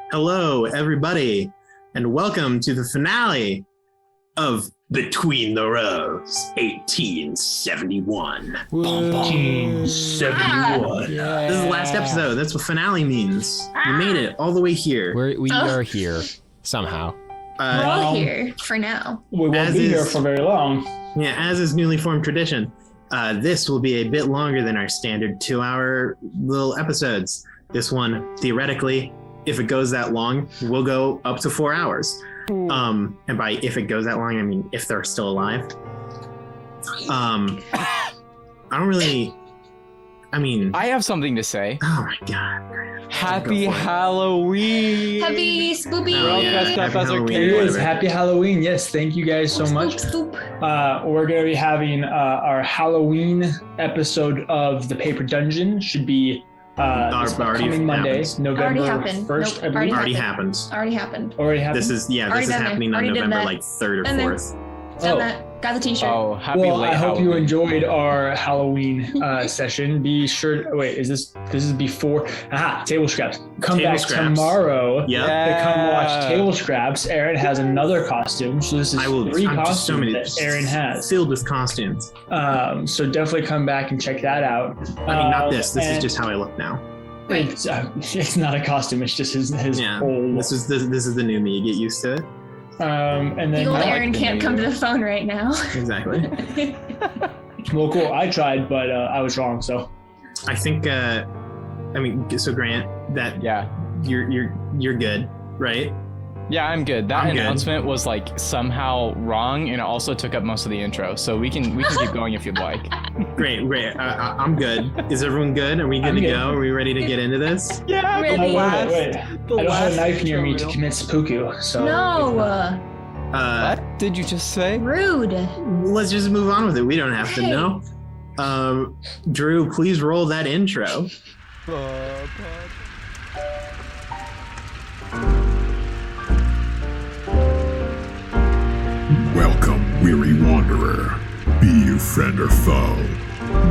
Hello, everybody, and welcome to the finale of Between the Rows, 1871. 1871. Yeah. This is the last episode. That's what finale means. We made it all the way here. We are here, somehow. We're all here for now. We won't be here for very long. Yeah, as is newly formed tradition, this will be a bit longer than our standard 2-hour little episodes. This one, theoretically, if it goes that long, will go up to 4 hours. And by if it goes that long, I mean if they're still alive. I have something to say. Oh my god. Happy Halloween! Happy spoopy! Oh, yeah. Happy Halloween. It is. Happy Halloween. Yes, thank you guys so much. Spoop. We're going to be having our Halloween episode of the Paper Dungeon. Should be this coming Monday, November 1st. Nope, Already happened. Already happened. This is happening on November like 3rd or 4th. Done that. Got the t-shirt. Oh, happy well, late I hope Halloween. you enjoyed our Halloween session. Be sure. Wait, this is before? Table scraps. Come Table back scraps. tomorrow. Yep. To come watch Table Scraps. Aaron has another costume, so this is three costumes that Aaron has. Filled with costumes. So definitely come back and check that out. I mean, not this. This is just how I look now. It's not a costume. It's just his whole. This is the new me. Get used to it. And then The old I like Aaron the can't come to the phone right now. Exactly. Well, cool. I tried, but I was wrong. So I think. So Grant, that you're good, right? Yeah, I'm good. That I'm good. announcement was like somehow wrong, and it also took up most of the intro. So we can keep going if you'd like. Great. I'm good. Is everyone good? Are we good to go? Are we ready to get into this? Yeah. Ready. wait. I don't have a knife near me to commit seppuku. So No. What did you just say? Rude. Let's just move on with it. We don't have to know. Drew, please roll that intro. Welcome, weary wanderer, be you friend or foe,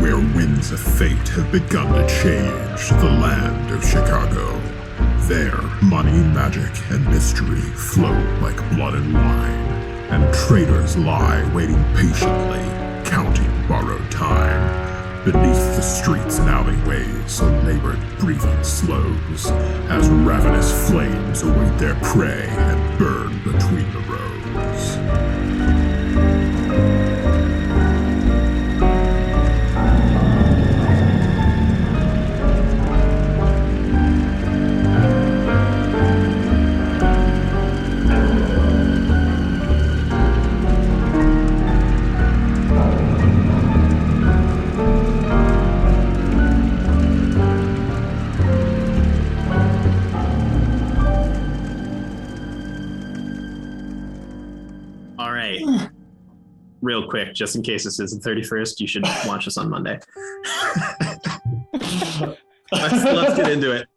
where winds of fate have begun to change the land of Chicago. There, money, magic, and mystery flow like blood and wine, and traitors lie waiting patiently, counting borrowed time. Beneath the streets and alleyways, a labored breathing slows, as ravenous flames await their prey and burn between the rows. Real quick, just in case this is the 31st, you should watch this on Monday. Let's get into it.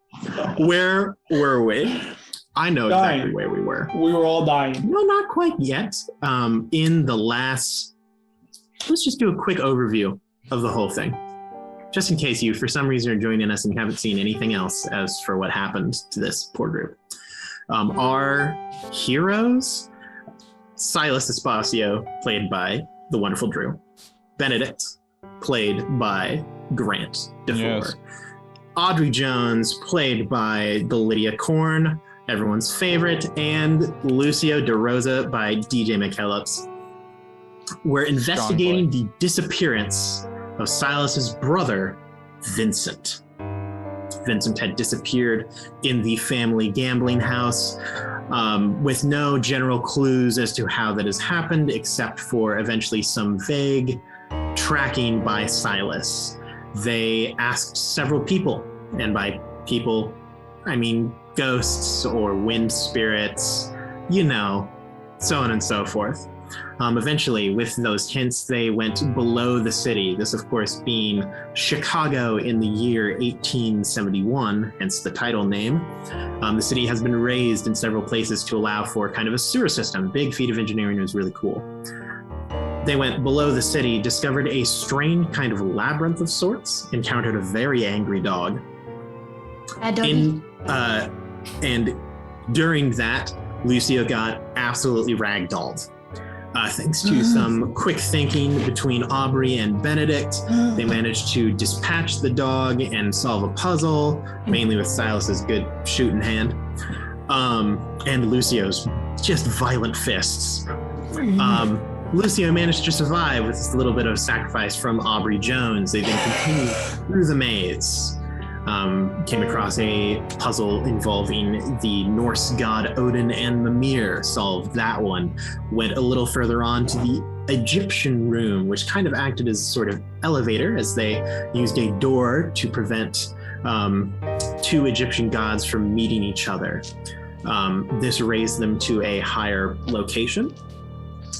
Where were we? I know exactly where we were. we were all dying. No, not quite yet. In the last... Let's just do a quick overview of the whole thing. Just in case you, for some reason, are joining us and haven't seen anything else as for what happened to this poor group. Our heroes... Sylas Espacio, played by the wonderful Drew. Benedict, played by Grant DeFore. Yes. Aubrey Jones, played by the Lydia Korn, everyone's favorite, and Lucio DeRosa by DJ McKellips. We're investigating the disappearance of Silas's brother, Vincent. Vincent had disappeared in the family gambling house, with no general clues as to how that has happened, except for eventually some vague tracking by Sylas. They asked several people, and by people, I mean ghosts or wind spirits, so on and so forth. Eventually, with those hints, they went below the city. This, of course, being Chicago in the year 1871, hence the title name. The city has been raised in several places to allow for kind of a sewer system. Big feat of engineering. It was really cool. They went below the city, discovered a strange kind of labyrinth of sorts, encountered a very angry dog. And During that, Lucio got absolutely ragdolled. Thanks to some quick thinking between Aubrey and Benedict, they managed to dispatch the dog and solve a puzzle, mainly with Sylas's good shooting hand, and Lucio's just violent fists. Lucio managed to survive with just a little bit of sacrifice from Aubrey Jones. They then continued through the maze. Came across a puzzle involving the Norse god Odin and Mimir, solved that one, went a little further on to the Egyptian room, which kind of acted as sort of elevator, as they used a door to prevent two Egyptian gods from meeting each other. This raised them to a higher location,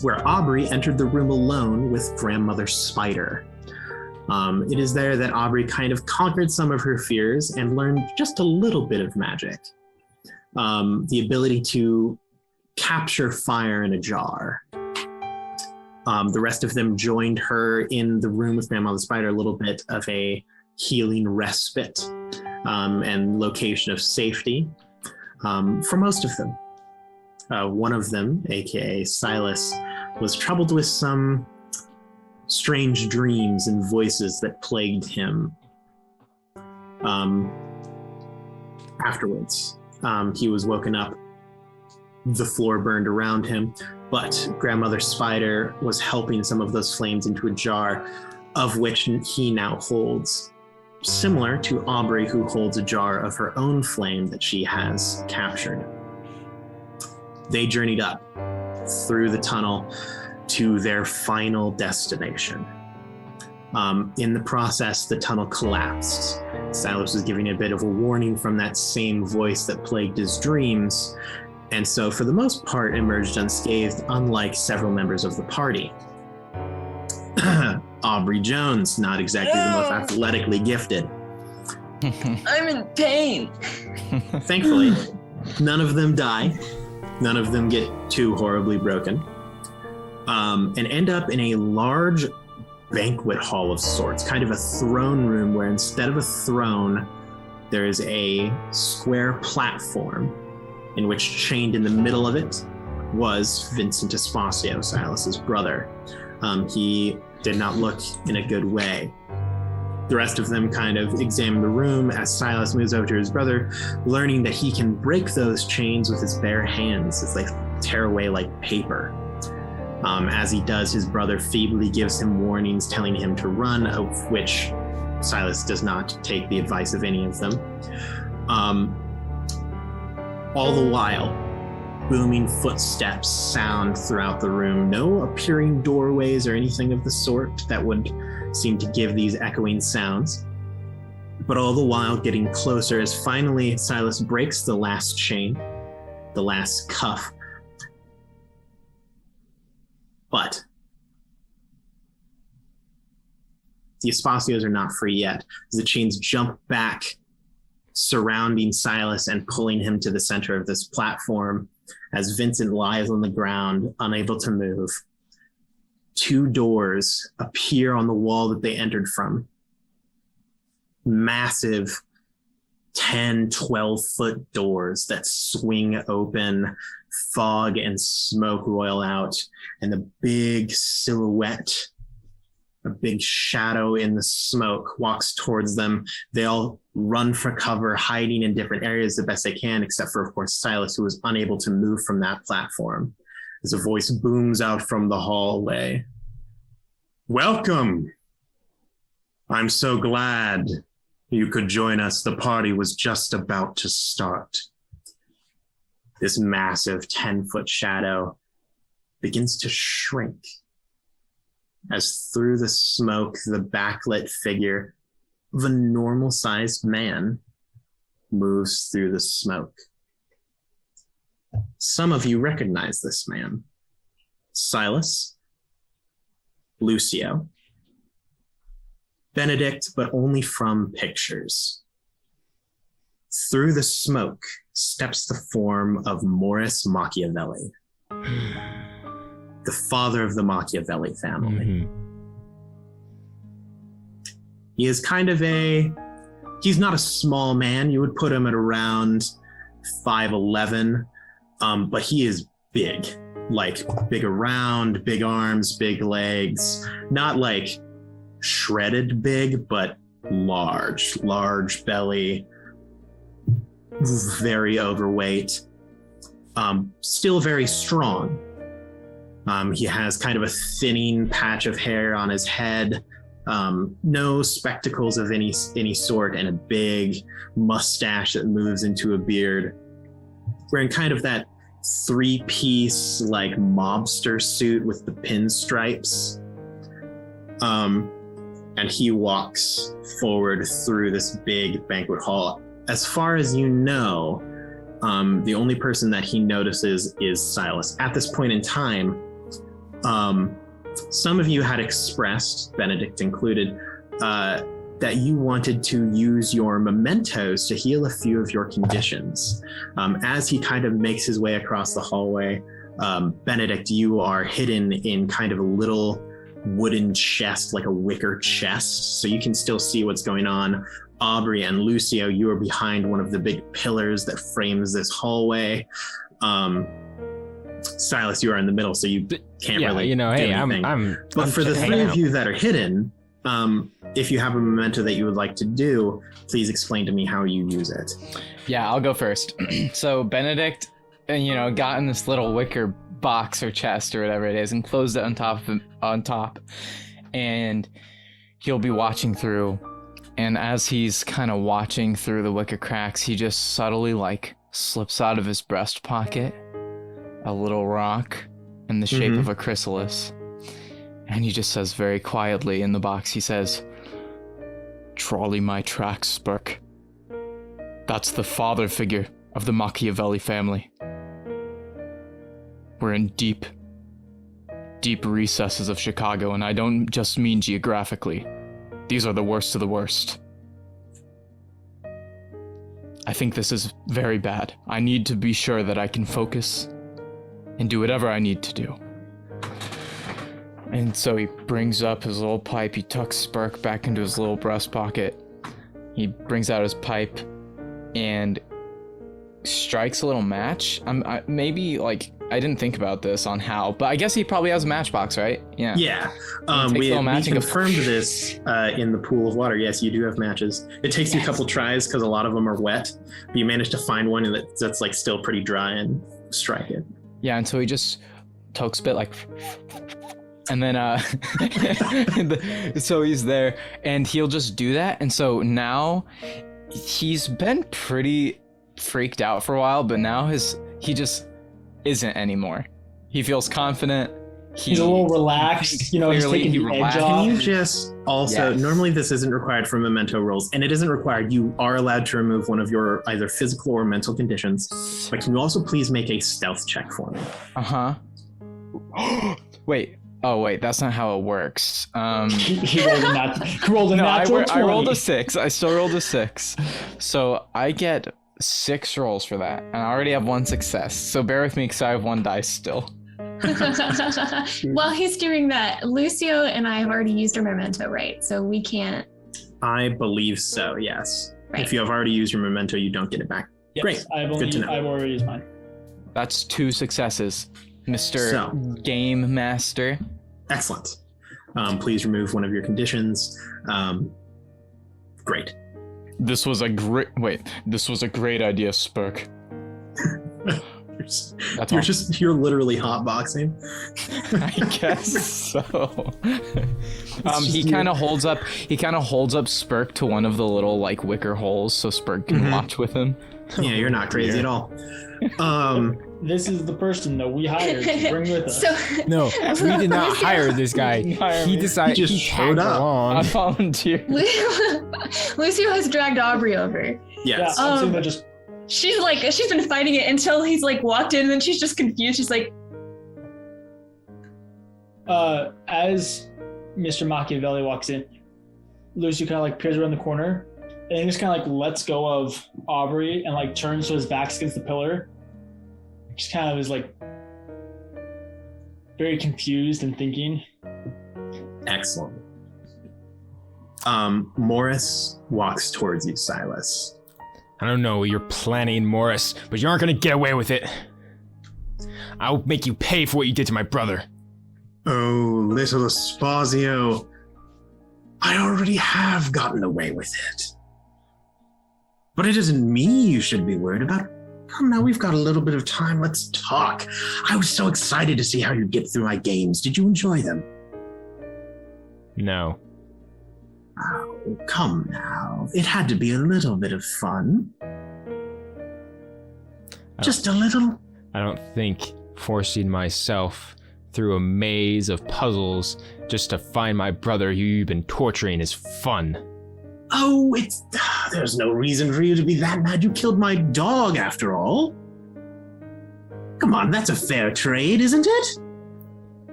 where Aubrey entered the room alone with Grandmother Spider. It is there that Aubrey kind of conquered some of her fears and learned just a little bit of magic. The ability to capture fire in a jar. The rest of them joined her in the room with Grandmother Spider, a little bit of a healing respite and location of safety for most of them. One of them, aka Sylas, was troubled with some strange dreams and voices that plagued him. Afterwards, he was woken up. The floor burned around him, but Grandmother Spider was helping some of those flames into a jar, of which he now holds, similar to Aubrey, who holds a jar of her own flame that she has captured. They journeyed up through the tunnel to their final destination. In the process, the tunnel collapsed. Sylas was giving a bit of a warning from that same voice that plagued his dreams, and so for the most part emerged unscathed, unlike several members of the party. Aubrey Jones, not exactly the most athletically gifted. I'm in pain. Thankfully, none of them die. None of them get too horribly broken. And end up in a large banquet hall of sorts, kind of a throne room where instead of a throne, there is a square platform in which chained in the middle of it was Vincent Espacio, Sylas's brother. He did not look in a good way. The rest of them kind of examine the room as Sylas moves over to his brother, learning that he can break those chains with his bare hands. It's like tear away like paper. As he does, his brother feebly gives him warnings, telling him to run, of which Sylas does not take the advice of any of them. All the while, booming footsteps sound throughout the room. No appearing doorways or anything of the sort that would seem to give these echoing sounds. But all the while getting closer, as finally Sylas breaks the last chain, the last cuff. But the Espacios are not free yet, as the chains jump back, surrounding Sylas and pulling him to the center of this platform, as Vincent lies on the ground, unable to move. Two doors appear on the wall that they entered from. Massive 10, 12-foot doors that swing open, fog and smoke roil out, and the big silhouette, a big shadow in the smoke, walks towards them. They all run for cover, hiding in different areas the best they can, except for, of course, Sylas, who was unable to move from that platform, as a voice booms out from the hallway. "Welcome! I'm so glad you could join us. The party was just about to start." This massive 10-foot shadow begins to shrink as through the smoke, the backlit figure of a normal-sized man moves through the smoke. Some of you recognize this man. Sylas, Lucio, Benedict, but only from pictures. Through the smoke steps the form of Morris Machiavelli, the father of the Machiavelli family. He is kind of he's not a small man. You would put him at around 5'11", but he is big, like big around, big arms, big legs, not like shredded big, but large belly, very overweight, still very strong. He has kind of a thinning patch of hair on his head, no spectacles of any sort, and a big mustache that moves into a beard. Wearing kind of that 3-piece like mobster suit with the pinstripes. And he walks forward through this big banquet hall. As far as you know, the only person that he notices is Sylas. At this point in time, some of you had expressed, Benedict included, that you wanted to use your mementos to heal a few of your conditions. As he kind of makes his way across the hallway, Benedict, you are hidden in kind of a little wooden chest, like a wicker chest, so you can still see what's going on. Aubrey and Lucio, you are behind one of the big pillars that frames this hallway. Sylas, you are in the middle, so you can't really do anything. But for the three of you that are hidden, if you have a memento that you would like to do, please explain to me how you use it. Yeah, I'll go first. So Benedict, got in this little wicker box or chest or whatever it is and closed it on top, and he'll be watching through. And as he's kind of watching through the wicker cracks, he just subtly slips out of his breast pocket a little rock in the shape of a chrysalis. And he just says very quietly in the box, he says, "Trolley my tracks, Spurk. That's the father figure of the Machiavelli family. We're in deep recesses of Chicago, and I don't just mean geographically. These are the worst of the worst. I think this is very bad. I need to be sure that I can focus and do whatever I need to do." And so he brings up his little pipe, he tucks Spurk back into his little breast pocket. He brings out his pipe and strikes a little match. I didn't think about this on how, but I guess he probably has a matchbox, right? Yeah. Yeah. We confirmed this in the pool of water. Yes, you do have matches. It takes you a couple tries because a lot of them are wet, but you managed to find one that's still pretty dry and strike it. Yeah, and so he just tokes a bit and then so he's there and he'll just do that. And so now he's been pretty freaked out for a while, but now he just isn't anymore. He feels confident. He's a little relaxed. He's taking the edge off. Can you just also, normally this isn't required for memento rolls, and it isn't required. You are allowed to remove one of your either physical or mental conditions, but can you also please make a stealth check for me? Wait, that's not how it works. He rolled a natural 20. I rolled a 6. I still rolled a 6. So I get 6 rolls for that, and I already have 1 success. So bear with me because I have 1 dice still. While he's doing that, Lucio and I have already used our memento, right? So we can't. I believe so, yes. Right. If you have already used your memento, you don't get it back. Yes, Great. I've already used mine. That's 2 successes, Mr. Game Master. Excellent. Please remove one of your conditions. Great. This was a great idea, Spurk. You're literally hotboxing. I guess so. He kind of holds up Spurk to one of the little wicker holes so Spurk can watch with him. Yeah, you're not crazy at all. This is the person that we hired to bring with us. No, we did not hire this guy. He decided he showed up. I volunteered. Lucio has dragged Aubrey over. Yes. Yeah, she's been fighting it until he's walked in, and then she's just confused. She's like, as Mr. Machiavelli walks in, Lucio kind of peers around the corner and he just kind of lets go of Aubrey and turns so his back's against the pillar. Just kind of is very confused and thinking. Excellent. Morris walks towards you, Sylas. I don't know what you're planning, Morris, but you aren't gonna get away with it. I'll make you pay for what you did to my brother. Oh, little Espazio. I already have gotten away with it. But it isn't me you should be worried about. Come now, we've got a little bit of time. Let's talk. I was so excited to see how you get through my games. Did you enjoy them? No. Oh, come now. It had to be a little bit of fun. Just a little. I don't think forcing myself through a maze of puzzles just to find my brother who you've been torturing is fun. Oh, there's no reason for you to be that mad. You killed my dog, after all. Come on, that's a fair trade, isn't it?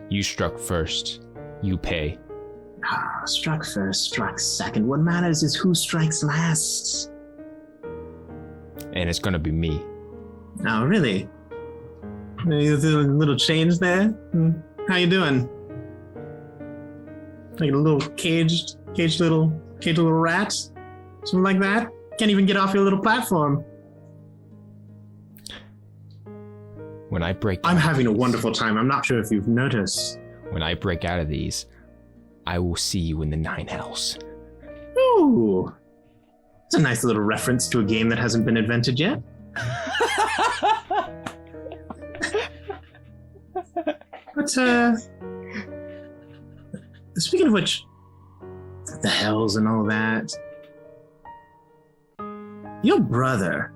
You struck first. You pay. Struck first, struck second. What matters is who strikes last. And it's gonna be me. Oh, really? A little change there? How you doing? Like a little caged little rat? Something like that? Can't even get off your little platform. When I break I'm having a wonderful time. I'm not sure if you've noticed. When I break out of these, I will see you in the 9 hells. Ooh. It's a nice little reference to a game that hasn't been invented yet. But, speaking of which, the hells and all that, your brother,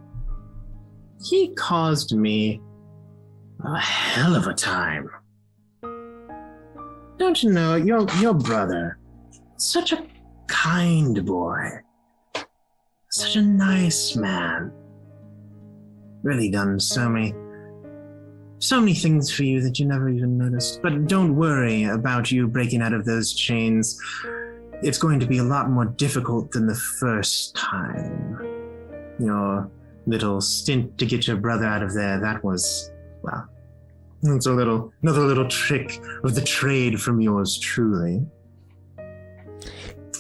he caused me a hell of a time. Don't you know, your brother, such a kind boy, such a nice man, really done so many things for you that you never even noticed. But don't worry about you breaking out of those chains. It's going to be a lot more difficult than the first time. Your little stint to get your brother out of there, that was, well, it's another little trick of the trade from yours truly.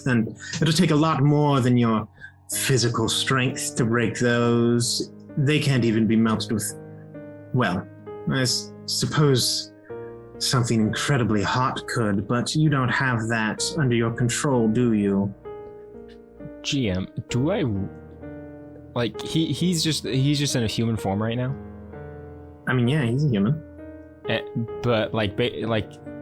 And it'll take a lot more than your physical strength to break those. They can't even be melted with, well, I suppose something incredibly hot could, but you don't have that under your control, do you? GM, do I... Like, he's just in a human form right now? I mean, yeah, he's a human. But, like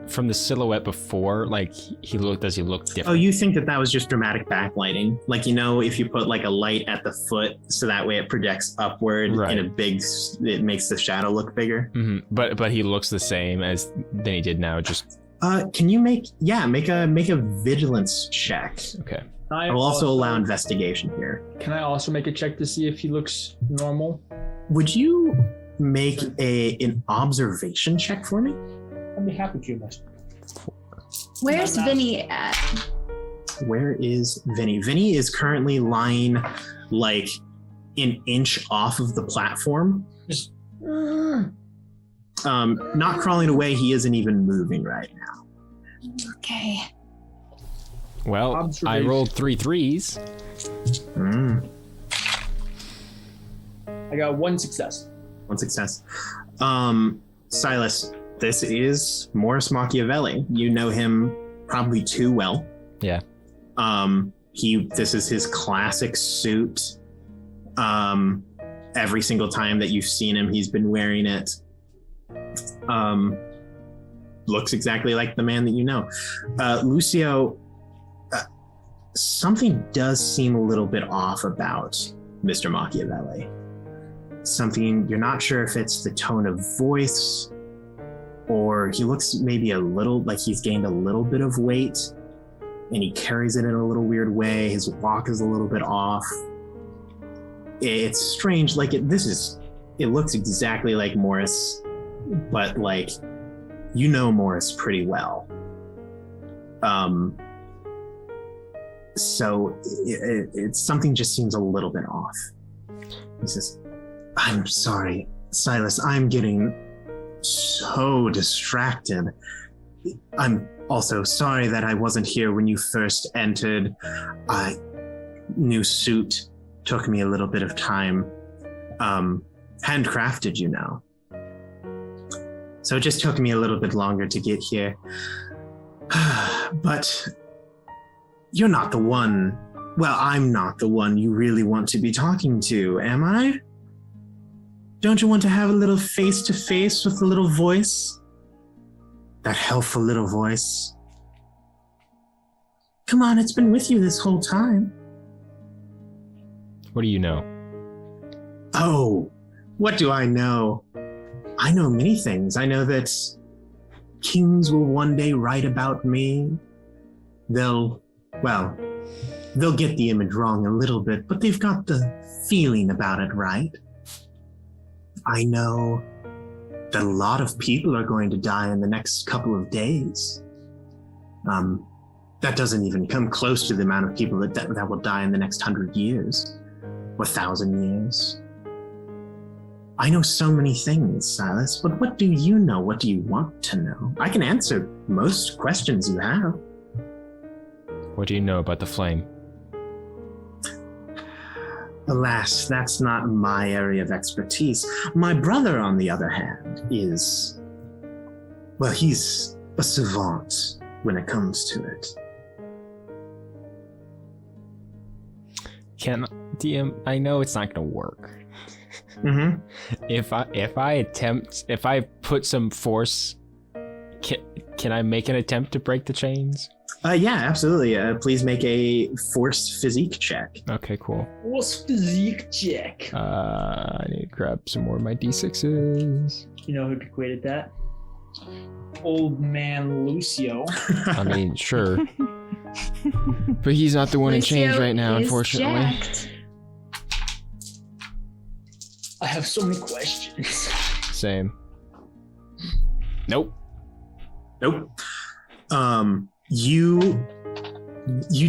from the silhouette before, like, does he look different? Oh, you think that was just dramatic backlighting? Like, you know, if you put, like, a light at the foot, so that way it projects upward right. it makes the shadow look bigger? Mm-hmm. But he looks the same than he did now, just... Can you make a vigilance check? Okay. I will also allow investigation here. Can I also make a check to see if he looks normal? Would you make an observation check for me? I'd be happy to, Mister. Where's Vinny at? Where is Vinny? Vinny is currently lying like an inch off of the platform. Just not crawling away, he isn't even moving right now. Okay. Well, I rolled 3 3s. I got 1 success. 1 success. Sylas, this is Morris Machiavelli. You know him probably too well. Yeah. This is his classic suit. Every single time that you've seen him, he's been wearing it. Looks exactly like the man that you know. Lucio, something does seem a little bit off about Mr. Machiavelli. Something, you're not sure if it's the tone of voice, or he looks maybe a little like he's gained a little bit of weight and he carries it in a little weird way. His walk is a little bit off. It's strange. Like it looks exactly like Morris, but like, you know Morris pretty well. So it's something just seems a little bit off. He says, "I'm sorry, Sylas, I'm getting so distracted. I'm also sorry that I wasn't here when you first entered. New suit took me a little bit of time. Handcrafted, you know. So it just took me a little bit longer to get here. But you're not the one. Well, I'm not the one you really want to be talking to, am I? Don't you want to have a little face-to-face with the little voice? That helpful little voice. Come on, it's been with you this whole time. What do you know? Oh, what do I know? I know many things. I know that kings will one day write about me. They'll get the image wrong a little bit, but they've got the feeling about it right. I know that a lot of people are going to die in the next couple of days. That doesn't even come close to the amount of people that will die in the next 100 years or 1,000 years. I know so many things, Sylas, but what do you know? What do you want to know? I can answer most questions you have. What do you know about the flame? Alas, that's not my area of expertise. My brother, on the other hand, is... Well, he's a savant when it comes to it. DM, I know it's not gonna work. Mm-hmm. If I put some force, can I make an attempt to break the chains? Yeah, absolutely. Please make a force physique check. Okay, cool. What's physique check? I need to grab some more of my d6s. You know who could quit at that? Old man Lucio. I mean, sure. But he's not the one in chains right now, unfortunately. Jacked. I have so many questions. Same. Nope. You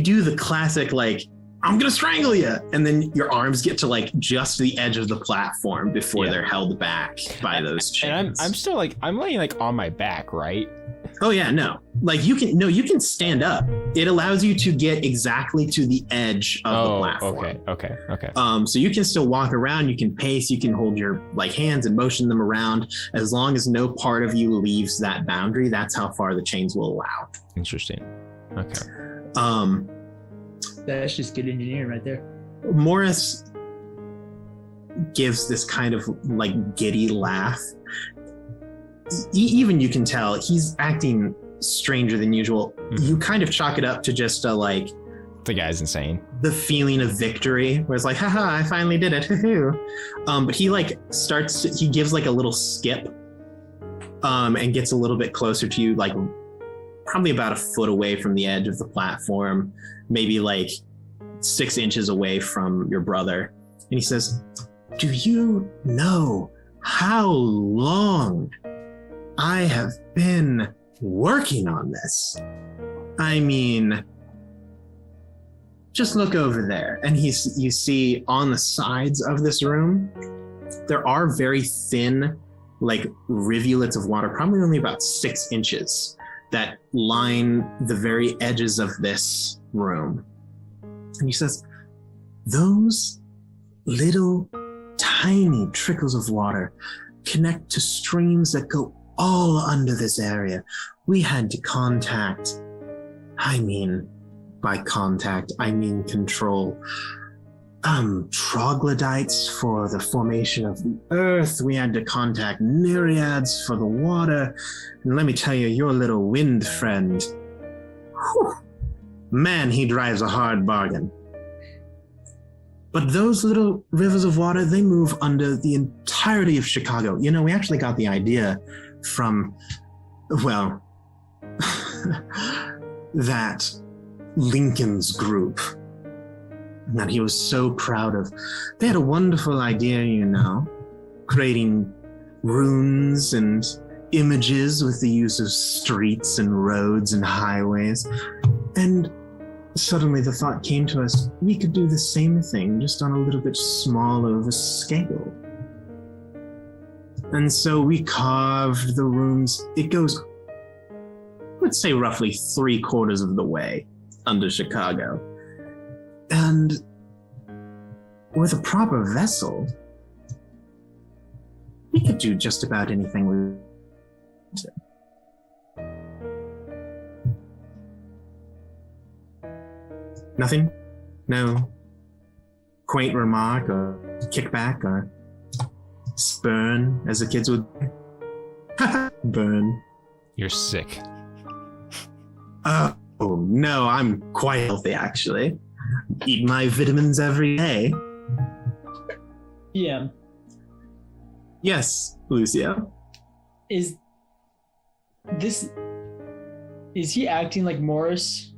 do the classic, like, I'm gonna strangle you, and then your arms get to like just the edge of the platform before they're held back by those chains. And I'm still like, I'm laying like on my back, right? Oh yeah, no. Like you can stand up. It allows you to get exactly to the edge of the platform. Okay. So you can still walk around, you can pace, you can hold your like hands and motion them around. As long as no part of you leaves that boundary, that's how far the chains will allow. Interesting. Okay. That's just good engineering right there. Morris gives this kind of like giddy laugh. Even you can tell he's acting stranger than usual. Mm-hmm. You kind of chalk it up to just like the guy's insane. The feeling of victory, where it's like, haha, I finally did it. But he like he gives like a little skip, and gets a little bit closer to you, like probably about a foot away from the edge of the platform, maybe like 6 inches away from your brother. And he says, do you know how long I have been working on this? I mean, just look over there. And you see on the sides of this room, there are very thin, like rivulets of water, probably only about 6 inches, that line the very edges of this room. And he says, those little tiny trickles of water connect to streams that go all under this area. We had to contact, by contact, I mean control, troglodytes for the formation of the earth. We had to contact nereids for the water. And let me tell you, your little wind friend, whew, man, he drives a hard bargain. But those little rivers of water, they move under the entirety of Chicago. You know, we actually got the idea from, well, that Lincoln's group that he was so proud of. They had a wonderful idea, you know, creating runes and images with the use of streets and roads and highways. And suddenly the thought came to us, we could do the same thing, just on a little bit smaller of a scale. And so we carved the runes. It goes, let's say, roughly 3/4 of the way under Chicago. And with a proper vessel, we could do just about anything we want to. Nothing? No quaint remark or kickback or spurn, as the kids would. Burn. You're sick. Oh, no, I'm quite healthy, actually. Eat my vitamins every day. Yeah. Yes, Lucio. Is he acting like Morris?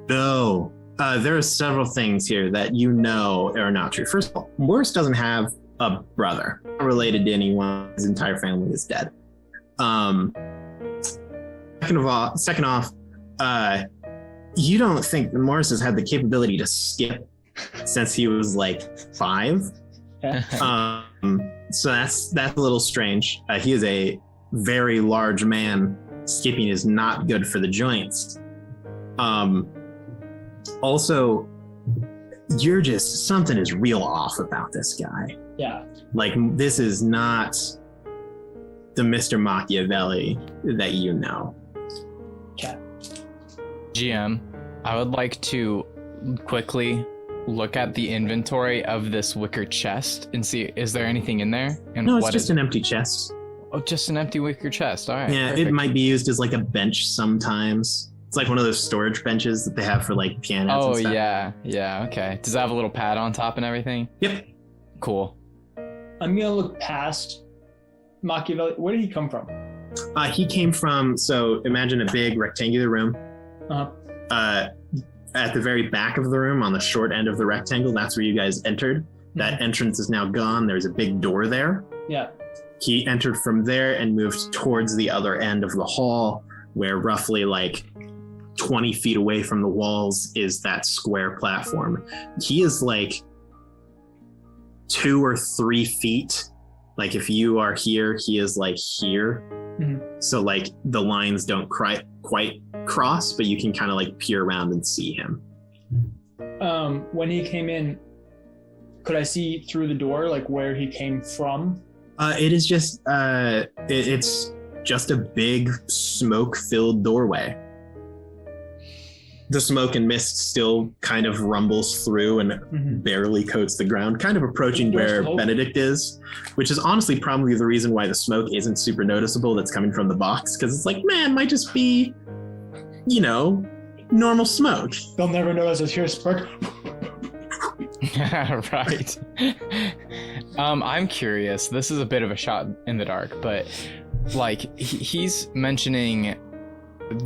No. There are several things here that you know are not true. First of all, Morris doesn't have a brother. Not related to anyone. His entire family is dead. Second off, you don't think that Morris has had the capability to skip since he was like 5? So that's a little strange. He is a very large man. Skipping is not good for the joints. Also, something is real off about this guy. Yeah. Like, this is not the Mr. Machiavelli that you know. Okay. GM, I would like to quickly look at the inventory of this wicker chest and see, is there anything in there? And No, it's just an empty chest. Oh, just an empty wicker chest. All right. Yeah, perfect. It might be used as like a bench sometimes. It's like one of those storage benches that they have for like pianos and Oh, stuff. yeah, okay. Does it have a little pad on top and everything? Yep. Cool. I'm gonna look past Machiavelli. Where did he come from? He came from, so imagine a big rectangular room. Uh-huh. At the very back of the room, on the short end of the rectangle, that's where you guys entered. That entrance is now gone. There's a big door there. Yeah. He entered from there and moved towards the other end of the hall, where roughly like 20 feet away from the walls is that square platform. He is like 2 or 3 feet. Like if you are here, he is like here. Mm-hmm. So like the lines don't quite cross, but you can kind of like peer around and see him. When he came in, could I see through the door like where he came from? It is just it's just a big smoke-filled doorway. The smoke and mist still kind of rumbles through and barely coats the ground, kind of approaching where Benedict is, which is honestly probably the reason why the smoke isn't super noticeable that's coming from the box, because it's like, man, it might just be, normal smoke. They'll never notice us here, Spark. Right. I'm curious. This is a bit of a shot in the dark, but like he's mentioning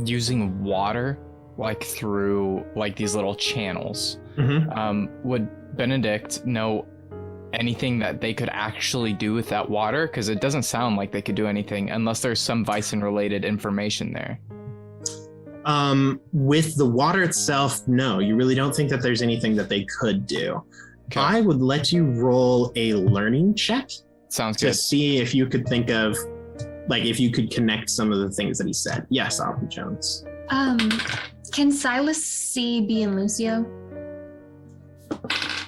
using water like through like these little channels. Would Benedict know anything that they could actually do with that water? Because it doesn't sound like they could do anything unless there's some Vaesen related information there. With the water itself, no, you really don't think that there's anything that they could do. Okay. I would let you roll a learning check. Sounds good. To see if you could think of, like, if you could connect some of the things that he said. Yes, Aubrey Jones. Can Sylas see B and Lucio?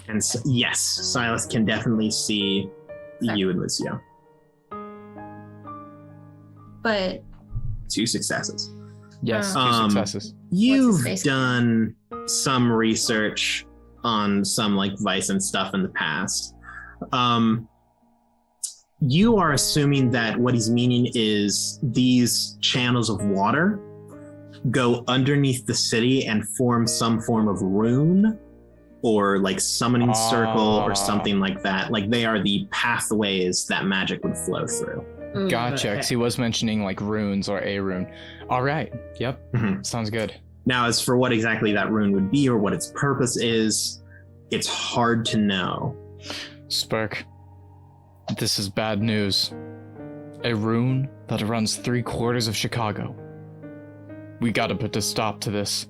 And yes, Sylas can definitely see you and Lucio. But 2 successes. Yes, 2 successes. You've done some research on some like Vaesen stuff in the past. You are assuming that what he's meaning is these channels of water go underneath the city and form some form of rune or like summoning circle or something like that. Like they are the pathways that magic would flow through. Gotcha, because he was mentioning like runes or a rune. All right, yep, sounds good. Now, as for what exactly that rune would be or what its purpose is, it's hard to know. Spurk, this is bad news. A rune that runs 3/4 of Chicago. We gotta put a stop to this.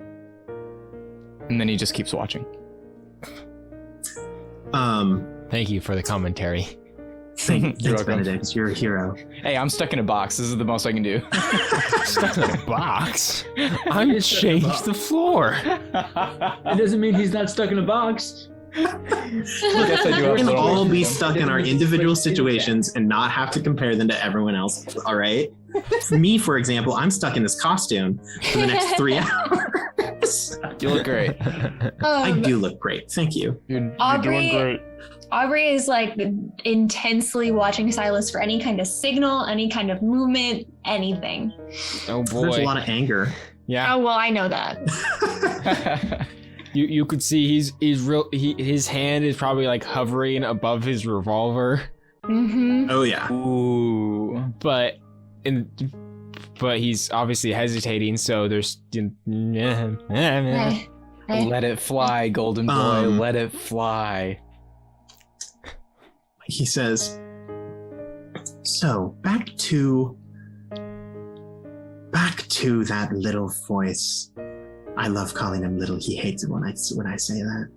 And then he just keeps watching. Thank you for the commentary. Thanks, Benedict. You're a hero. Hey, I'm stuck in a box. This is the most I can do. Stuck in a box? I just changed the floor. It doesn't mean he's not stuck in a box. Guess I do have We can little all be wisdom. stuck in our individual situations and not have to compare them to everyone else. All right. For me, for example, I'm stuck in this costume for the next 3 hours. You look great. I do look great. Thank you. You're Aubrey- doing great. Aubrey is like intensely watching Sylas for any kind of signal, any kind of movement, anything. Oh boy. There's a lot of anger. Yeah. Oh, well, I know that. You could see his hand is probably like hovering above his revolver, Mm-hmm. Oh yeah. Ooh. but he's obviously hesitating. So there's Let it fly, golden boy. Let it fly. He says, so back to that little voice. I love calling him little. He hates it when I say that.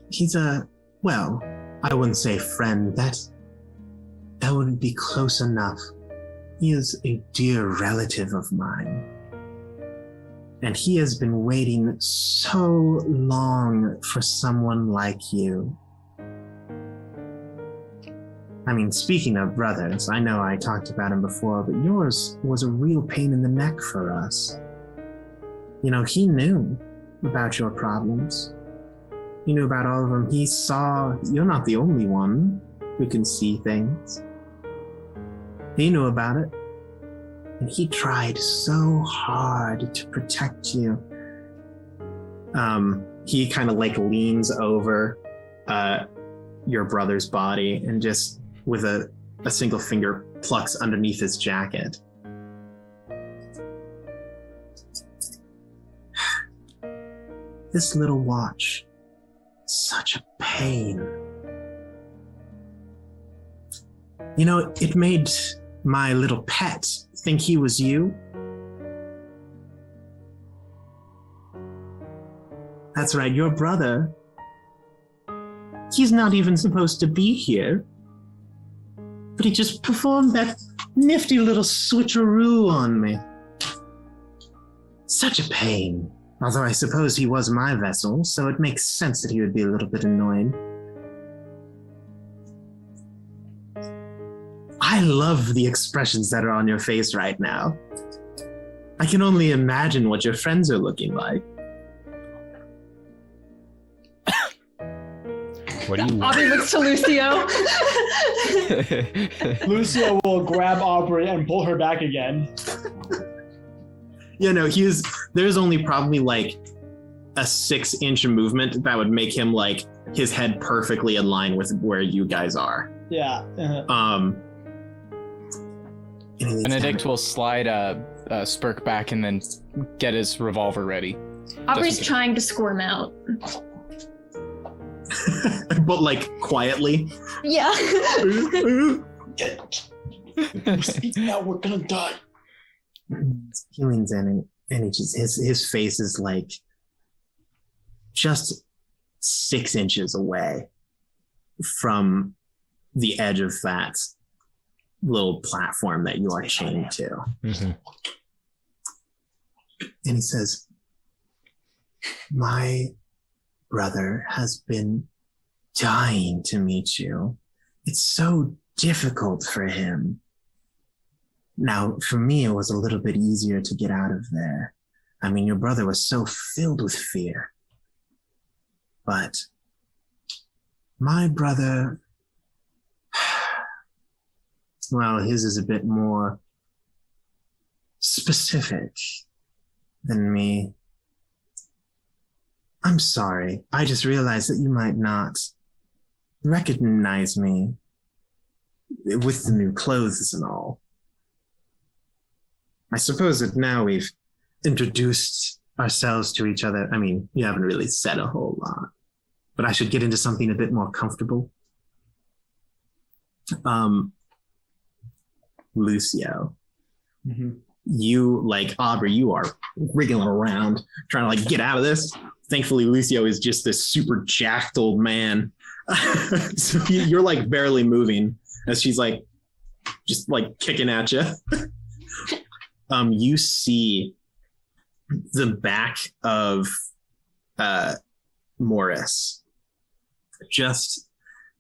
He's well, I wouldn't say friend. That wouldn't be close enough. He is a dear relative of mine. And he has been waiting so long for someone like you. I mean, speaking of brothers, I know I talked about him before, but yours was a real pain in the neck for us. You know, he knew about your problems. He knew about all of them. He saw you're not the only one who can see things. He knew about it. And he tried so hard to protect you. He kind of like leans over your brother's body and just with a single finger plucks underneath his jacket. This little watch, such a pain. You know, it made my little pet think he was you. That's right, your brother. He's not even supposed to be here. But he just performed that nifty little switcheroo on me. Such a pain. Although I suppose he was my vessel, so it makes sense that he would be a little bit annoyed. I love the expressions that are on your face right now. I can only imagine what your friends are looking like. What do you want? Aubrey looks to Lucio. Lucio will grab Aubrey and pull her back again. You know, there's only probably like a 6-inch movement that would make him like his head perfectly in line with where you guys are. Yeah. Benedict will slide Spurk back and then get his revolver ready. Aubrey's trying to squirm out. But like quietly. Yeah. Speak now, we're gonna die. He leans in and he just his face is like just 6 inches away from the edge of that little platform that you are chained to. Mm-hmm. And he says, my brother has been dying to meet you. It's so difficult for him. Now, for me, it was a little bit easier to get out of there. I mean, your brother was so filled with fear. But my brother, well, his is a bit more specific than me. I'm sorry. I just realized that you might not recognize me with the new clothes and all. I suppose that now we've introduced ourselves to each other. I mean, you haven't really said a whole lot, but I should get into something a bit more comfortable. Lucio, you, like Aubrey, you are wriggling around trying to like get out of this. Thankfully, Lucio is just this super jacked old man. So you're like barely moving as she's like just like kicking at you. You see the back of Morris, just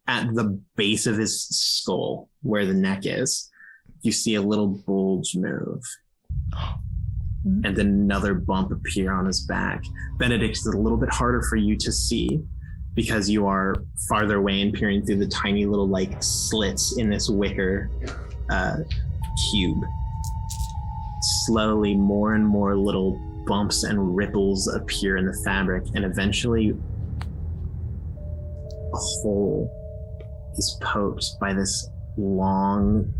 at the base of his skull, where the neck is, you see a little bulge move. And then another bump appear on his back. Benedict, is a little bit harder for you to see because you are farther away and peering through the tiny little like slits in this wicker cube. Slowly, more and more little bumps and ripples appear in the fabric, and eventually a hole is poked by this long,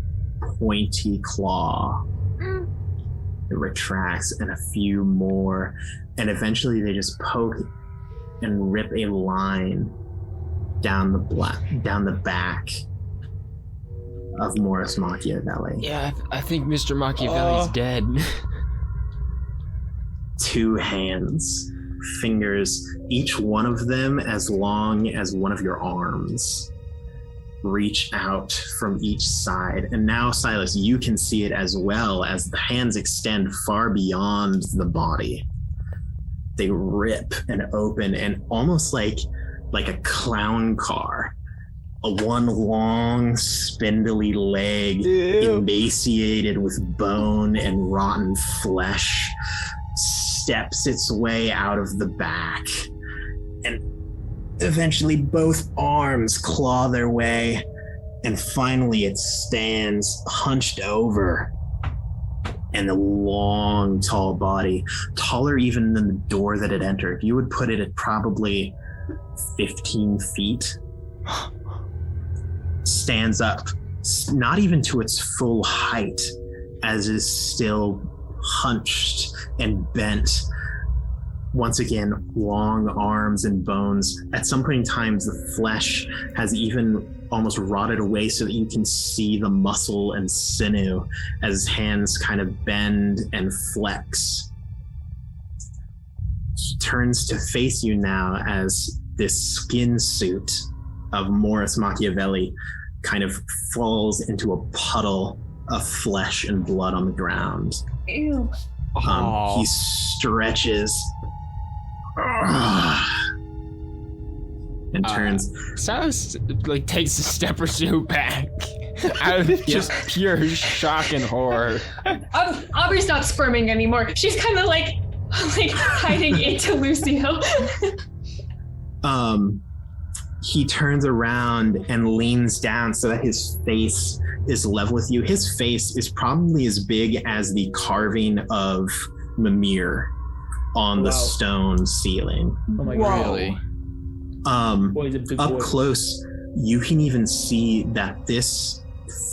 pointy claw. It retracts, and a few more, and eventually they just poke and rip a line down the back of Morris Machiavelli. Yeah, I think Mr. Machiavelli's dead. 2 hands, fingers, each one of them as long as one of your arms, reach out from each side. And now, Sylas, you can see it as well, as the hands extend far beyond the body. They rip and open, and almost like a clown car. One long, spindly leg, emaciated with bone and rotten flesh, steps its way out of the back. And eventually both arms claw their way, and finally it stands hunched over. And the long, tall body, taller even than the door that it entered. You would put it at probably 15 feet. Stands up, not even to its full height, as is still hunched and bent. Once again, long arms and bones. At some point in time, the flesh has even almost rotted away so that you can see the muscle and sinew as hands kind of bend and flex. He turns to face you now as this skin suit of Morris Machiavelli kind of falls into a puddle of flesh and blood on the ground. Ew. He stretches and turns. Sylas takes a step or two back out of just pure shock and horror. Aubrey's not squirming anymore. She's kind of like hiding into Lucio. He turns around and leans down so that his face is level with you. His face is probably as big as the carving of Mimir on the stone ceiling. Oh my god. Really? Up close, you can even see that this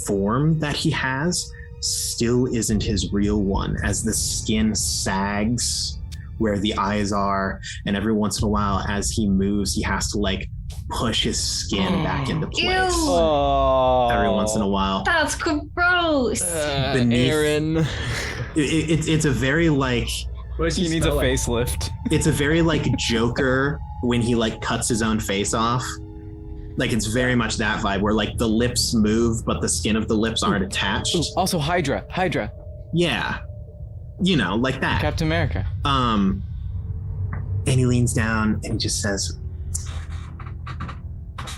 form that he has still isn't his real one, as the skin sags where the eyes are, and every once in a while as he moves, he has to push his skin back into place. Every once in a while. That's gross. Aaron. It's a very He needs a facelift. It's a very Joker when he cuts his own face off. It's very much that vibe where the lips move, but the skin of the lips aren't attached. Also Hydra. Yeah. Like that. Captain America. And he leans down and he just says,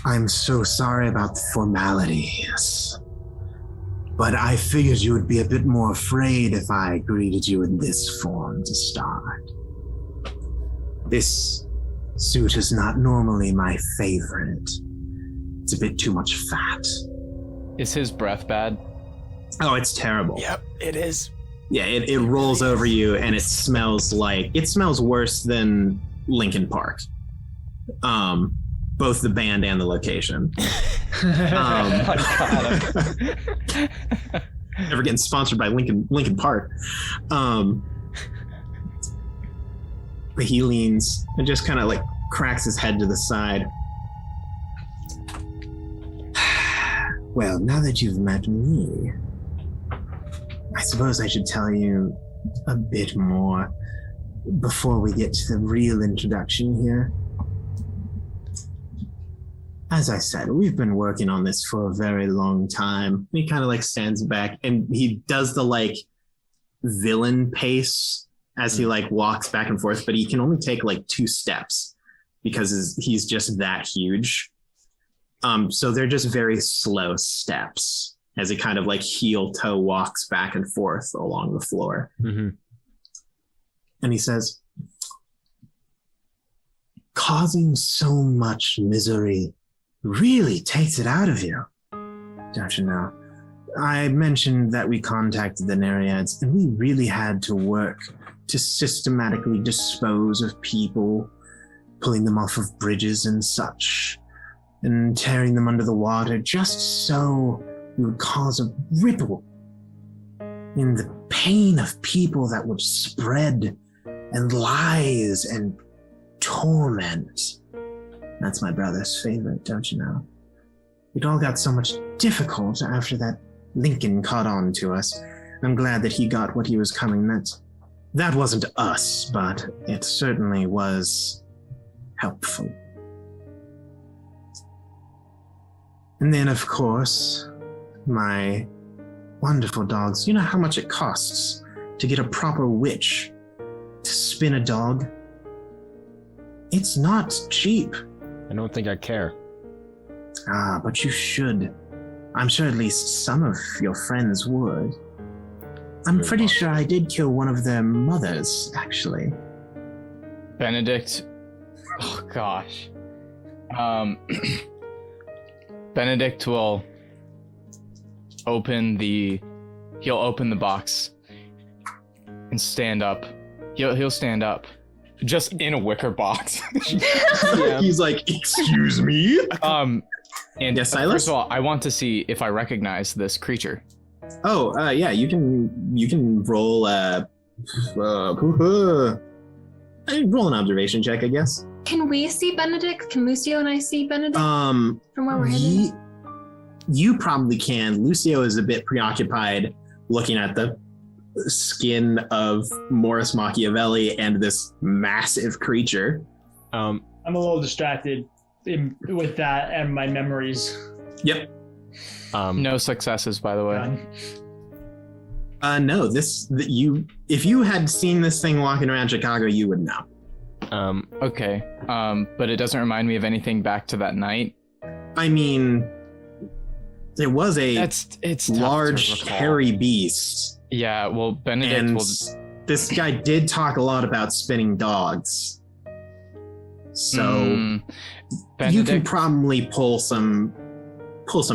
"I'm so sorry about the formalities, but I figured you would be a bit more afraid if I greeted you in this form to start. This suit is not normally my favorite. It's a bit too much fat." Is his breath bad? Oh, it's terrible. Yep, it is. Yeah, it rolls over you and it smells worse than Linkin Park. Both the band and the location. Never getting sponsored by Linkin Park. But he leans and just kind of cracks his head to the side. "Well, now that you've met me, I suppose I should tell you a bit more before we get to the real introduction here. As I said, we've been working on this for a very long time." He kind of stands back and he does the villain pace as he walks back and forth, but he can only take 2 steps because he's just that huge. So they're just very slow steps as he kind of like heel toe walks back and forth along the floor. Mm-hmm. And he says, causing so much misery really takes it out of you, don't you know? I mentioned that we contacted the Nereids, and we really had to work to systematically dispose of people, pulling them off of bridges and such, and tearing them under the water, just so we would cause a ripple in the pain of people that would spread, and lies and torment. That's my brother's favorite, don't you know? It all got so much difficult after that Lincoln caught on to us. I'm glad that he got what he was coming. That wasn't us, but it certainly was helpful. And then, of course, my wonderful dogs. You know how much it costs to get a proper witch to spin a dog? It's not cheap. I don't think I care. Ah, but you should. I'm sure at least some of your friends would. I'm pretty sure I did kill one of their mothers, actually. Benedict. Oh gosh. Benedict will open the box and stand up. He'll stand up. Just in a wicker box. Yeah. He's like, excuse me? And Yes, Sylas? first of all, I want to see if I recognize this creature. Oh, yeah, you can roll roll an observation check, I guess. Can we see Benedict? Can Lucio and I see Benedict from where we're headed? You probably can. Lucio is a bit preoccupied looking at the skin of Morris Machiavelli and this massive creature. I'm a little distracted with that and my memories. Yep. No successes, by the way. No, if you had seen this thing walking around Chicago, you would know. Okay. But it doesn't remind me of anything back to that night. I mean, there was It's tough large, to recall. hairy beast. Yeah, well, Benedict And will. this guy did talk a lot about spinning dogs. So you Benedict, can probably pull some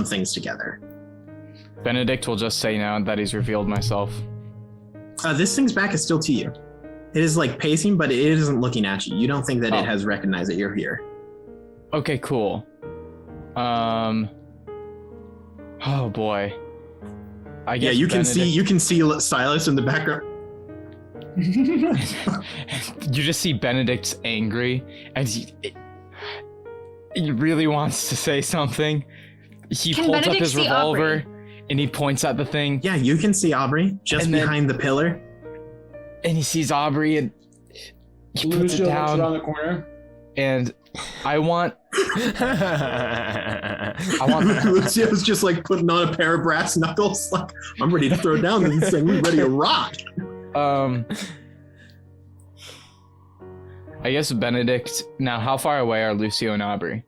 things together. Benedict will just say now that he's revealed myself. This thing's back is still to you. It is like pacing, but it isn't looking at you. You don't think that it has recognized that you're here. Okay, cool. Oh boy. I guess You can see Sylas in the background. You just see Benedict's angry, and he really wants to say something. He Can pulls up Benedict his see revolver, Aubrey? and he points at the thing, Yeah, you can see Aubrey just And then- behind the pillar. and he sees Aubrey, and he puts Lucio it looks down, around the corner. and I want Lucio's just like putting on a pair of brass knuckles. Like, I'm ready to throw down this thing. We're ready to rock. I guess Benedict. Now, how far away are Lucio and Aubrey?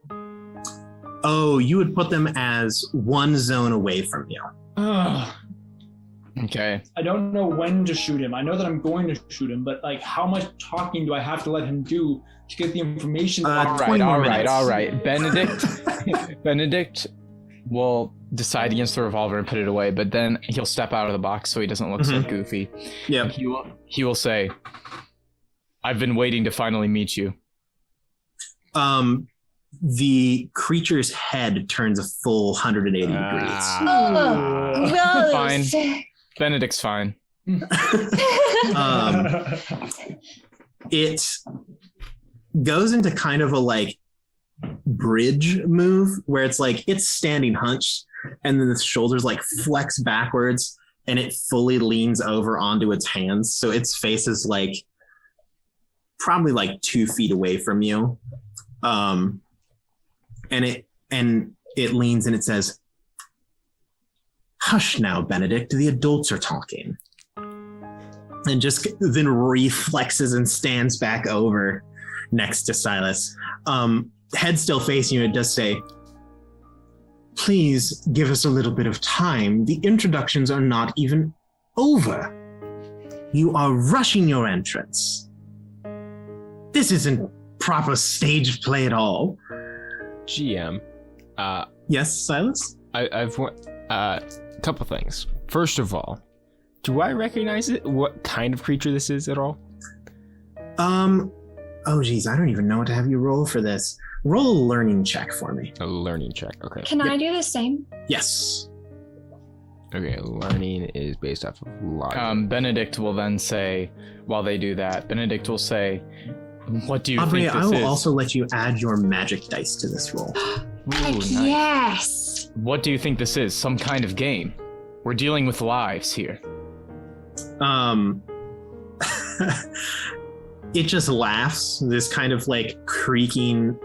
Oh, you would put them as one zone away from you. Okay. I don't know when to shoot him. I know that I'm going to shoot him, but like, how much talking do I have to let him do to get the information? All 20 more right. minutes. Benedict will decide against the revolver and put it away, but then he'll step out of the box so he doesn't look so goofy. Yeah. He will say, "I've been waiting to finally meet you." The creature's head turns a full 180 degrees. Oh, no, Fine. sick. Benedict's fine. It goes into kind of a like bridge move where it's like it's standing hunched and then the shoulders like flex backwards and it fully leans over onto its hands. So its face is like probably like 2 feet away from you. And it leans and it says, "Hush now, Benedict, the adults are talking." And just then reflexes and stands back over. next to Sylas. Head still facing you, it does say, "Please give us a little bit of time. The introductions are not even over. You are rushing your entrance. This isn't proper stage play at all." GM. Yes, Sylas? I've a couple things. First of all, do I recognize it? What kind of creature this is at all? Oh geez, I don't even know what to have you roll for this. Roll a learning check for me. A learning check. Okay. Can I do the same? Yes. Okay. Learning is based off of logic. Benedict will then say, while they do that, Benedict will say, "What do you Aubrey, think this I will is?" also let you add your magic dice to this roll. Heck nice. yes. What do you think this is? Some kind of game? We're dealing with lives here. It just laughs, this kind of like creaking,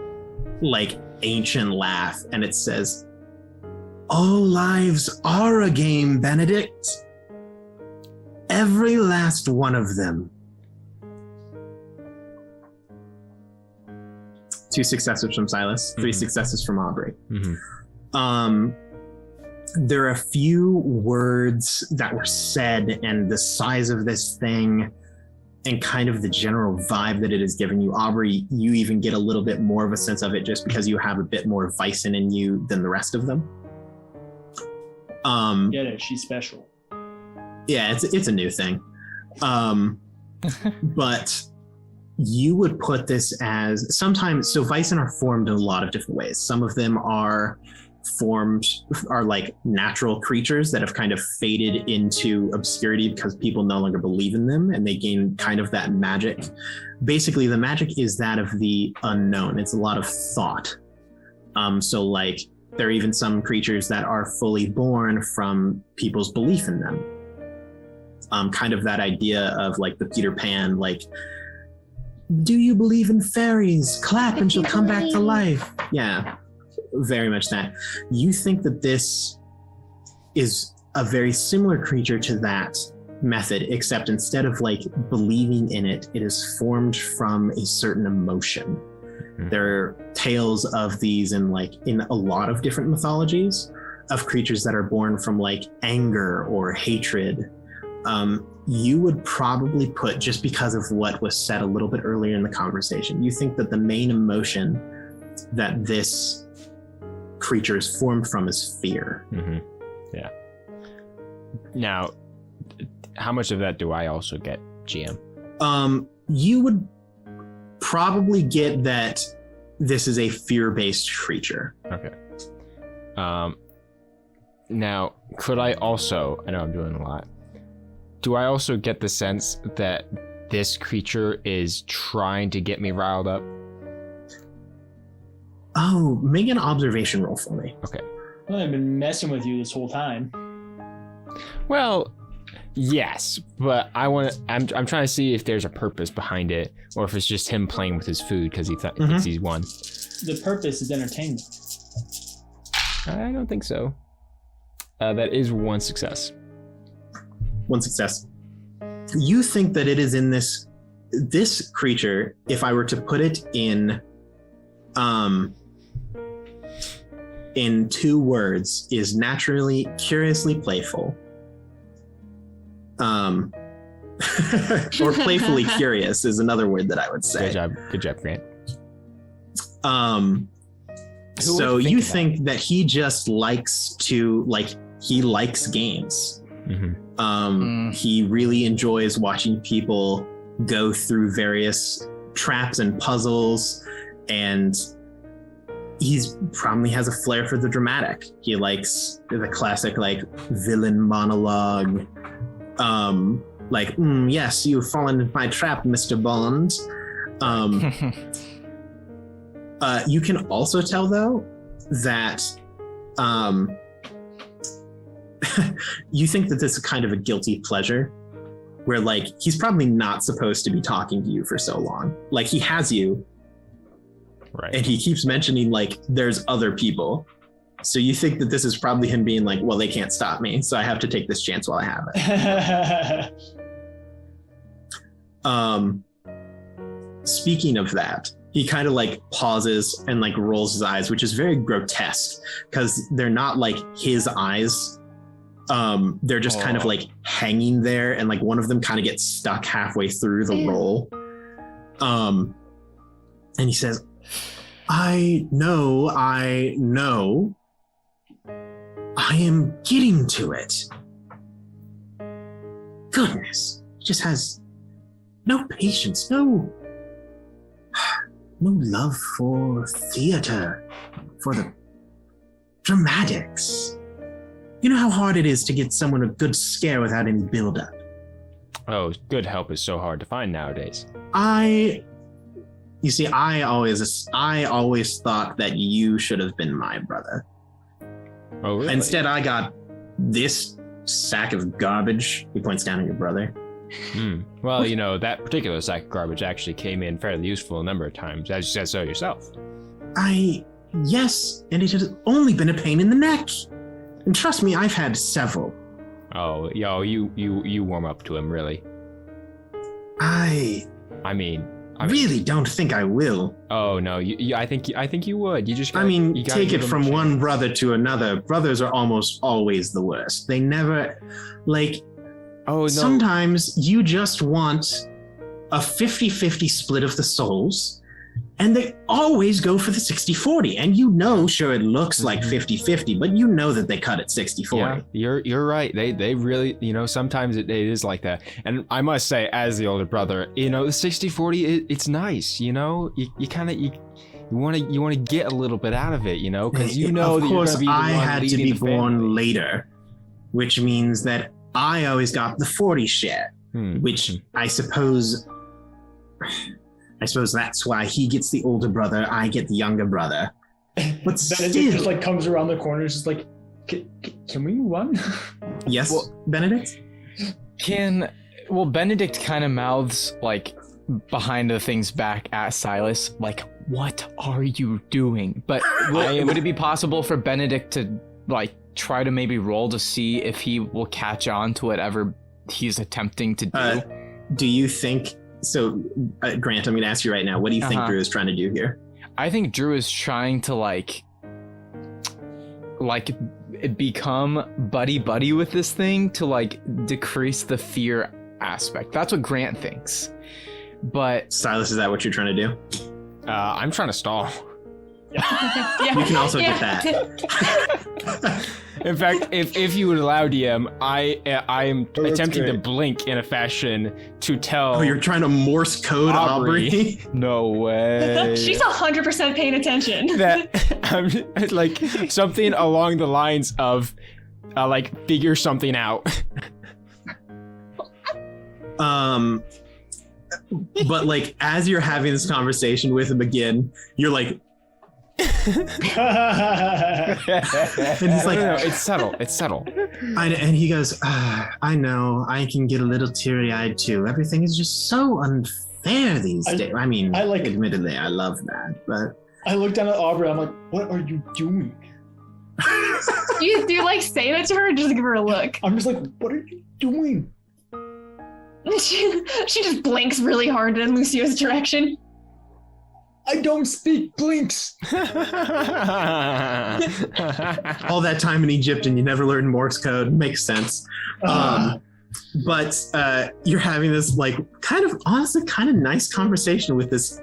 like ancient laugh, and it says, "All lives are a game, Benedict. Every last one of them." 2 successes from Sylas, 3 successes from Aubrey. Mm-hmm. There are a few words that were said, and the size of this thing and kind of the general vibe that it has given you. Aubrey, you even get a little bit more of a sense of it just because you have a bit more Vaesen in you than the rest of them. Get it? She's special. Yeah, it's a new thing. But you would put this as sometimes, so Vaesen are formed in a lot of different ways. Some of them are like natural creatures that have kind of faded into obscurity because people no longer believe in them, and they gain kind of that magic. Basically, the magic is that of the unknown. It's a lot of thought. So like there are even some creatures that are fully born from people's belief in them. Kind of that idea of like the Peter Pan, like, "Do you believe in fairies? Clap and she'll come back to life." Yeah. Very much that. You think that this is a very similar creature to that method, except instead of like believing in it, it is formed from a certain emotion. Mm-hmm. There are tales of these in a lot of different mythologies of creatures that are born from like anger or hatred. You would probably put, just because of what was said a little bit earlier in the conversation, you think that the main emotion that this creature is formed from is fear. Mm-hmm. Yeah. Now, how much of that do I also get, GM? You would probably get that this is a fear-based creature. Okay. Now, could I also, I know I'm doing a lot, do I also get the sense that this creature is trying to get me riled up? Oh, make an observation roll for me. Okay. Well, I've been messing with you this whole time. Well, yes, but I'm trying to see if there's a purpose behind it, or if it's just him playing with his food because he thinks he's won. The purpose is entertainment. I don't think so. That is 1 success. 1 success. You think that it is in this creature, if I were to put it in 2 words, is naturally, curiously playful. Or playfully curious is another word that I would say. Good job, Grant. So you think that he just likes to, he likes games. Mm-hmm. He really enjoys watching people go through various traps and puzzles, and he's probably has a flair for the dramatic. He likes the classic villain monologue, yes, you've fallen into my trap, Mr. Bond. You can also tell though that you think that this is kind of a guilty pleasure, where he's probably not supposed to be talking to you for so long. He has you, right? And he keeps mentioning there's other people. So you think that this is probably him being well, they can't stop me, so I have to take this chance while I have it. Speaking of that, he kind of like pauses and like rolls his eyes, which is very grotesque because they're not like his eyes. They're just kind of like hanging there, and like one of them kind of gets stuck halfway through the roll. And he says, I know. I am getting to it. Goodness, he just has no patience, no love for theater, for the dramatics. You know how hard it is to get someone a good scare without any build-up. Oh, good help is so hard to find nowadays. I always thought that you should have been my brother. Oh, really? Instead, I got this sack of garbage. He points down at your brother. Well, you know, that particular sack of garbage actually came in fairly useful a number of times, as you said so yourself. Yes, and it has only been a pain in the neck. And trust me, I've had several. Oh, you warm up to him, really. I mean, really don't think I will. Oh no, I think you would. You just. You take it from one brother to another. Brothers are almost always the worst. They never, like. Oh no. Sometimes you just want a 50-50 split of the souls, and they always go for the 60-40. And sure, it looks like 50-50, but you know that they cut it 60-40. Yeah, you're right. They really, sometimes it is like that. And I must say, as the older brother, the 60-40, it's nice. You want to get a little bit out of it, because of course I had to be born later, which means that I always got the 40 share, which I suppose that's why he gets the older brother, I get the younger brother. But still, just like comes around the corner, just like, can we run? Yes, Benedict? Benedict kind of mouths like behind the thing's back at Sylas, like, what are you doing? But would it be possible for Benedict to like try to maybe roll to see if he will catch on to whatever he's attempting to do? Do you think so? Grant, I'm going to ask you right now, what do you think Drew is trying to do here? I think Drew is trying to like become buddy with this thing to like decrease the fear aspect. That's what Grant thinks. But Sylas, is that what you're trying to do? I'm trying to stall. Yeah. You can also get that. In fact, if you would allow, DM, I am attempting to blink in a fashion to tell. Oh, you're trying to Morse code Aubrey? No way. She's 100% paying attention. That I'm like something along the lines of like figure something out. But like as you're having this conversation with him again, you're like. And he's like, no, it's subtle. And he goes, I know, I can get a little teary-eyed too. Everything is just so unfair these days. I mean, admittedly, I love that, but I look down at Aubrey. I'm like, what are you doing? Do you like say that to her, or just give her a look? I'm just like, what are you doing? She just blinks really hard in Lucio's direction. I don't speak blinks. all that time in Egypt and you never learned Morse code makes sense. But you're having this like kind of nice conversation with this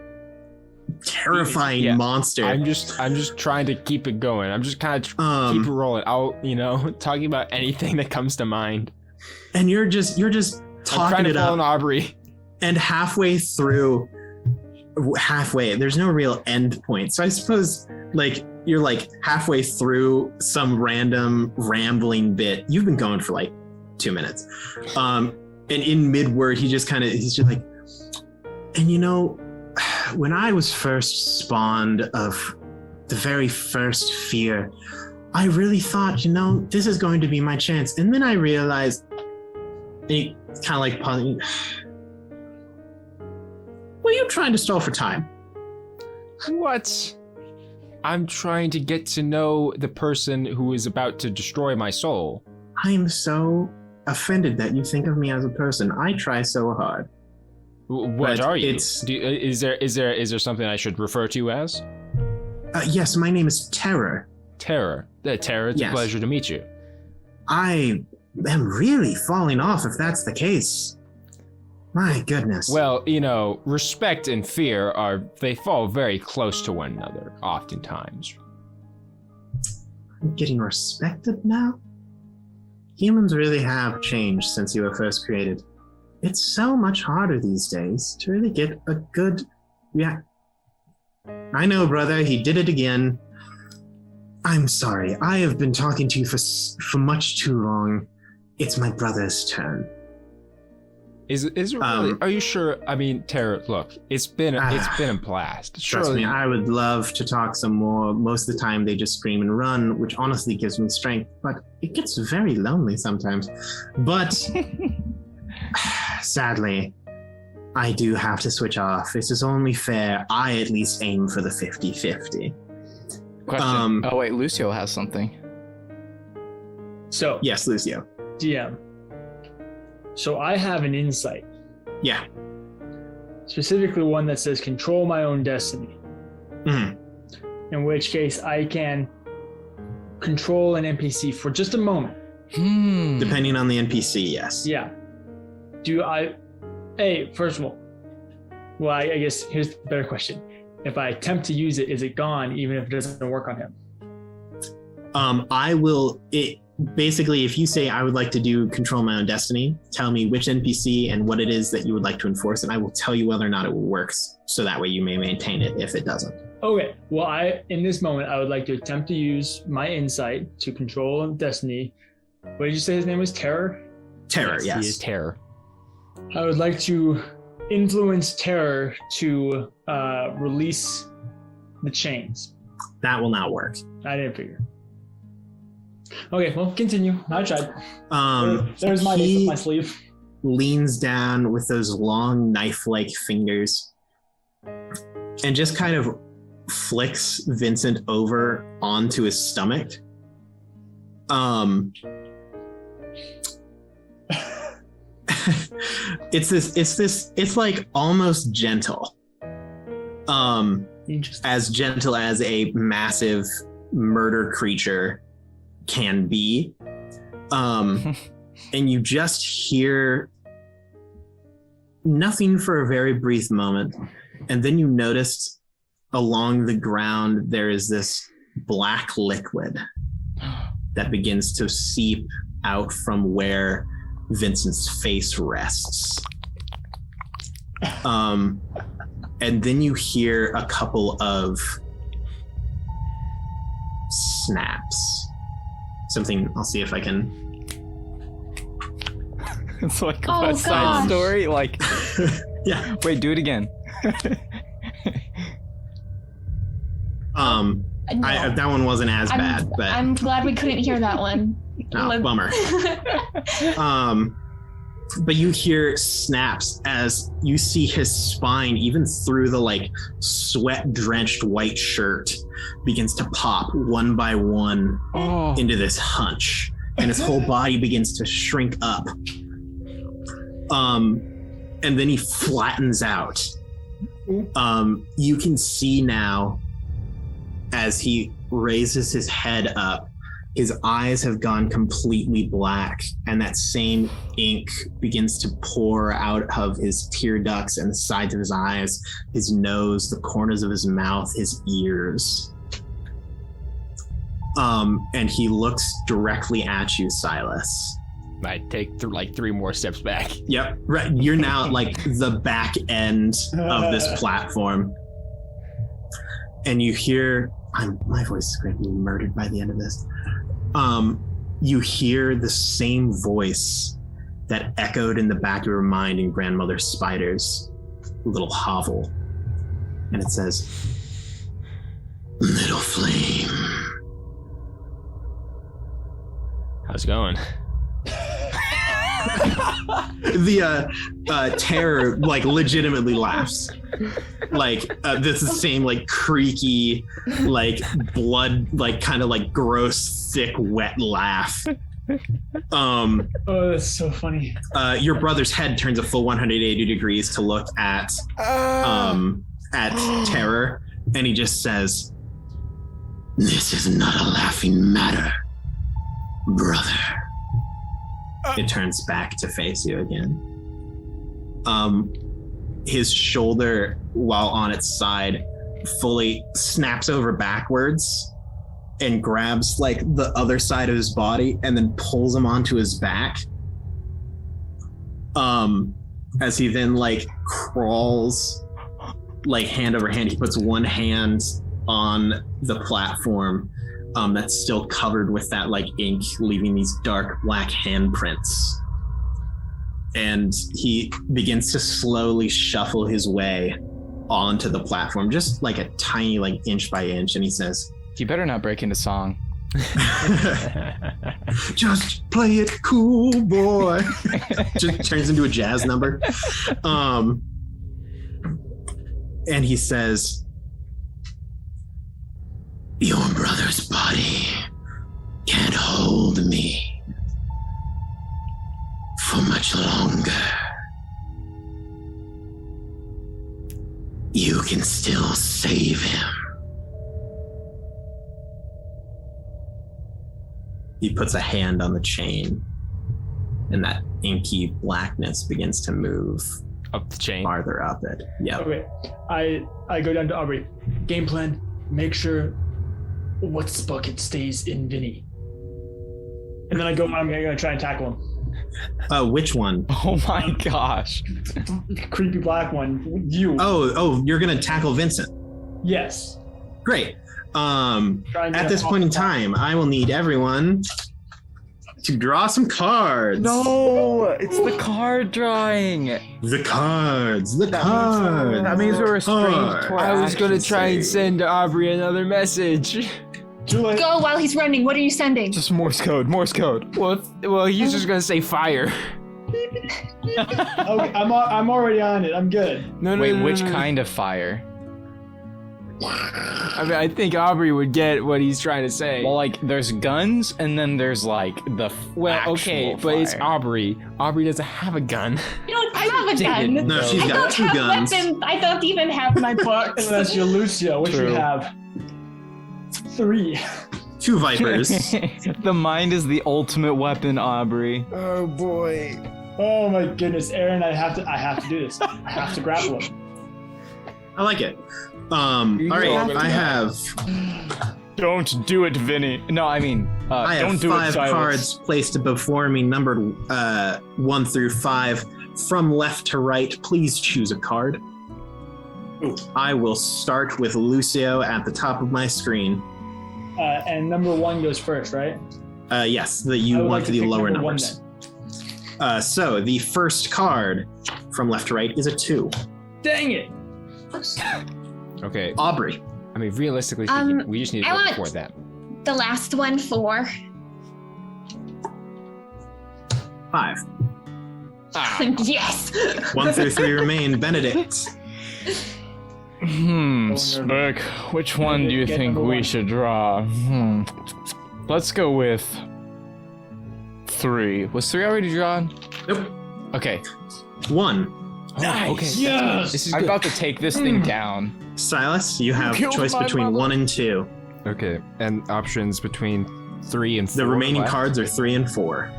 terrifying monster. I'm just trying to keep it going. I'm just kind of keep it rolling. I'll talking about anything that comes to mind. And you're just talking it up. On Aubrey. And halfway, there's no real end point. So I suppose like you're like halfway through some random rambling bit. You've been going for like 2 minutes. And in mid-word, he's just like, and when I was first spawned of the very first fear, I really thought, this is going to be my chance. And then I realized, and he kind of like pausing, what are you trying to stall for time? What? I'm trying to get to know the person who is about to destroy my soul. I am so offended that you think of me as a person. I try so hard. What But are you? it's- Is there something I should refer to you as? Yes, my name is Terror. Terror. Terror, it's Yes. a pleasure to meet you. I am really falling off if that's the case. My goodness. Well, respect and fear they fall very close to one another, oftentimes. I'm getting respected now? Humans really have changed since you were first created. It's so much harder these days to really get a good I know, brother, he did it again. I'm sorry, I have been talking to you for much too long. It's my brother's turn. Is it really? Are you sure? I mean, Terror, look, it's been a blast. Trust me, I would love to talk some more. Most of the time they just scream and run, which honestly gives me strength, but it gets very lonely sometimes. But sadly, I do have to switch off. This is only fair. I at least aim for the 50-50. Question. Oh wait, Lucio has something. So, Yes, Lucio. DM. So I have an insight, Yeah. specifically one that says control my own destiny. Mhm. In which case I can control an NPC for just a moment. Depending on the NPC, yes. Yeah. First of all, well, I guess here's the better question. If I attempt to use it, is it gone even if it doesn't work on him? Basically, if you say I would like to do control my own destiny, tell me which NPC and what it is that you would like to enforce, and I will tell you whether or not it works. So that way you may maintain it if it doesn't. Okay. Well, in this moment, I would like to attempt to use my insight to control destiny. What did you say his name was? Terror? Terror, He yes. is Terror. I would like to influence Terror to release the chains. That will not work. I didn't figure. Okay, well, continue. I tried. There's my he ace up my sleeve. leans down with those long knife-like fingers and just kind of flicks Vincent over onto his stomach. It's like almost gentle. As gentle as a massive murder creature can be. And you just hear nothing for a very brief moment. And then you notice along the ground there is this black liquid that begins to seep out from where Vincent's face rests. And then you hear a couple of snaps. Something, I'll see if I can. It's like a Oh, West Side gosh. Story. Like, Yeah. wait, do it again. No. That one wasn't as bad, but I'm glad we couldn't hear that one. oh, bummer. But you hear snaps as you see his spine, even through the like sweat-drenched white shirt, begins to pop one by one into this hunch, and his whole body begins to shrink up. And then he flattens out. You can see now as he raises his head up, his eyes have gone completely black, and that same ink begins to pour out of his tear ducts and the sides of his eyes, his nose, the corners of his mouth, his ears. And he looks directly at you, Sylas. I take three more steps back. Yep, right. You're now at like the back end of this platform. And you hear, my voice is going to be murdered by the end of this. You hear the same voice that echoed in the back of your mind in Grandmother Spider's little hovel. And it says, "Little flame." How's it going? The Terror like legitimately laughs. Like this is the same like creaky, like blood, like kind of like gross, thick, wet laugh. Oh, that's so funny. Your brother's head turns a full 180 degrees to look at Terror, and he just says, "This is not a laughing matter, brother." It turns back to face you again. His shoulder, while on its side, fully snaps over backwards and grabs like the other side of his body and then pulls him onto his back. As he then like crawls like hand over hand. He puts one hand on the platform that's still covered with that like ink, leaving these dark black handprints. And he begins to slowly shuffle his way onto the platform, just like a tiny, like inch by inch. And he says, "You better not break into song." "Just play it cool, boy." Just turns into a jazz number. And he says, "Your brother's body can't hold me for much longer. You can still save him." He puts a hand on the chain, and that inky blackness begins to move Up the chain. farther up it. Yep. Okay, I go down to Aubrey. Game plan: make sure what's bucket stays in Vinny. And then I'm gonna try and tackle him. Which one? Oh my gosh. Creepy black one. You. Oh, you're gonna tackle Vincent. Yes. Great. Try and At get this off point in the time, I will need everyone to draw some cards. No, it's the card drawing. The cards. That means we're estranged. Cards. toward I was gonna action try and stage. send Aubrey another message. Too late. Go while he's running. What are you sending? Just Morse code. Well, he's just gonna say fire. Okay, I'm already on it. I'm good. No, Wait, no, which no. kind of fire? I mean, I think Aubrey would get what he's trying to say. Well, like, there's guns, and then there's, like, the okay, actual but it's fire. Aubrey. Aubrey doesn't have a gun. You don't have a gun. No, she's I got don't 2 have guns. weapons. I don't even have my books. Unless you're Lucio, which True. you have 3. 2 vipers. The mind is the ultimate weapon, Aubrey. Oh boy. Oh my goodness, Aaron! I have to do this. I have to grapple him. I like it. All right, I have Don't do it, Vinny. No, I mean, I don't have do 5 it, Sylas. cards placed before me, numbered 1 through 5, from left to right. Please choose a card. Ooh. I will start with Lucio at the top of my screen. And number 1 goes first, right? Yes, that I you would want like for to the pick lower number 1 numbers. So the first card from left to right is a 2. Dang it! Okay. Aubrey. I mean, realistically speaking, we just need to I go want- before that. The last one, 4. 5. Yes. 1 through 3 remain. Benedict. Spook. Which one do you Get think number we 1. should draw? Let's go with 3. Was 3 already drawn? Nope. Okay. 1. Nice. Okay. Yes! This is I'm good. about to take this thing down. Silas, you have killed choice my between mother. 1 and 2. Okay, and options between 3 and 4. The remaining left. cards are 3 and 4.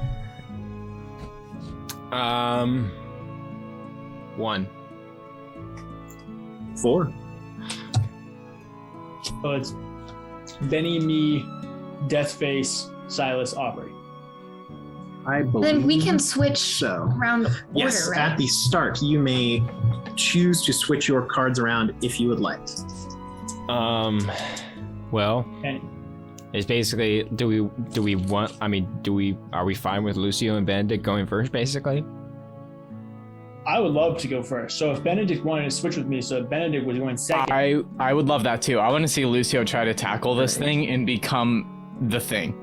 1. 4. So it's Benny, me, Deathface, Sylas, Aubrey. I believe Then we can switch so. around order, Yes, right? at the start, you may choose to switch your cards around if you would like. Well, And it's basically are we fine with Lucio and Benedict going first, basically? I would love to go first. So if Benedict wanted to switch with me, so if Benedict was going second, I would love that too. I want to see Lucio try to tackle this thing and become the thing.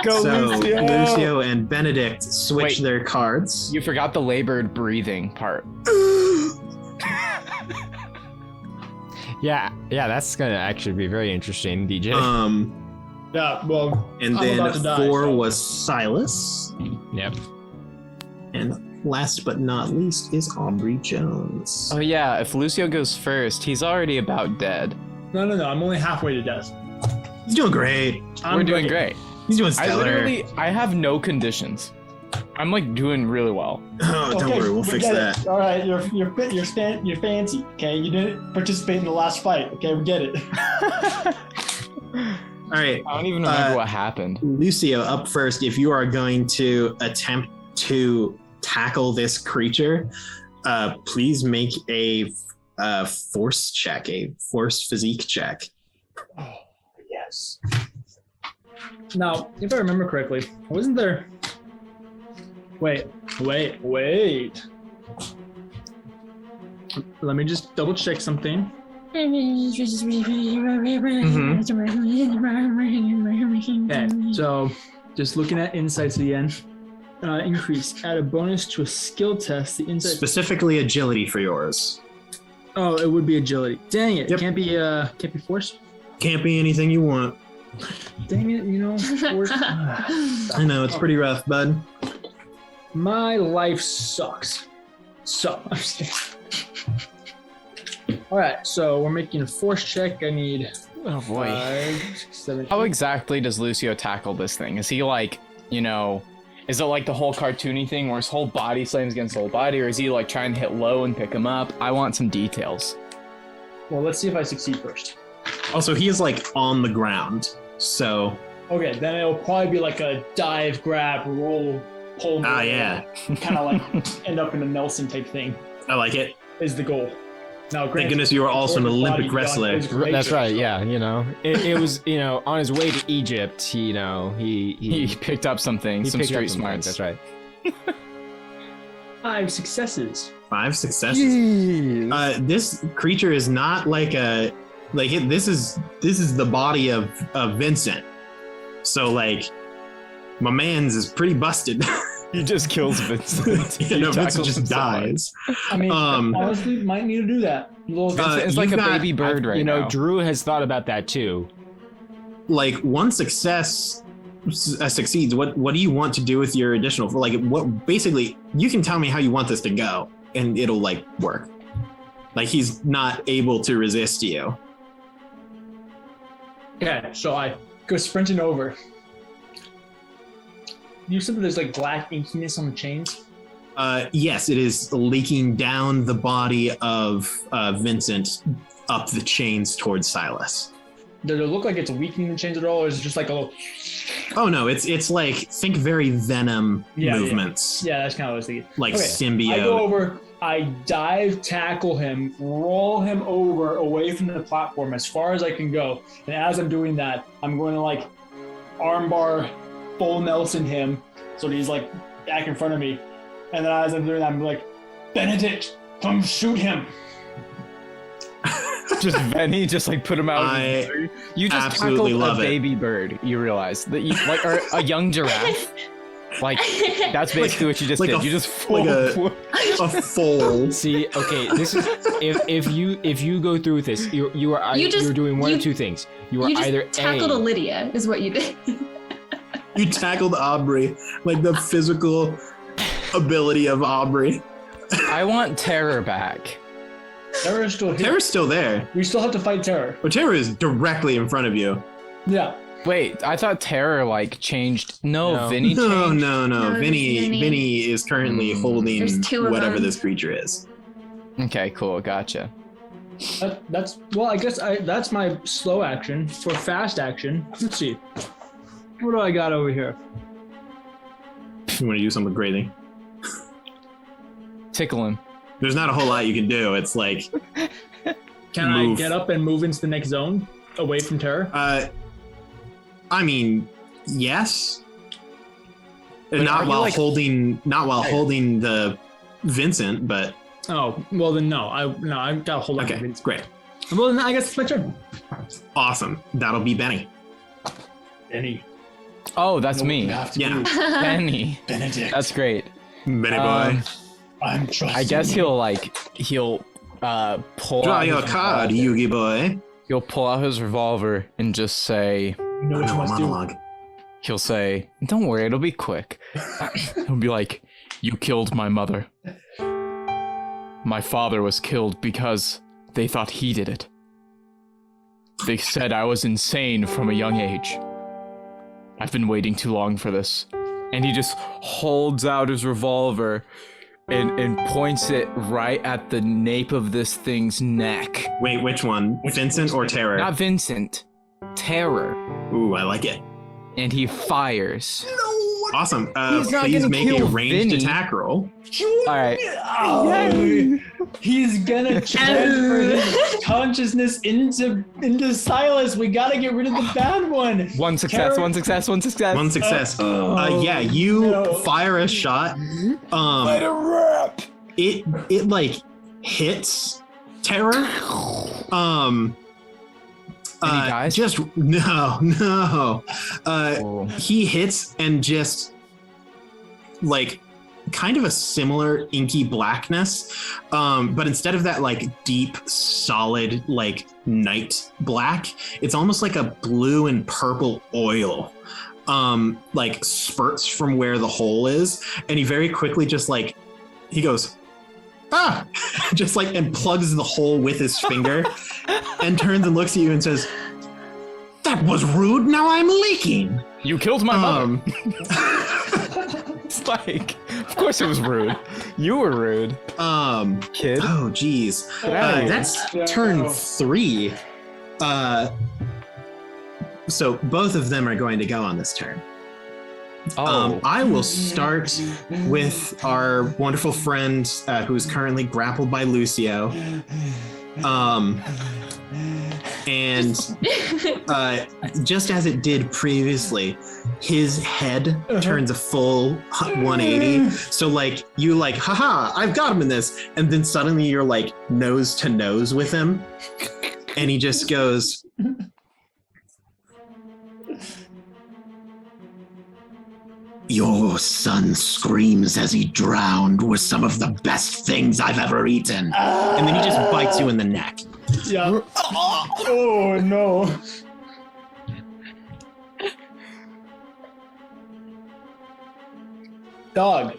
Go, So Lucio! Lucio and Benedict switch Wait. their cards. You forgot the labored breathing part. Yeah, that's gonna actually be very interesting, DJ. Yeah, well, And I'm then about to die, 4 so- was Sylas. Yep. And last but not least is Aubrey Jones. Oh yeah, if Lucio goes first, he's already about dead. No, I'm only halfway to death. He's doing great. We're doing great. He's doing I stellar. I have no conditions. I'm like doing really well. Oh, don't worry, we'll we fix get that. it. All right, you're fancy. Okay, you didn't participate in the last fight. Okay, we get it. All right, I don't even remember what happened. Lucio, up first. If you are going to attempt to tackle this creature, please make a force check, a force physique check. Oh, yes. Now, if I remember correctly, wasn't there? Wait. Let me just double check something. Okay, so just looking at insights again. Increase. Add a bonus to a skill test. The insight. Specifically, agility for yours. Oh, it would be agility. Dang it! Yep. Can't be force. Can't be anything you want. Dang it! You know, force. I know it's pretty rough, bud. My life sucks. So, I'm just kidding. All right, so we're making a force check. I need Oh boy. 5, 6, 7. How exactly does Lucio tackle this thing? Is he like, is it like the whole cartoony thing where his whole body slams against the whole body, or is he like trying to hit low and pick him up? I want some details. Well, let's see if I succeed first. Also, he is like on the ground, so Okay, then it'll probably be like a dive, grab, roll, pull. yeah, Kind of like end up in a Nelson type thing I like it. is the goal. Now, Thank goodness you are also an Olympic wrestler. That's right. Yeah, it was on his way to Egypt. He picked up something, he some picked up street some smarts. things, That's right. 5 successes. 5 successes. This creature is not like this is the body of Vincent. So like, my man's is pretty busted. He just kills Vincent. Vincent just dies. I mean, honestly, might need to do that. It's like you've a got- baby bird right now. Drew has thought about that too. Like one success succeeds. What do you want to do with your additional? Like what? Basically, you can tell me how you want this to go, and it'll like work. Like he's not able to resist you. Okay, so I go sprinting over. You said that there's like black inkiness on the chains? Yes, it is leaking down the body of Vincent up the chains towards Sylas. Does it look like it's weakening the chains at all, or is it just like a little... Oh no, it's like, think very Venom movements. Yeah, that's kind of what I was thinking. Like Okay, symbiote. I go over, I dive, tackle him, roll him over away from the platform as far as I can go. And as I'm doing that, I'm going to like armbar full Nelson him so that he's like back in front of me. And then as I'm doing that, I'm like, Benedict, come shoot him. Just Benny, just like put him out. You just absolutely tackled love a it. baby bird. You realize that you like or a young giraffe. Like that's basically what you just like did. a- You just like a foal. See, okay, this is if you go through with this, you're doing one you- of two things. You are You just either tackled a Lydia, is what you did. You tackled Aubrey, like the physical ability of Aubrey. I want terror back. Terror is still here. Terror's still there, We still have to fight Terror. but Terror is directly in front of you. Yeah. Wait, I thought terror like changed. No, No. Vinny changed. No. No, Vinny Vinny. is currently Hmm. holding There's 2 of whatever them. this creature is. Okay, cool, gotcha. That's well. I guess that's my slow action. For fast action, let's see. What do I got over here? You want to do something crazy? Tickle him. There's not a whole lot you can do. It's like, Can Move. I get up and move into the next zone, away from Terror? I mean, yes. But are Not you, while like- holding the Vincent, but Oh, well then no. I gotta hold on. okay, to it. great, Well then I guess it's my turn. awesome. That'll be Benny. Benny. Oh, that's me. Yeah, Benny. Benedict. That's great. Benny Um, boy. I'm trusting. I guess he'll pull Draw out your his card, revolver. Yugi boy. He'll pull out his revolver and just say, You know what you must do. monologue. He'll say, "Don't worry, it'll be quick." He'll be like, "You killed my mother. My father was killed because they thought he did it. They said I was insane from a young age. I've been waiting too long for this." And he just holds out his revolver and points it right at the nape of this thing's neck. Wait, which one? Vincent or Terror? Not Vincent. Terror. Ooh, I like it. And he fires. Awesome. He's not Please gonna make a kill ranged Vinny. attack roll. Alright. Oh, he's gonna transfer his consciousness into Sylas. We gotta get rid of the bad one. One success, Terror- one success, one success. One success. Oh, Yeah, you no. fire a shot. It like hits Terror. And he dies? Just no. Oh. He hits and just like kind of a similar inky blackness, but instead of that like deep, solid like night black, it's almost like a blue and purple oil. Like spurts from where the hole is, and he very quickly just like he goes just like and plugs the hole with his finger and turns and looks at you and says, "That was rude, now I'm leaking." You killed my mother. It's like, of course it was rude. You were rude, kid. Oh geez. Get outta here. That's Yeah, turn no. 3. So both of them are going to go on this turn. I will start with our wonderful friend who's currently grappled by Lucio. And just as it did previously, his head turns a full 180. So like you like, haha, I've got him in this. And then suddenly you're like nose to nose with him. And he just goes, "Your son screams as he drowned was some of the best things I've ever eaten." And then he just bites you in the neck. Yeah. Oh no. Dog,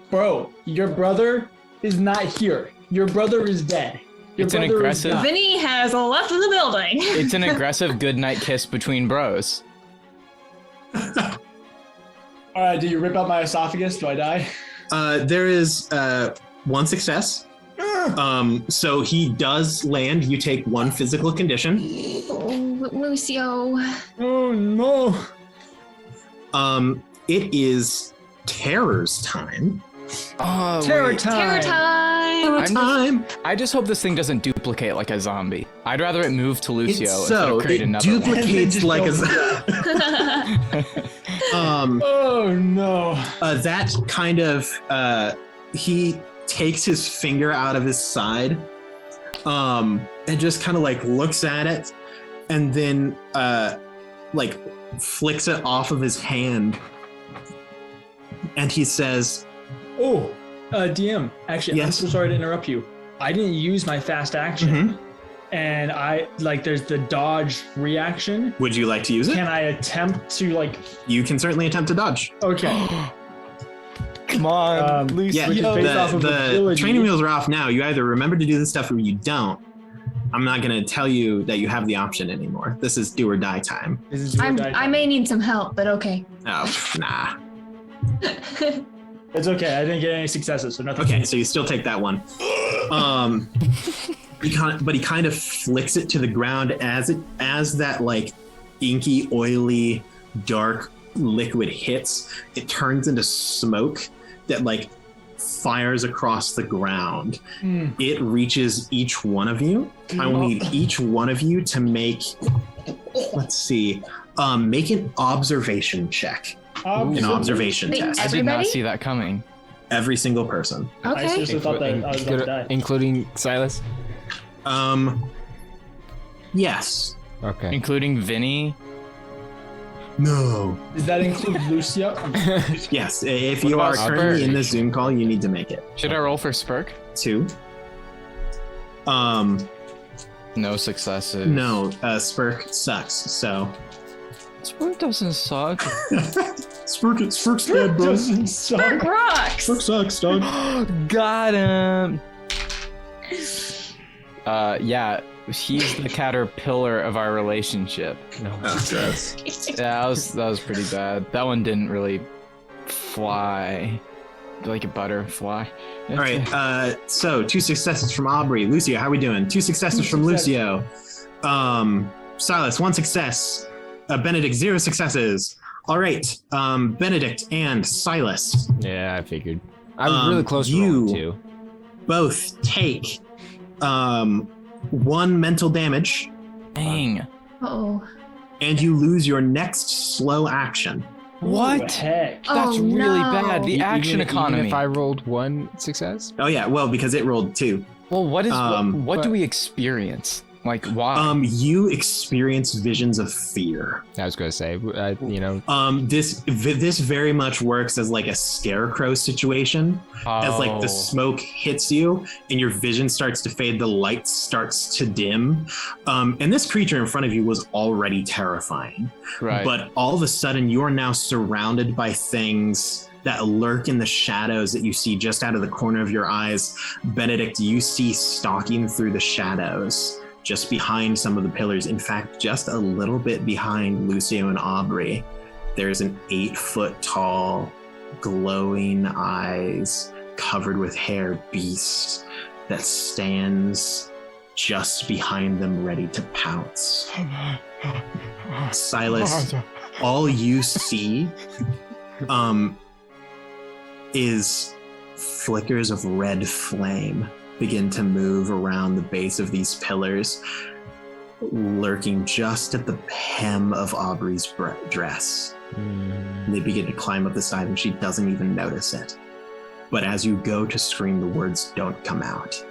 bro, your brother is not here. Your brother is dead. Your It's an brother is aggressive- not. Vinny has left the building. It's an aggressive goodnight kiss between bros. All right, do you rip out my esophagus? Do I die? There is one success. So he does land. You take one physical condition. Oh, Lucio. Oh no. It is Terror's time. Oh, Terror wait. Terror time. time. I'm I just hope this thing doesn't duplicate like a zombie. I'd rather it move to Lucio instead of create it another one. duplicates like a. Oh no. That kind of he takes his finger out of his side, and just kind of like looks at it, and then like flicks it off of his hand, and he says, Oh, DM. Actually, Yes? I'm so sorry to interrupt you. I didn't use my fast action, Mhm. and I like there's the dodge reaction. "Would you like to use it?" Can I attempt to like? You can certainly attempt to dodge. Okay. Come on, Lucio. Yeah, Which is based off of the ability. training wheels are off now. You either remember to do this stuff or you don't. I'm not going to tell you that you have the option anymore. This is do or die time. This is your die I may need some help, but okay. Oh, nah. It's okay. I didn't get any successes, so nothing. Okay, so you still take that one. But he kind of flicks it to the ground as that like inky, oily, dark liquid hits. It turns into smoke that like fires across the ground. It reaches each one of you. I will need each one of you to make, let's see, make an observation check. An observation Wait, test. I did not Everybody? see that coming. Every single person. I Okay. seriously thought that I was about to die. Including Sylas? Yes. Okay. Including Vinny. No. Does that include Lucio? Yes. If What you are about currently Spurge? in the Zoom call, you need to make it. Should I roll for Spurk? 2. No successes. No. Spurk sucks. So. Spurk doesn't suck. Spurk's dead, bro. Doesn't suck. Spark rocks. Spurk sucks, dog. Got him. Yeah, he's the caterpillar of our relationship. No. Okay. Yeah, that was pretty bad. That one didn't really fly like a butterfly. All right. So 2 successes from Aubrey. Lucio, how are we doing? 2 successes from Lucio. Sylas, 1 success. Benedict, 0 successes. All right. Benedict and Sylas. Yeah, I figured. I was really close to you rolling too. both take 1 mental damage, Dang. Oh. and you lose your next slow action. What the What? heck? That's Oh, really no. bad. The action Even economy. if I rolled 1 success? Oh yeah, well because it rolled 2. Well, what is what do but- we experience? Like why? You experience visions of fear. I was gonna say, This very much works as like a scarecrow situation. As like the smoke hits you and your vision starts to fade, the light starts to dim. And this creature in front of you was already terrifying. Right. But all of a sudden you are now surrounded by things that lurk in the shadows that you see just out of the corner of your eyes. Benedict, you see stalking through the shadows just behind some of the pillars. In fact, just a little bit behind Lucio and Aubrey, there's an 8-foot tall, glowing eyes, covered with hair beast that stands just behind them, ready to pounce. Sylas, all you see is flickers of red flame begin to move around the base of these pillars, lurking just at the hem of Aubrey's dress. They begin to climb up the side and she doesn't even notice it. But as you go to scream, the words don't come out.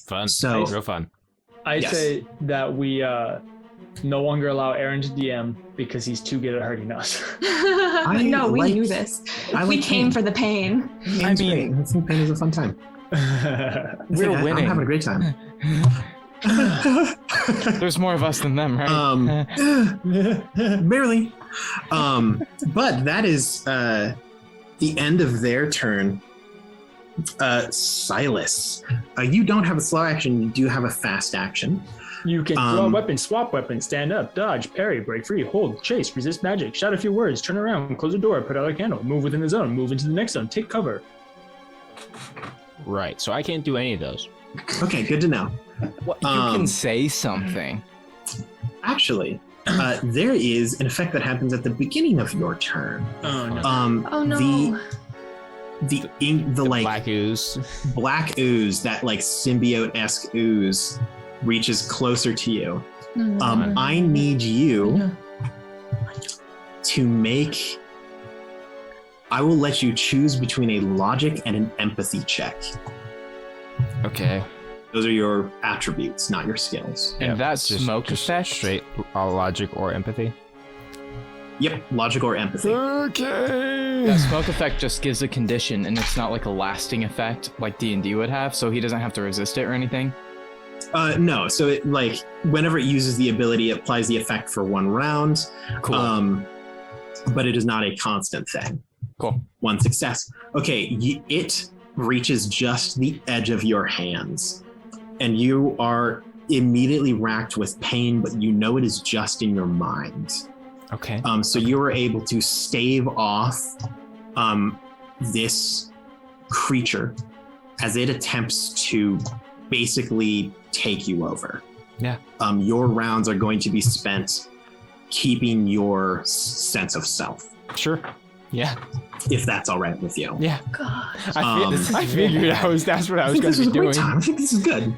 fun. So- Real fun. I Yes. say that we no longer allow Aaron to DM because he's too good at hurting us. No, we like- knew this. I We like came pain. for the pain. Pain's mean- great. I think pain is a fun time. We're I'm winning. having a great time. There's more of us than them, right? Barely. But that is the end of their turn. Sylas, you don't have a slow action. You do have a fast action. You can throw a weapon, swap weapon, stand up, dodge, parry, break free, hold, chase, resist magic, shout a few words, turn around, close a door, put out a candle, move within the zone, move into the next zone, take cover. Right. So I can't do any of those. Okay, good to know. What, you can say something. Actually, there is an effect that happens at the beginning of your turn. Oh no. Oh no. The like Black ooze. black ooze, that like symbiote-esque ooze, reaches closer to you. I need you to make. I will let you choose between a logic and an empathy check. Okay. Those are your attributes, not your skills. And that Just- smoke just effect. Straight logic or empathy. Yep, logic or empathy. Okay. That smoke effect just gives a condition, and it's not like a lasting effect like D&D would have, so he doesn't have to resist it or anything. No, so it like whenever it uses the ability, it applies the effect for 1 round. Cool. But it is not a constant thing. Cool. 1 success. Okay, it reaches just the edge of your hands, and you are immediately racked with pain, but you know it is just in your mind. Okay. So you were able to stave off this creature as it attempts to basically take you over. Yeah. Your rounds are going to be spent keeping your sense of self, Sure. Yeah. if that's all right with you. Yeah. God. I figured that's what I was going this to is be a great doing. time. I think this is good.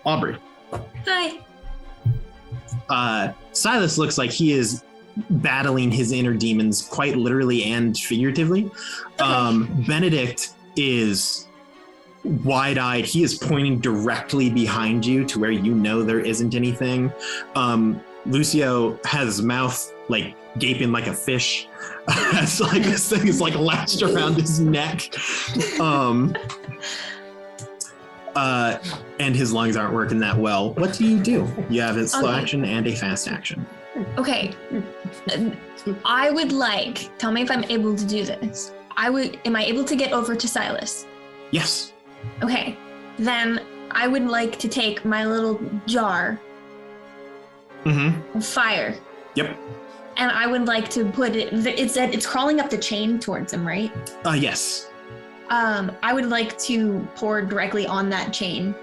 Aubrey. Hi. Sylas looks like he is battling his inner demons quite literally and figuratively. Benedict is wide-eyed. He is pointing directly behind you to where you know there isn't anything. Lucio has his mouth like gaping like a fish. It's like this thing is like latched around his neck. And his lungs aren't working that well. What do? You have a slow Okay. action and a fast action. Okay. I would like, tell me if I'm able to do this. Am I able to get over to Sylas? Yes. Okay. Then I would like to take my little jar Mm-hmm. of fire. Yep. And I would like to put it's crawling up the chain towards him, right? Yes. I would like to pour directly on that chain.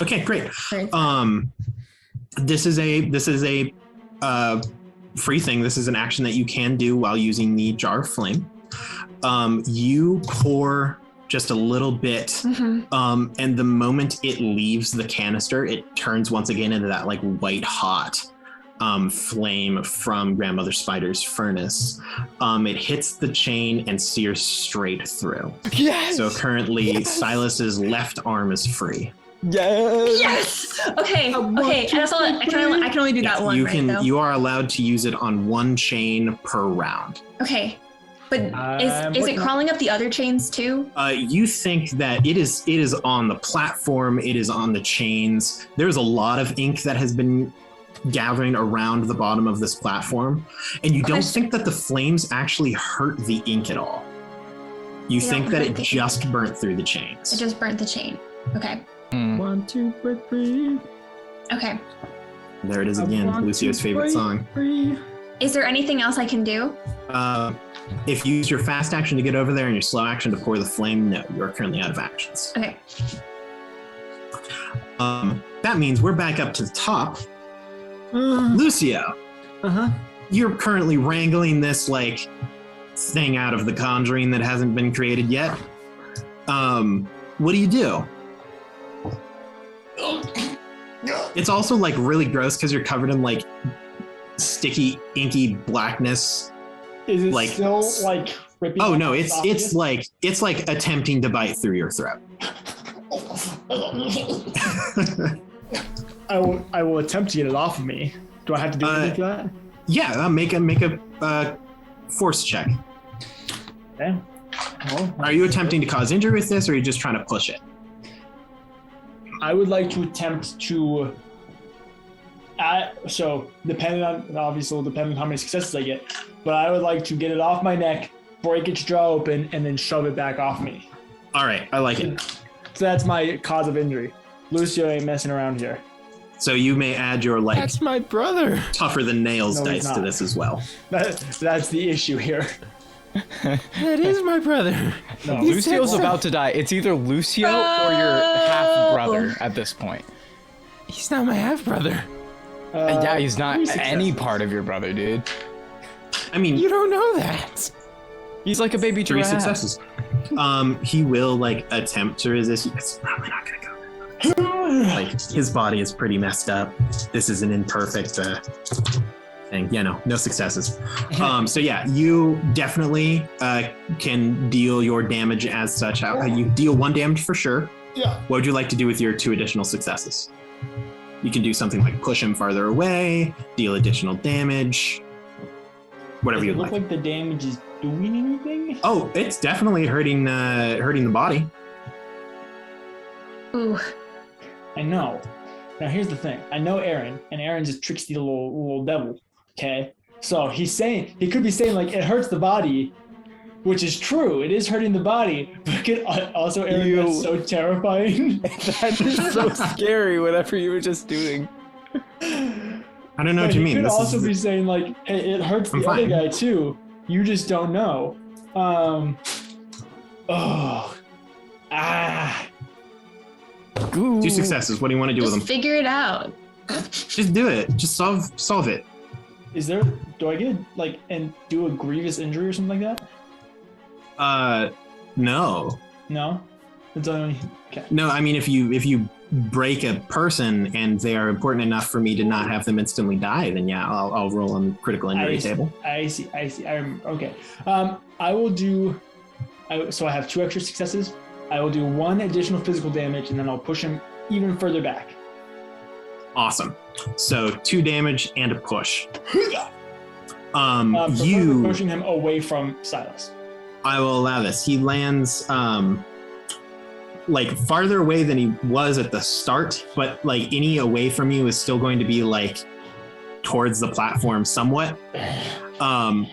Okay, great. Right. This is a free thing. This is an action that you can do while using the jar of flame. You pour just a little bit, Mm-hmm. and the moment it leaves the canister, it turns once again into that like white hot flame from Grandmother Spider's furnace. It hits the chain and sears straight through. Yes. So currently, Silas's left arm is free. Yes. Yes. Okay. Okay. And that's all. I can only do that one. You right, can. though? You are allowed to use it on one chain per round. Okay. But is it crawling up the other chains too? You think that it is on the platform. It is on the chains. There's a lot of ink that has been gathering around the bottom of this platform, and you don't think that the flames actually hurt the ink at all. You think that it just burnt through the chains. It just burnt the chain. Okay. 1, 2, 3. Okay. There it is again, Lucio's favorite song. Is there anything else I can do? If you use your fast action to get over there and your slow action to pour the flame, no, you are currently out of actions. Okay. That means we're back up to the top. Lucio, you're currently wrangling this like thing out of the conjuring that hasn't been created yet. What do you do? It's also like really gross because you're covered in like sticky, inky blackness. Is it Like- still like ripping? Oh out no, the it's like attempting to bite through your throat. I will attempt to get it off of me. Do I have to do anything for that? Yeah, make a force check. Okay. Well, Are you attempting to cause injury with this, or are you just trying to push it? I would like to attempt to. So depending on obviously will depend on how many successes I get, but I would like to get it off my neck, break its jaw open, and then shove it back off me. All right, I like it. So that's my cause of injury. Lucio ain't messing around here. So you may add your like That's my brother. tougher than nails No, he's dice to not. this as well. That's the issue here. That is my brother. No, Lucio's about to die. It's either Lucio or your half brother at this point. He's not my half brother. Yeah, he's not three any successes. part of your brother, dude. I mean, You don't know that. He's like a baby three giraffe. successes. He will like attempt to resist. It's probably not gonna go. Like his body is pretty messed up. This is an imperfect thing. Yeah, no successes. So yeah, you definitely can deal your damage as such. You deal 1 damage for sure. Yeah. What would you like to do with your 2 additional successes? You can do something like push him farther away, deal additional damage, whatever Does you'd it look like. like the damage is doing anything? Oh, it's definitely hurting the body. Ooh. I know. Now here's the thing. I know Aaron, and Aaron's a tricksy little devil. Okay, so he could be saying like it hurts the body, which is true. It is hurting the body, but it also Aaron Ew. that's so terrifying. That is so scary, whatever you were just doing. I don't know what But you he mean. could This also is, be saying like hey, it hurts I'm the other fine. guy too. You just don't know. Two successes. What do you want to do with Just them? figure it out. Just do it. Just solve it. Is there? Do I get like and do a grievous injury or something like that? No. No. It's only okay. No, I mean if you break a person and they are important enough for me to not have them instantly die, then yeah, I'll roll on critical injury table. I see. I remember. Okay. I will do. So I have 2 extra successes. I will do 1 additional physical damage, and then I'll push him even further back. Awesome. So 2 damage and a push. Preferably pushing him away from Sylas. I will allow this. He lands like farther away than he was at the start, but like any away from you is still going to be like towards the platform somewhat.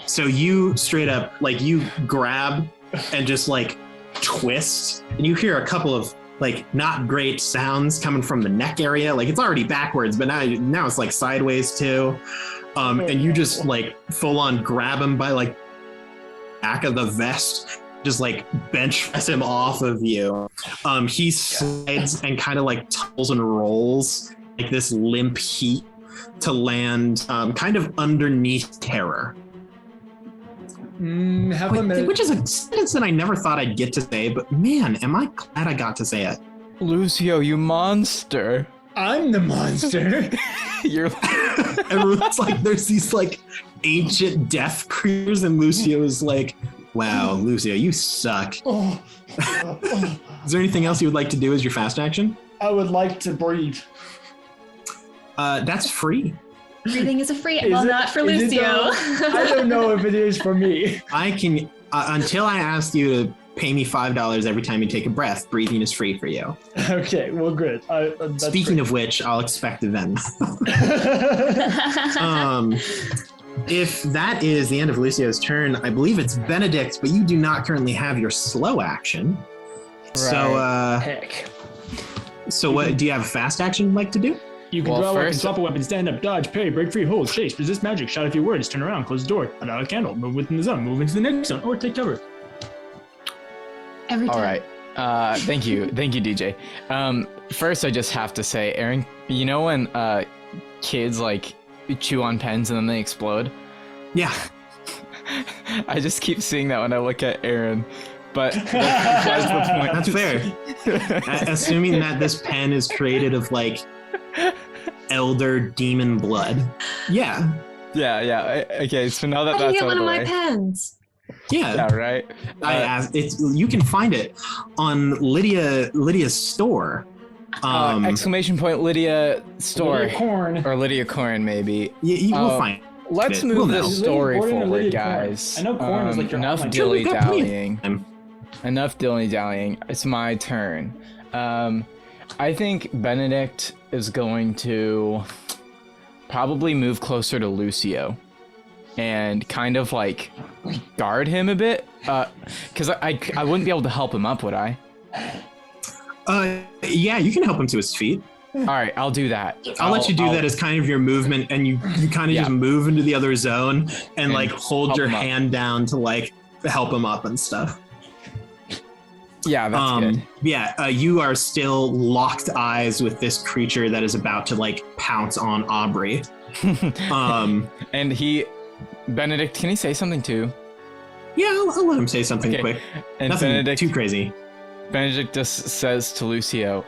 So you straight up like you grab and just like twist, and you hear a couple of like not great sounds coming from the neck area. Like it's already backwards, but now it's like sideways too. And you just like full on grab him by like back of the vest, just like bench press him off of you. He slides and kind of like tumbles and rolls like this limp heap to land kind of underneath Terror. Which is a sentence that I never thought I'd get to say, but man, am I glad I got to say it. Lucio, you monster. I'm the monster. You're Everyone's like, there's these like ancient death creatures, and Lucio is like, wow, Lucio, you suck. Is there anything else you would like to do as your fast action? I would like to breathe. That's free. Breathing is a free. Well, not for Lucio. I don't know if it is for me. I can, until I ask you to pay me $5 every time you take a breath, breathing is free for you. Okay, well, good. Speaking of which, I'll expect it then. If that is the end of Lucio's turn, I believe it's Benedict, but you do not currently have your slow action. Right. So, heck. So what do you have a fast action you'd like to do? You can draw a weapon, swap a weapon, stand up, dodge, parry, break free, hold, chase, resist magic, shout a few words, turn around, close the door, put out a candle, move within the zone, move into the next zone, or take cover. Every time. All right. Thank you, DJ. First, I just have to say, Aaron, you know when kids like chew on pens and then they explode? Yeah. I just keep seeing that when I look at Aaron. But that's the point. That's fair. Assuming that this pen is created of like elder demon blood. Yeah. Yeah. Okay, so now that I that's get out one of of the my way. pens. Yeah. Right. I asked. You can find it on Lydia's store. Lydia store. Lydia Corn. Or Lydia Corn, maybe. You will find. Let's it. move We'll this know. story Lydia Corn or Lydia forward, Corn? guys. I know Corn is like your enough online- Sure, we've got plenty of dilly-dallying. time. Enough dilly-dallying. It's my turn. I think Benedict is going to probably move closer to Lucio and kind of like guard him a bit. Because I wouldn't be able to help him up, would I? Yeah, you can help him to his feet. All right, I'll do that. I'll let you do that as kind of your movement, and you kind of just move into the other zone and like hold your hand down to like help him up and stuff. Yeah, that's good. Yeah, you are still locked eyes with this creature that is about to like pounce on Aubrey. And Benedict, can he say something too? Yeah, I'll let him say something Okay. quick. And Nothing Benedict, too crazy. Benedict just says to Lucio,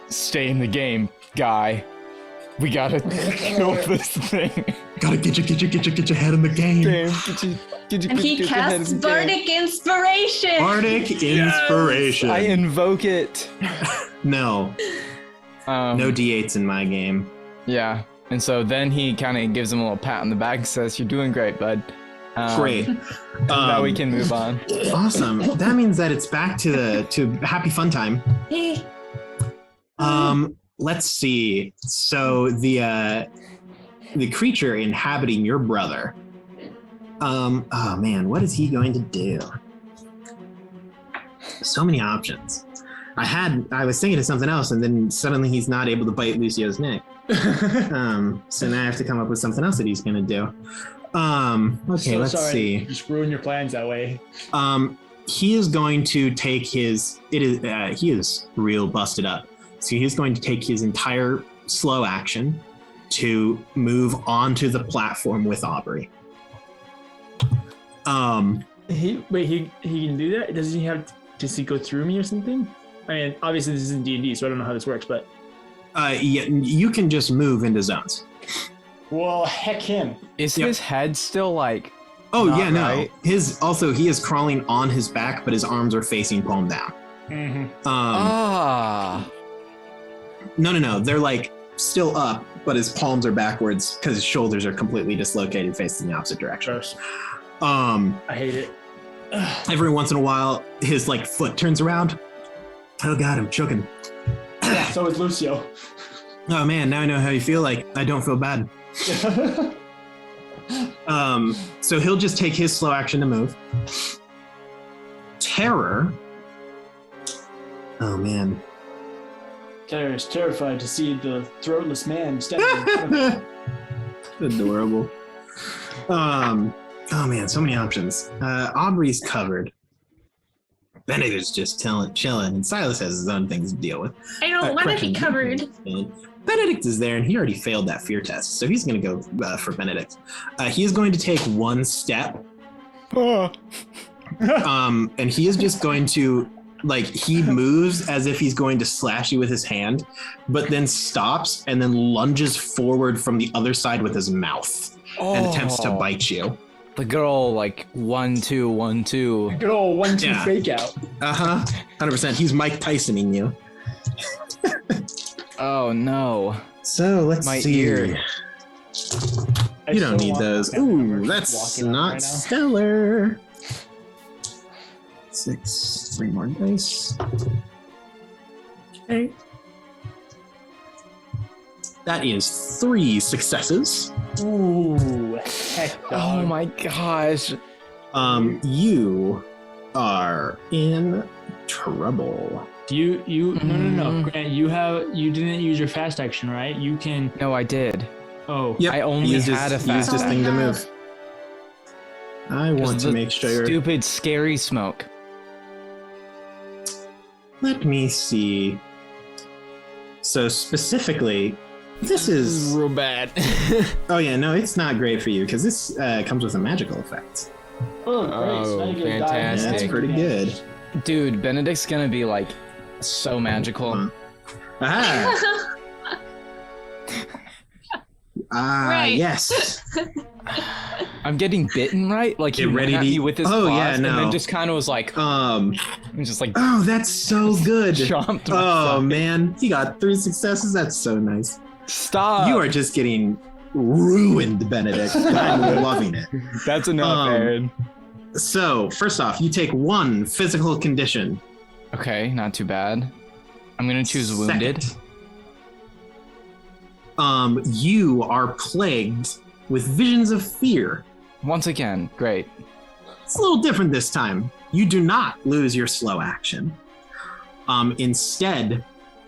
"Stay in the game, guy. We gotta kill this thing." Gotta get your head in the game. And he casts Bardic Inspiration. Bardic Inspiration. I invoke it. No No D8s in my game. Yeah, and so then he kind of gives him a little pat on the back and says, "You're doing great, bud." Great. Now we can move on. Awesome. That means that it's back to happy fun time. Hey. Let's see. So the creature inhabiting your brother. Oh man, what is he going to do? So many options. I was thinking of something else, and then suddenly he's not able to bite Lucio's neck. So now I have to come up with something else that he's going to do. Okay, So let's sorry. see. Just ruin your plans that way. He is going to take he is real busted up. So he's going to take his entire slow action to move onto the platform with Aubrey. He can do that? Does he go through me or something? I mean, obviously this isn't D&D, so I don't know how this works, but... Yeah, you can just move into zones. Well, heck him. Is his head still like? Oh Not yeah, no. right. He is crawling on his back, but his arms are facing palm down. Ah. No. They're like still up, but his palms are backwards because his shoulders are completely dislocated, facing the opposite direction. Gross. I hate it. Every once in a while, his like foot turns around, Oh God, I'm choking. Yeah, so is Lucio. Oh man, now I know how you feel like. I don't feel bad. So he'll just take his slow action to move. Terror. Oh man. Terror is terrified to see the throatless man standing in front of him. Adorable. Oh man, so many options. Aubrey's covered. Benedict's just chilling, and Sylas has his own things to deal with. I know. Why is he covered? Benedict is there, and he already failed that fear test, so he's going to go for Benedict. He is going to take one step, and he is just going to, like, he moves as if he's going to slash you with his hand, but then stops and then lunges forward from the other side with his mouth and attempts to bite you. The good old, like, 1-2, 1-2. Good old 1-2 Yeah. fake out. 100%. He's Mike Tysoning you. Oh no. So let's My see. ear. You don't need those. Ooh, that's not stellar. 6, 3 more dice. Okay. That is 3 successes. Ooh, heck dog. Oh my gosh. You are in trouble. No. Grant, you didn't use your fast action, right? You can. No, I did. Oh. Yep, I only use had a use fast this thing to action. move. I want to The make sure. Stupid, scary smoke. Let me see. So specifically, this is. real bad. Oh yeah, no, it's not great for you because this comes with a magical effect. Oh, great. So now you get a die. Fantastic. That's pretty good. Dude, Benedict's gonna be like so magical. Aha! Right. Yes. I'm getting bitten, right? Like he Get ran ready at to- me with his Oh, claws, yeah, and no. then just kind of was like, just like Oh, that's so good. chomped my Oh side. man, he got 3 successes. That's so nice. Stop. You are just getting ruined, Benedict. I'm loving it. That's enough, Aaron. So, first off, you take 1 physical condition. Okay, not too bad. I'm gonna choose wounded. Second, you are plagued with visions of fear. Once again, great. It's a little different this time. You do not lose your slow action. Instead,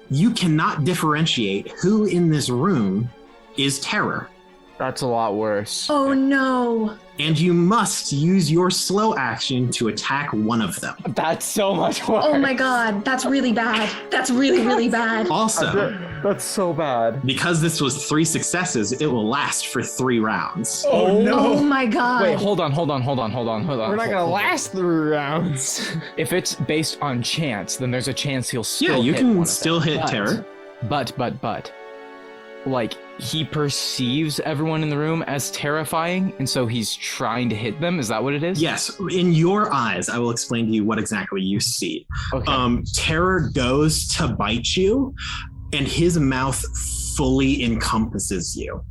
you cannot differentiate who in this room is terror. That's a lot worse. Oh no. And you must use your slow action to attack one of them. That's so much worse. Oh my god. That's really bad. That's really, really bad. Also, That's so bad. because this was 3 successes, it will last for 3 rounds. Oh no. Oh my god. Wait, hold on. We're not gonna last 3 rounds. If it's based on chance, then there's a chance he'll still Yeah, you hit one can of still them. hit terror. But, like, he perceives everyone in the room as terrifying, and so he's trying to hit them. Is that what it is? Yes, in your eyes, I will explain to you what exactly you see. Okay. Terror goes to bite you, and his mouth fully encompasses you.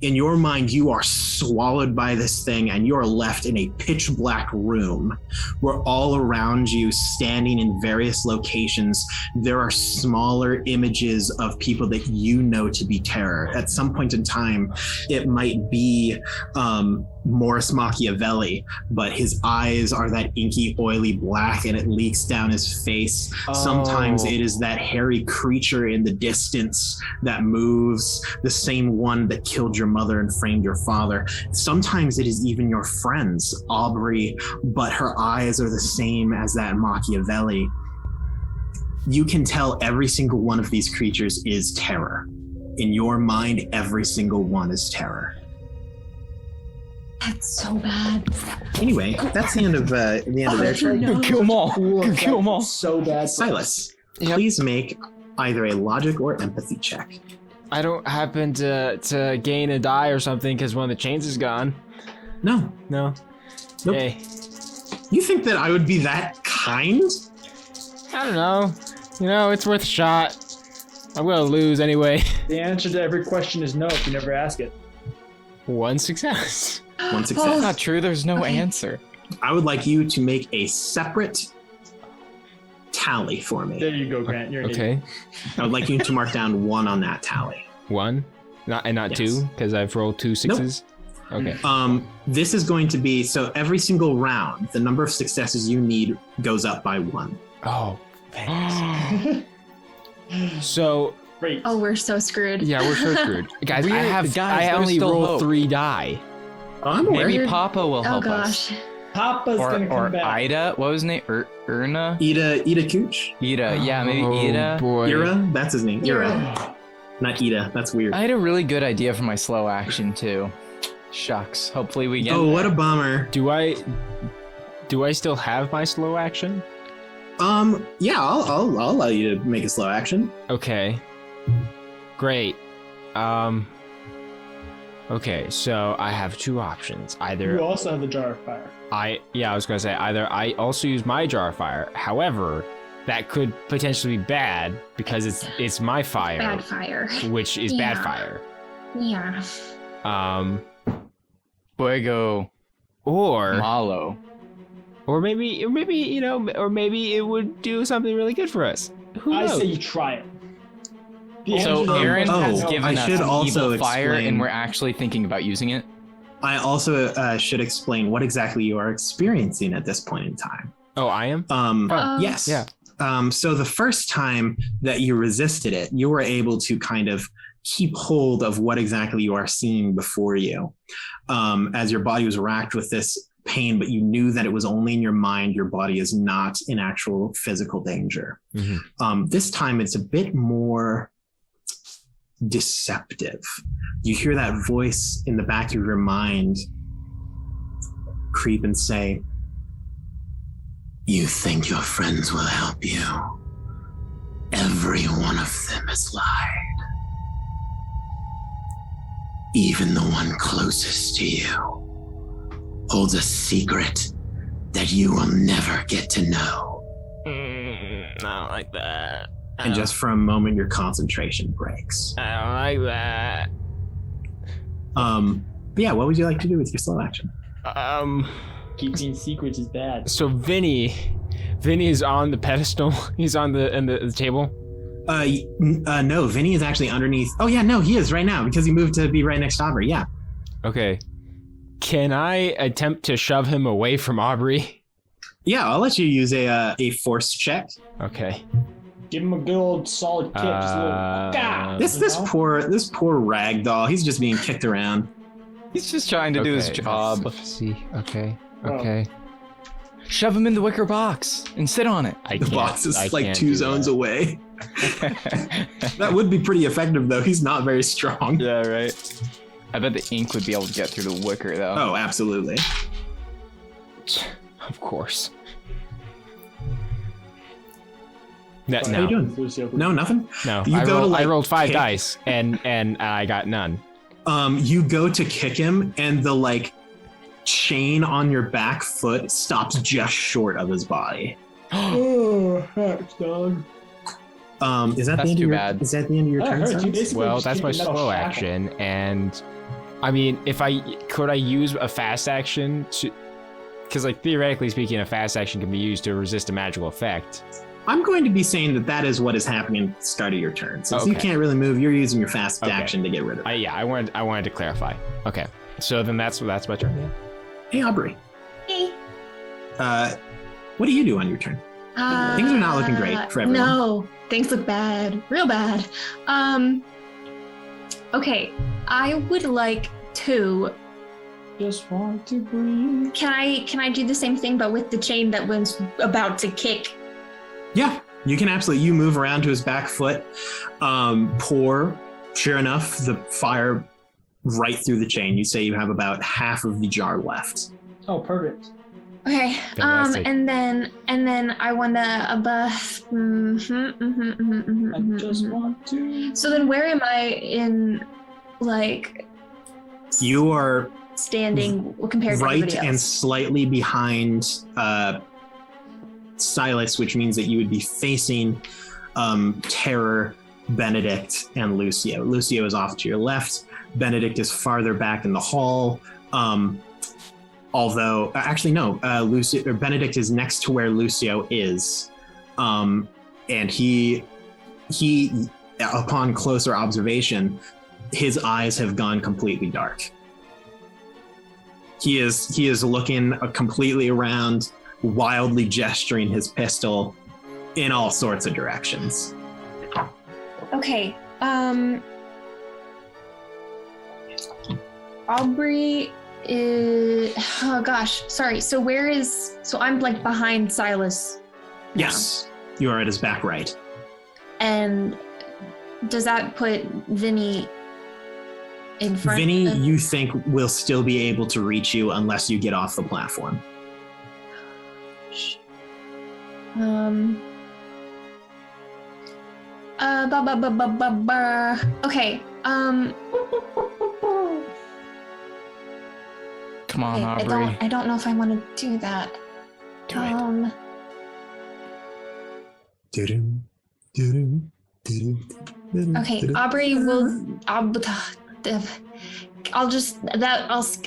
In your mind, you are swallowed by this thing, and you are left in a pitch black room where all around you, standing in various locations, there are smaller images of people that you know to be terror. At some point in time, it might be Morris Machiavelli, but his eyes are that inky, oily black, and it leaks down his face. Sometimes it is that hairy creature in the distance that moves, the same one that killed your mother and framed your father. Sometimes it is even your friends, Aubrey, but her eyes are the same as that Machiavelli. You can tell every single one of these creatures is terror. In your mind, every single one is terror. That's so bad. Anyway, that's the end of their turn. No. Kill them all. Ooh, Kill them all. So bad. Silas, Yep. please make either a logic or empathy check. I don't happen to gain a die or something because one of the chains is gone. No. No. Nope. Hey, You think that I would be that kind? I don't know. You know, it's worth a shot. I'm gonna lose anyway. The answer to every question is no if you never ask it. 1 success. 1 success. Oh. Not true. There's no Okay. answer. I would like you to make a separate tally for me. There you go, Grant. You're an Okay. idiot. I would like you to mark down 1 on that tally. 1, not Yes. 2, because I've rolled 2 6s. Okay. This is going to be, so every single round, the number of successes you need goes up by 1. Oh, fantastic. So Great. Oh, we're so screwed. yeah, we're so screwed, guys. Guys, I there's only still rolled hope. 3 die. I'm aware. Maybe Papa will Oh help us. gosh. Papa's gonna come Or back. Ida. What was his name? Erna? Ida Cooch? Ida. Yeah, maybe Ida. Boy. Ira? That's his name. Ira. Ira. Not Ida. That's weird. I had a really good idea for my slow action too. Shucks. Hopefully we get. Oh, what a bummer. Do I still have my slow action? Yeah, I'll allow you to make a slow action. Okay. Great. Okay, so I have 2 options. You Either also have the jar of fire. I was gonna say either I also use my jar of fire. However, that could potentially be bad because it's my fire, Bad fire. which is bad Yeah. fire. Yeah. Fuego Or Malo. maybe maybe it would do something really good for us. Who I knows? say you try it. The So answer is Aaron no. has I given us should also evil fire, explain- and we're actually thinking about using it. I also should explain what exactly you are experiencing at this point in time. Oh, I am. Yes. Yeah. So the first time that you resisted it, you were able to kind of keep hold of what exactly you are seeing before you. As your body was racked with this pain, but you knew that it was only in your mind. Your body is not in actual physical danger. Mhm. This time it's a bit more deceptive. You hear that voice in the back of your mind creep and say, "You think your friends will help you? Every one of them has lied. Even the one closest to you holds a secret that you will never get to know." Not like that. And just for a moment, your concentration breaks. I don't like that. But yeah, what would you like to do with your slow action? Keeping secrets is bad. So Vinny is on the pedestal. He's on the table. No, Vinny is actually underneath. Oh yeah, no, he is right now because he moved to be right next to Aubrey. Yeah. Okay. Can I attempt to shove him away from Aubrey? Yeah, I'll let you use a force check. Okay. Give him a good old solid kick. Just a little. Gah! This poor ragdoll. He's just being kicked around. He's just trying to do his job. See. Okay. Well. Okay. Shove him in the wicker box and sit on it. I The can't- box is I like can't 2 do zones that. away. That would be pretty effective though. He's not very strong. Yeah, right. I bet the ink would be able to get through the wicker though. Oh, absolutely. Of course. No, How you doing? Lucio. No, nothing. no. You go to, I like, rolled 5 kick- dice and I got none. You go to kick him, and the like chain on your back foot stops just short of his body. Oh, heck, dog. Is that That's the end too of your? bad. Is that the end of your That turn? hurts. You Sans? basically Well, just that's keep my the metal slow shackle. action, and I mean, if I could, I use a fast action to, because like theoretically speaking, a fast action can be used to resist a magical effect. I'm going to be saying that is what is happening at the start of your turn. Since you Okay. can't really move, you're using your fast Okay. action to get rid of it. I wanted to clarify. Okay, so then that's my turn. Yeah. Hey, Aubrey. Hey. What do you do on your turn? Things are not looking great for everyone. No, things look bad, real bad. Okay, I would like to. Just want to breathe. Can I do the same thing but with the chain that was about to kick? Yeah, you can absolutely. You move around to his back foot. Pour. Sure enough, the fire right through the chain. You say you have about half of the jar left. Oh, perfect. Okay. Fantastic. And then I want to buff. I just want to. So then, where am I in, like, You are standing compared to right everybody and else? slightly behind Sylas, which means that you would be facing Terror, Benedict, and Lucio. Lucio is off to your left. Benedict is farther back in the hall. Although, actually, no. Benedict is next to where Lucio is. And he, upon closer observation, his eyes have gone completely dark. He is looking completely around, wildly gesturing his pistol in all sorts of directions. Okay. Aubrey is. Oh gosh, sorry. So I'm like behind Sylas. Yes, you are at his back right. And does that put Vinny in front? Vinny, you think will still be able to reach you unless you get off the platform. Okay. Come on, Okay, Aubrey. I don't know if I want to do that. Do it. Okay, Aubrey will.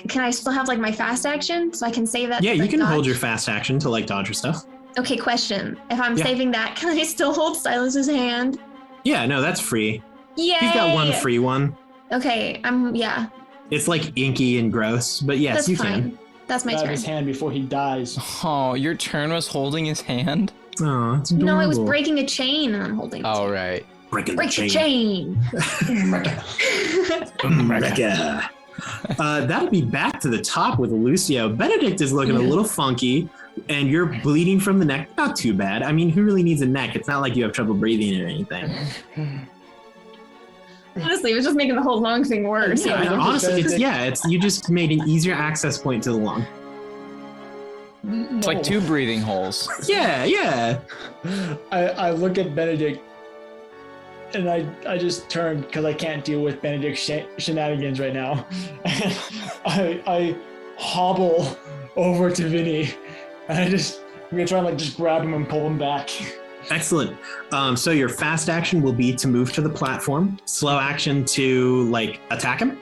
Can I still have like my fast action so I can save that? Yeah, you like, can hold dodge? your fast action to like dodge or stuff. Okay, question. If I'm Yeah. saving that, can I still hold Sylas's hand? Yeah, no, that's free. Yay! He's got one free one. Okay, yeah. It's like inky and gross, but yes, That's you fine. can. That's my Grab turn. his hand before he dies. Oh, your turn was holding his hand? Oh, it's No, I was adorable. breaking a chain and I'm holding it. Oh, right. Breaking Break the chain. Rebecca. That'll be back to the top with Lucio. Benedict is looking a little funky, and you're bleeding from the neck. Not too bad. I mean, who really needs a neck? It's not like you have trouble breathing or anything. Honestly, it was just making the whole lung thing worse. Yeah. Honestly, you just made an easier access point to the lung. It's like 2 breathing holes. Yeah. I look at Benedict and I just turn because I can't deal with Benedict's shenanigans right now. I hobble over to Vinny and I'm gonna try and like just grab him and pull him back. Excellent. So your fast action will be to move to the platform. Slow action to like attack him,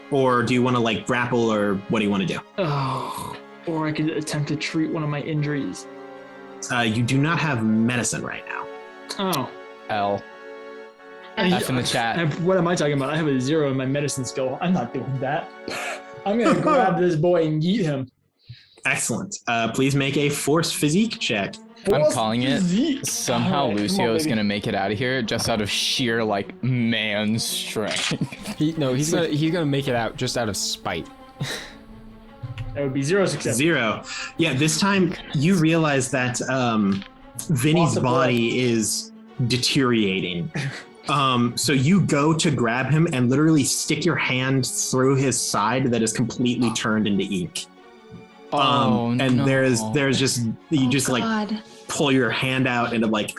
or do you want to like grapple, or what do you want to do? Oh, or I could attempt to treat one of my injuries. You do not have medicine right now. Oh. L. F in the chat. What am I talking about? I have a 0 in my medicine skill. I'm not doing that. I'm gonna grab this boy and yeet him. Excellent. Please make a force physique check. I'm calling it. Physique. Somehow All right, Lucio come on, is baby. gonna make it out of here just out of sheer like man strength. He's gonna make it out just out of spite. That would be 0 success. 0. Yeah, this time you realize that Vinny's Loss of body is deteriorating. So you go to grab him and literally stick your hand through his side that is completely turned into ink. And no. there's just you just like God. pull your hand out and it like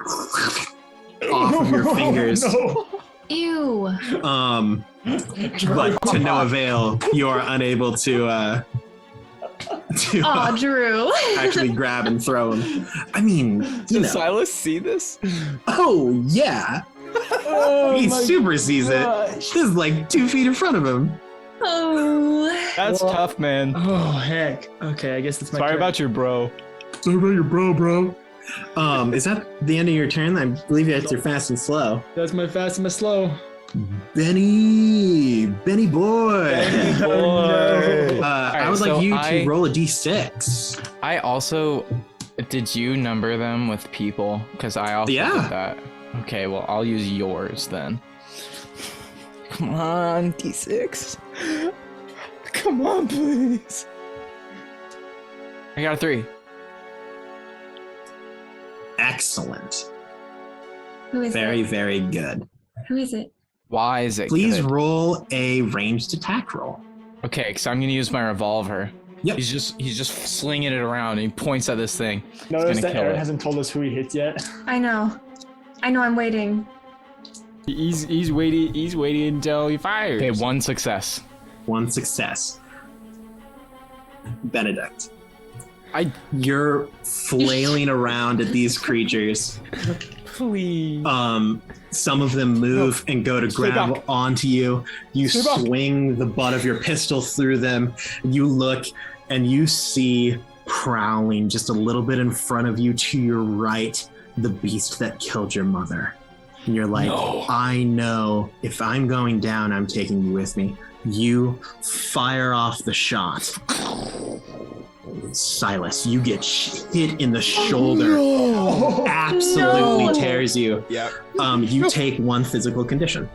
off of your fingers. No. Ew. But to no avail, you are unable to Aw, Drew. actually grab and throw him. I mean, you Does know. Sylas see this? Oh yeah, Oh, he my super sees it. gosh. This is like 2 feet in front of him. Oh. That's Well- tough, man. Oh heck. Okay, I guess that's my Sorry turn. about your bro. Sorry about your bro. Is that the end of your turn? I believe that's your fast and slow. That's my fast and my slow. Benny boy. Boy. I would so like you I- to roll a d6. I also did you number them with people? Because I also Yeah. did that. Okay, well I'll use yours then. Come on, D6. Come on, please. I got a 3. Excellent. Who is Very, it? very good. Who is it? Why is it Please good? roll a ranged attack roll. Okay, because I'm gonna use my revolver. Yep. He's just slinging it around and he points at this thing. Notice gonna that kill Aaron it. hasn't told us who he hits yet. I know, I'm waiting. He's waiting until he fires. Okay, 1 success. 1 success. Benedict. I You're flailing around at these creatures. please. Some of them move and go to Stay grab back. onto you. You Stay back. swing the butt of your pistol through them. You look and you see prowling just a little bit in front of you to your right the beast that killed your mother. And you're like, I know if I'm going down, I'm taking you with me. You fire off the shot. Sylas, you get hit in the shoulder. Absolutely tears you. Yep. You take 1 physical condition.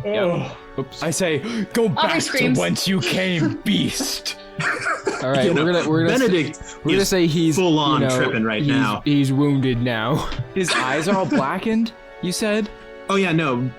Yep. Oops. I say, go Aubrey back to screams. whence you came, beast. All right, You know, we're gonna Benedict we're gonna say he's full on you know, tripping right now. He's wounded now. His eyes are all blackened, you said? Oh yeah, no.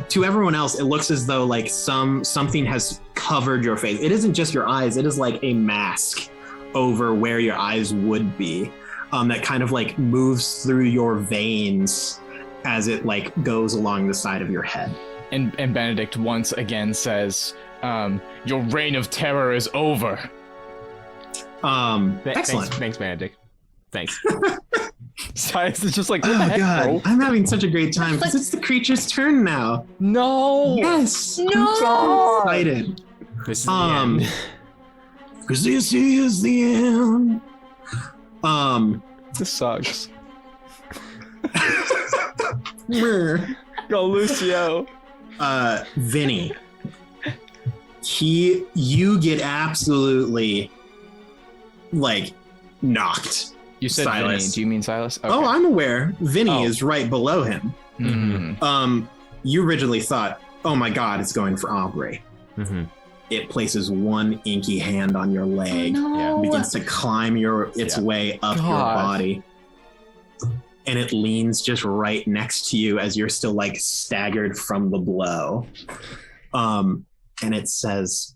To everyone else, it looks as though like something has covered your face. It isn't just your eyes. It is like a mask over where your eyes would be, that kind of like moves through your veins as it like goes along the side of your head. And Benedict once again says, your reign of terror is over. Excellent. Thanks, Benedict. Thanks. Sylas is just like, what Oh the heck, god, bro? I'm having such a great time because it's the creature's turn now. No! Yes. No! I'm so excited. This is the end. Because this is the end. This sucks. Meh. Go, Lucio. Vinny. You get absolutely like knocked. You said Vinny. Sylas. Do you mean Sylas? Okay. Oh, I'm aware. Vinny Oh. is right below him. Mhm. You originally thought, oh my god, it's going for Aubrey. Mm-hmm. It places 1 inky hand on your leg, No. begins to climb its way up your God. body. And it leans just right next to you as you're still like staggered from the blow. And it says,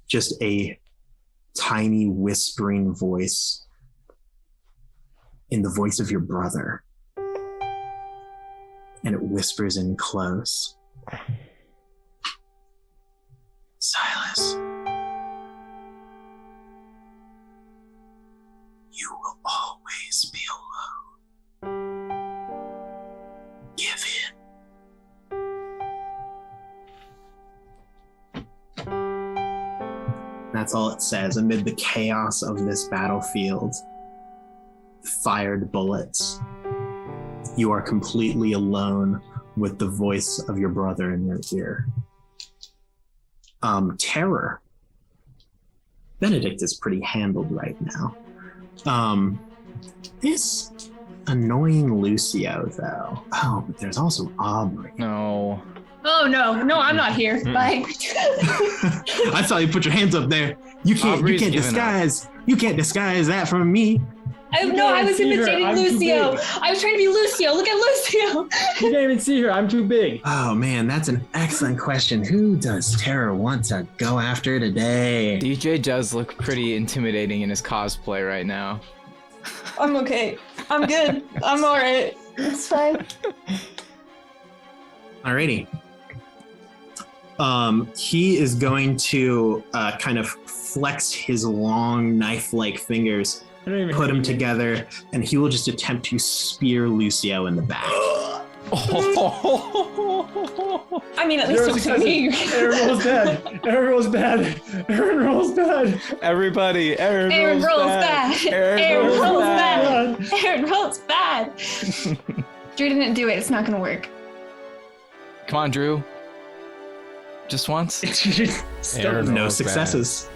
just a tiny whispering voice in the voice of your brother. And it whispers in close. Sylas, you will always be alone. Give in. That's all it says amid the chaos of this battlefield. Fired bullets. You are completely alone with the voice of your brother in your ear. Terror. Benedict is pretty handled right now. This annoying Lucio, though. Oh, but there's also Aubrey. No. Oh no, I'm not here. Bye. I saw you put your hands up there. You can't Aubrey's given disguise. You can't disguise that from me. I was see her. imitating I'm too Lucio. big. I was trying to be Lucio. Look at Lucio. You can't even see her. I'm too big. Oh man, that's an excellent question. Who does Terror want to go after today? DJ does look pretty intimidating in his cosplay right now. I'm okay. I'm good. I'm all right. It's fine. Alrighty. He is going to kind of flex his long knife-like fingers, I don't even put have them any- together, and he will just attempt to spear Lucio in the back. I mean, at least I'm saying. Aaron rolls bad. Aaron rolls bad. Aaron rolls bad. Everybody, Aaron rolls bad. Aaron rolls bad. God. Aaron rolls bad. Drew didn't do it. It's not gonna work. Come on, Drew. Just once. Aaron No rolls successes.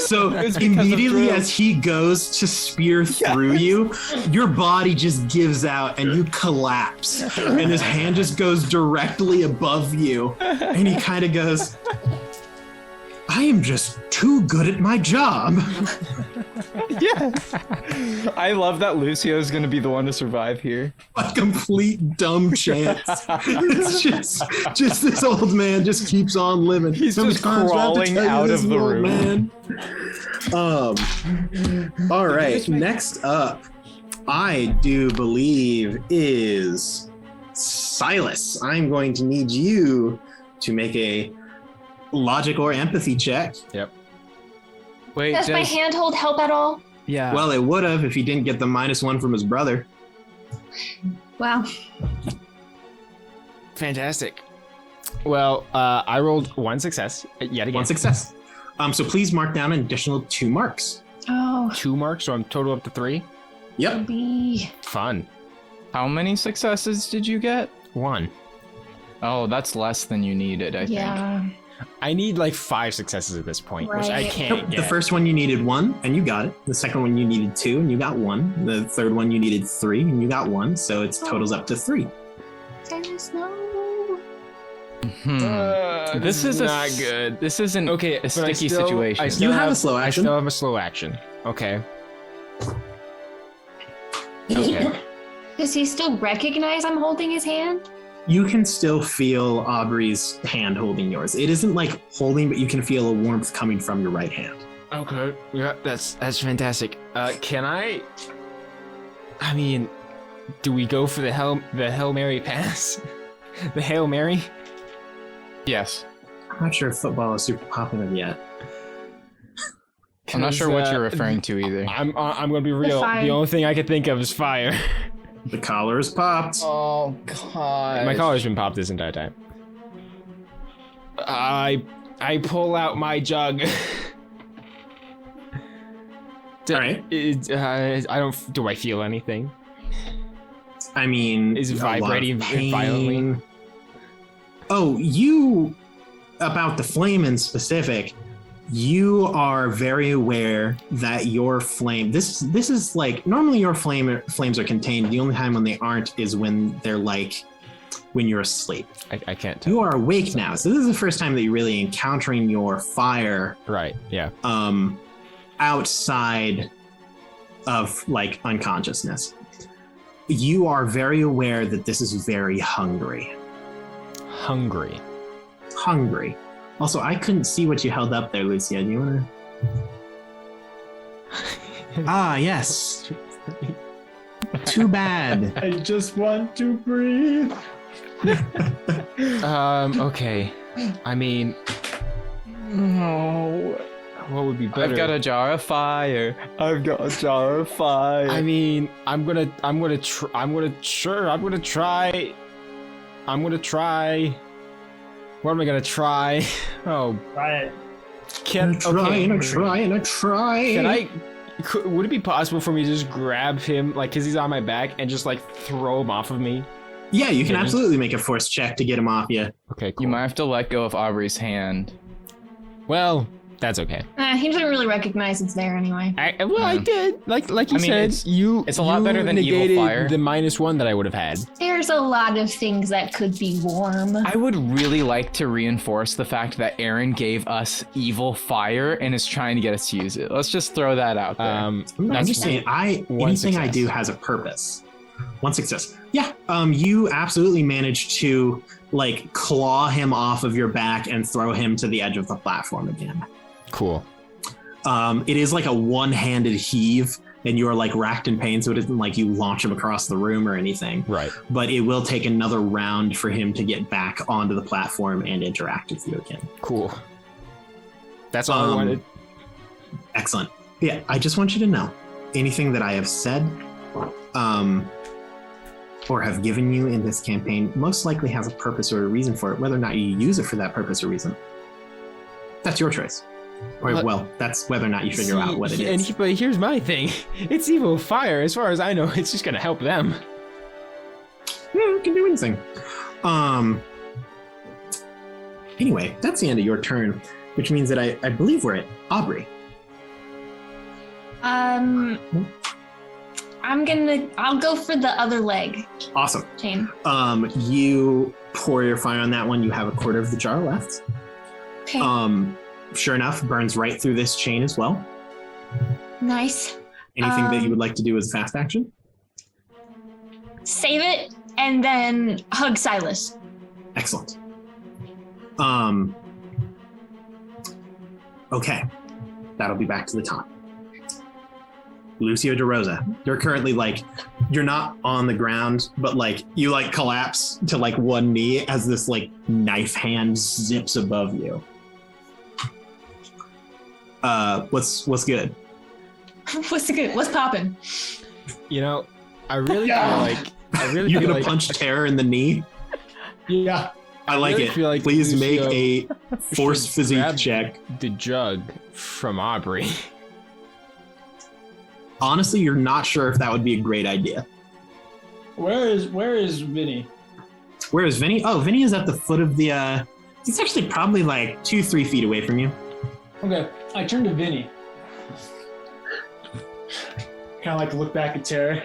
So It's because of immediately Drew. as he goes to spear through you, your body just gives out and you collapse. And his hand just goes directly above you. And he kind of goes, I am just too good at my job. Yes. I love that Lucio is going to be the one to survive here. A complete dumb chance. It's just this old man just keeps on living. He's How many just times do I have to crawling tell you out this, of the old room. Man? All right, next up, I do believe is Sylas. I'm going to need you to make a logic or empathy check. Wait, Does my handhold help at all? Yeah. Well, it would have if he didn't get the -1 from his brother. Wow. Fantastic. Well, I rolled 1 success yet again. 1 success. So please mark down an additional 2 marks. Oh. 2 marks, so I'm total up to 3. Yep. Fun. How many successes did you get? 1. Oh, that's less than you needed, I think. Yeah. I need like 5 successes at this point, which I Right. can't Nope, get. the first one you needed 1, and you got it. The second one you needed 2, and you got 1. The third one you needed 3, and you got 1. So it totals up to 3. Silas, no. This is not a good. This isn't Okay, a but I sticky still- situation. I still You have a slow action. I still have a slow action. Okay. Okay. Does he still recognize I'm holding his hand? You can still feel Aubrey's hand holding yours. It isn't like holding, but you can feel a warmth coming from your right hand. Okay. Yeah, that's fantastic. Can I mean, do we go for the Hail Mary pass? The Hail Mary? Yes. I'm not sure if football is super popular yet. I'm not sure what you're 'Cause, referring to either. I'm gonna be real. fire. The only thing I can think of is fire. The collar is popped. Oh god. My collar's been popped this entire time. I pull out my jug. All right. I don't. Do I feel anything? I mean, Is it a lot of vibrating pain. violently? Oh, you about the flame in specific. You are very aware that your flame. This is like normally your flames are contained. The only time when they aren't is when they're like when you're asleep. I can't tell. You are awake now, so this is the first time that you're really encountering your fire. Right. Yeah. Outside of like unconsciousness. You are very aware that this is very hungry. Hungry. Also, I couldn't see what you held up there, Lucio. Do you want to? Ah, yes. Too bad. I just want to breathe. Okay. I mean, No. what would be better? I've got a jar of fire. I mean, I'm gonna try. What am I gonna try? Oh, Right. can try. Can I? Would it be possible for me to just grab him, like, cause he's on my back, and just like throw him off of me? Yeah, you can Yeah. absolutely make a force check to get him off you. Okay, cool. You might have to let go of Aubrey's hand. Well, that's okay. He doesn't really recognize it's there anyway. I Yeah. did. Like you I mean, said, it's a lot better than evil negated fire. the -1 that I would have had. There's a lot of things that could be warm. I would really like to reinforce the fact that Aaron gave us evil fire and is trying to get us to use it. Let's just throw that out there. I'm That's just saying, one anything I success. do has a purpose. One success. Yeah. You absolutely managed to like claw him off of your back and throw him to the edge of the platform again. Cool. It is like a one-handed heave, and you are like racked in pain, so it isn't like you launch him across the room or anything. Right. But it will take another round for him to get back onto the platform and interact with you again. Cool. That's all I wanted. Excellent. Yeah, I just want you to know anything that I have said or have given you in this campaign most likely has a purpose or a reason for it. Whether or not you use it for that purpose or reason, that's your choice. Or, But- well, that's whether or not you figure out what it is. But here's my thing. It's evil fire. As far as I know, it's just gonna help them. Yeah, you can do anything. Anyway, that's the end of your turn, which means that I believe we're at Aubrey. I'll go for the other leg Awesome. chain. You pour your fire on that one. You have a quarter of the jar left. Okay. Sure enough, burns right through this chain as well. Nice. Anything that you would like to do as a fast action? Save it and then hug Sylas. Excellent. Okay. That'll be back to the top. Lucio DeRosa, you're currently like, you're not on the ground, but like you like collapse to like one knee as this like knife hand zips above you. What's good? What's good? What's poppin'? You know, I really Yeah. You're feel gonna like punch terror in the knee? Yeah. I like really it. feel like Please make Lucio a force should physique grab check. the jug from Aubrey. honestly, you're not sure if that would be a great idea. Where is Vinny? Where is Vinny? Oh, Vinny is at the foot of the. He's actually probably like 2-3 feet away from you. Okay, I turn to Vinny. Kind of like look back at Tara.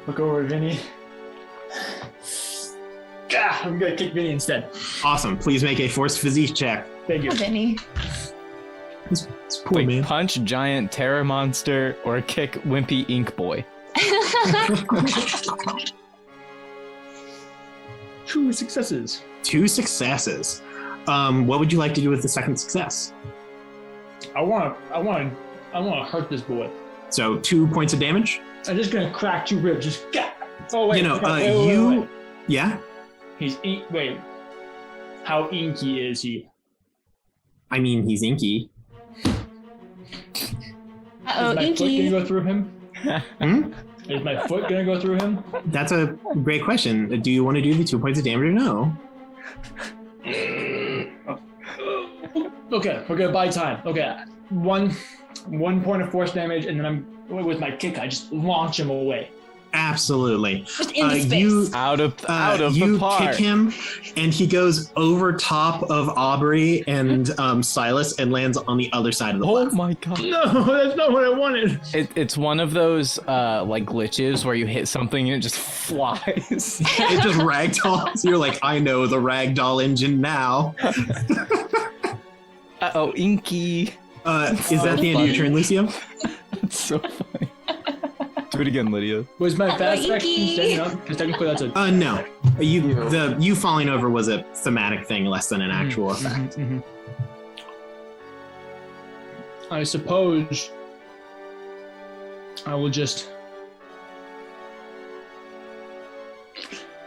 Look over at Vinny. I'm gonna kick Vinny instead. Awesome. Please make a force physique check. Thank you. Oh, Vinny. It's cool, Like man. punch giant terror monster or kick wimpy ink boy. 2 successes. 2 successes. What would you like to do with the second success? I wanna hurt this boy. So 2 points of damage. I'm just gonna crack 2 ribs. Just oh wait. Wait. Yeah. He's wait. How inky is he? I mean, he's inky. Uh-oh, Is my foot Inky. gonna go through him? Hmm? Is my foot gonna go through him? That's a great question. Do you want to do the 2 points of damage or no? Okay, we're gonna buy time. Okay, one point of force damage, and then with my kick, I just launch him away. Absolutely. Just into space. You Out of you the park. kick him, and he goes over top of Aubrey and Sylas and lands on the other side of the Oh platform. my god. No, that's not what I wanted. It's one of those like glitches where you hit something and it just flies. It just ragdolls. You're like, I know the ragdoll engine now. Uh-oh, Inky. Is that the end of your turn, Lucio? That's so funny. Do it again, Lydia. Was my fast action Inky. standing up? Because technically that's a. No. You falling over was a thematic thing less than an actual effect. I suppose I will just.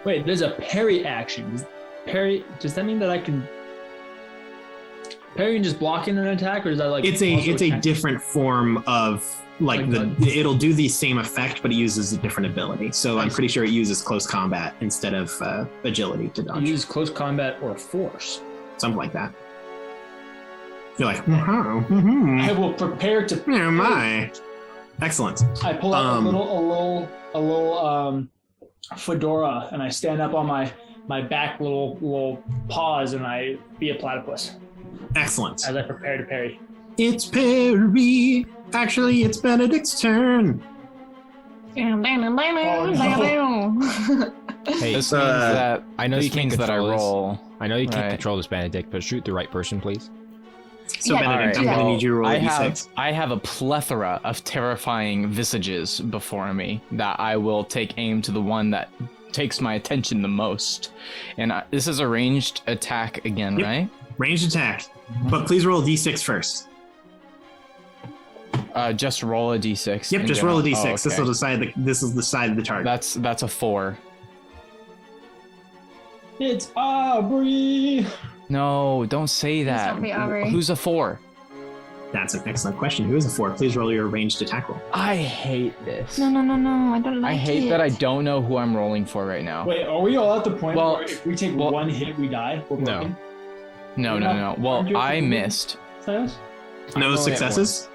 Wait, there's a parry action. Parry. Does that mean that I can? Parry and just blocking an attack, or is that like? It's a different form of like it'll do the same effect, but it uses a different ability. So I'm pretty sure it uses close combat instead of agility to dodge. Use close combat or force. Something like that. You're like, mm-hmm. I will prepare to. Oh my! Excellent. I pull out a little fedora, and I stand up on my back little paws, and I be a platypus Excellent. as I prepare to parry. It's Perry. Actually, it's Benedict's turn. Hey, This means that I know you can't means that I control this. roll. I know you can't Right. control this, Benedict, but shoot the right person, please. So Yeah, Benedict, alright. I'm going to need you to roll a I d6. have a plethora of terrifying visages before me that I will take aim to the one that takes my attention the most. And this is a ranged attack again, Yep. right? Ranged attack. But please roll a d6 first. Just roll a d6. Yep, in just roll a general. d6. Oh, This okay. will decide this is the side of the target. That's a 4. It's Aubrey. No, don't say that. not be Aubrey. Who's a 4? That's an excellent question. Who is a 4? Please roll your ranged attack roll. I hate this. No, I don't like I it. hate that I don't know who I'm rolling for right now. Wait, are we all at the point Well- where if we take one hit, we die? We're No. broken? No. Well, Aren't you I at the- missed. Silas? No only at successes?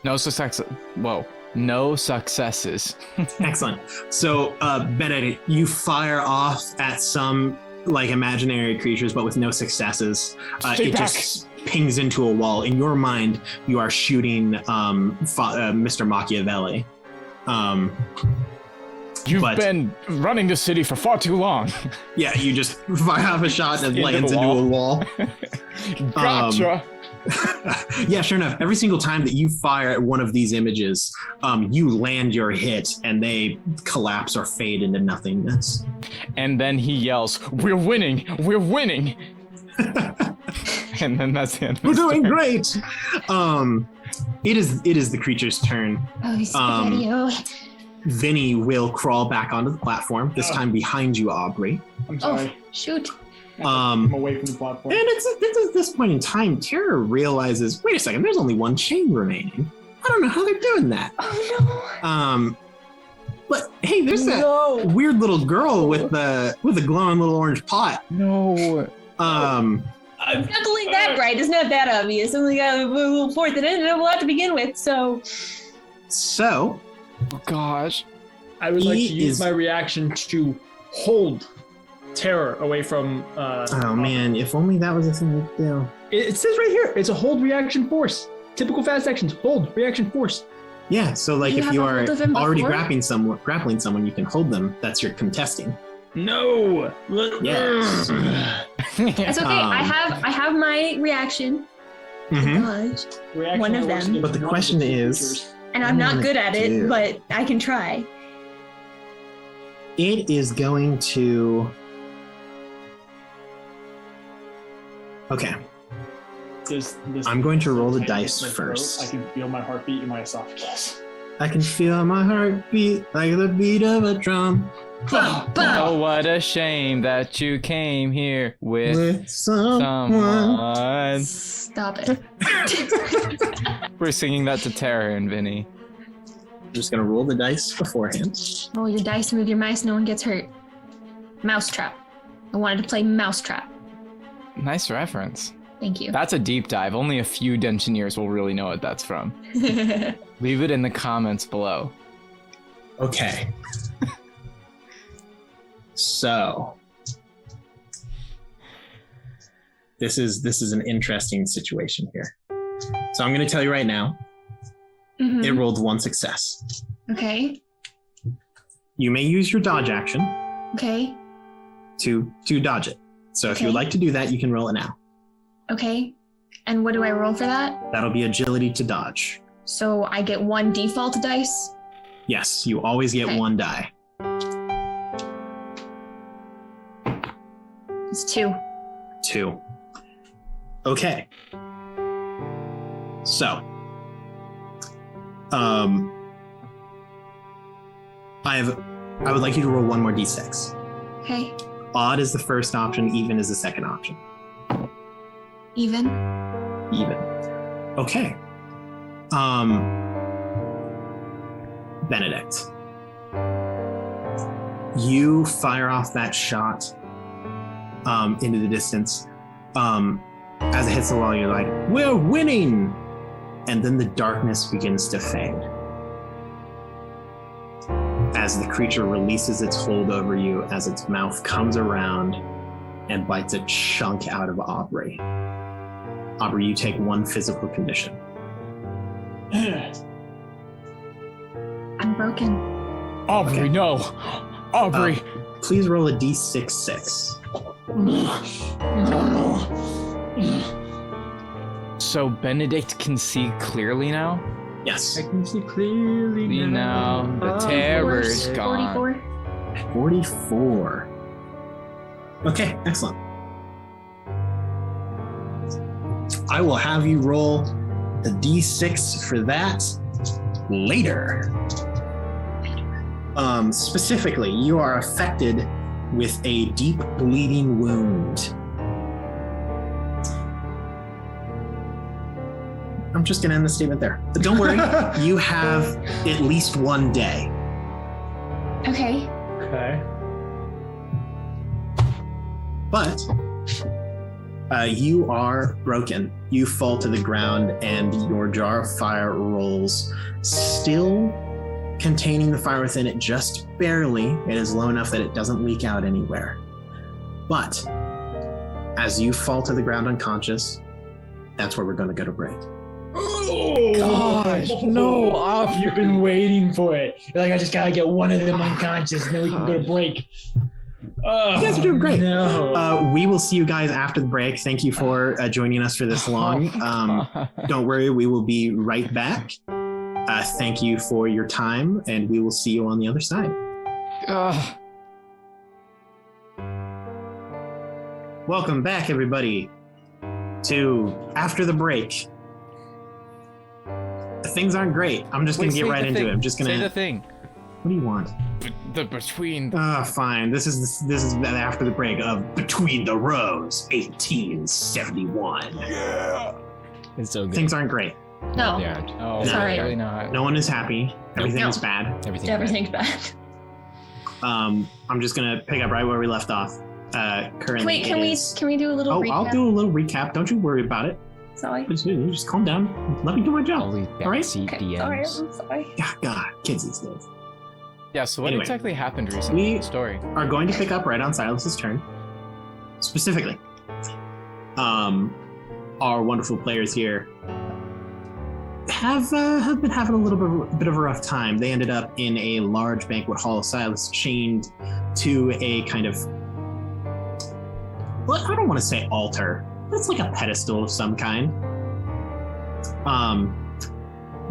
No success. Whoa. No successes. Excellent. So, Benedict, you fire off at some like imaginary creatures, but with no successes. Stay It back. just pings into a wall. In your mind, you are shooting Mr. Machiavelli. You've But- been running this city for far too long. Yeah, you just fire off a shot and it Into lands the into a wall. wall. Gotcha. Yeah, sure enough. Every single time that you fire at one of these images, you land your hit and they collapse or fade into nothingness. And then he yells, "We're winning! We're winning!" And then that's the end. Of We're his doing turn. great. It is the creature's turn. Oh, spaghetti-o. Vinny will crawl back onto the platform. This Oh. time behind you, Aubrey. I'm Oh, sorry. shoot. I'm away from the platform. And it's at this point in time, Tara realizes, wait a second, there's only one chain remaining. I don't know how they're doing that. Oh, But hey, there's that weird little girl with the glowing little orange pot. No. I'm Not like that bright. It's not that obvious. Only got a little port that ended up a lot to begin with. So So Oh gosh. I would like to He use is- my reaction to hold terror away from. Oh man, if only that was a thing we could do. It says right here. It's a hold reaction force. Typical fast actions. Hold reaction force. Yeah, so like You if have you a are hold of him already before? grappling someone, you can hold them. That's your contesting. No. Yes. It's okay. I have my reaction. Mhm. Dodge. Reaction One of works them. against But the one of question two is- creatures. And I'm not What good at do? it, but I can try. It is going to. Okay, This I'm going to roll the tight dice in my throat. first. I can feel my heartbeat in my esophagus. I can feel my heartbeat like the beat of a drum. Oh, what a shame that you came here with With someone. someone. Stop it. We're singing that to Tara and Vinny. I'm just gonna roll the dice beforehand. Roll your dice, move your mice, no one gets hurt. Mousetrap. I wanted to play Mousetrap. Nice reference. Thank you. That's a deep dive. Only a few Dungeoneers will really know what that's from. Leave it in the comments below. Okay. So this is an interesting situation here. So I'm going to tell you right now, Mhm. it rolled one success. Okay. You may use your dodge action Okay. to dodge it. So if you would Okay. like to do that, you can roll it now. Okay. And what do I roll for that? That'll be agility to dodge. So I get one default dice. Yes, you always get Okay. one die. It's 2. 2. Okay. So, I would like you to roll one more d6. Okay. Odd is the first option, even is the second option. Even. Even. Okay. Benedict. You fire off that shot into the distance. As it hits the wall, you're like, "We're winning!" And then the darkness begins to fade. As the creature releases its hold over you, as its mouth comes around and bites a chunk out of Aubrey. Aubrey, you take 1 physical condition. I'm broken. Aubrey, Okay. no. Aubrey. Please roll a d6. So Benedict can see clearly now? Yes. can see clearly You know, the terror's gone. 44. 44. Okay, excellent. I will have you roll the d6 for that later. Specifically, you are affected with a deep bleeding wound. I'm just gonna end the statement there. But don't worry, you have at least 1 day. Okay. Okay. But you are broken. You fall to the ground, and your jar of fire rolls, still containing the fire within it just barely. It is low enough that it doesn't leak out anywhere. But as you fall to the ground unconscious, that's where we're going to go to break. Gosh, no, Aubrey. You've been waiting for it. You're like, I just gotta get one of them unconscious, and then we can go to break. Oh, You guys are doing great. No. We will see you guys after the break. Thank you for joining us for this long. Don't worry, we will be right back. Thank you for your time, and we will see you on the other side. Ugh. Welcome back, everybody, to After the Break. Things aren't great. I'm just going to Wait, get say right the into thing. it. I'm just going Say the to... thing. What do you want? The between. Fine. This is After the Break of Between the Rows, 1871. Yeah. It's so good. Things aren't great. No. Yeah, Oh, It's alright. really not. No one is happy. Everything No. is bad. everything. Everything's bad. I'm just going to pick up right where we left off. Currently, Wait, can we do a little Oh, recap? I'll do a little recap. Don't you worry about it. Sorry. Just calm down. Let me do my job. All these All right? backseat Okay, sorry, DMs. I'm sorry. God, kids these days. Yeah, so what Anyway, exactly happened recently in the story? Are going to pick up right on Silas's turn. Specifically, our wonderful players here have been having a little bit of a rough time. They ended up in a large banquet hall. Sylas chained to a kind of, well, I don't want to say altar. It's like a pedestal of some kind.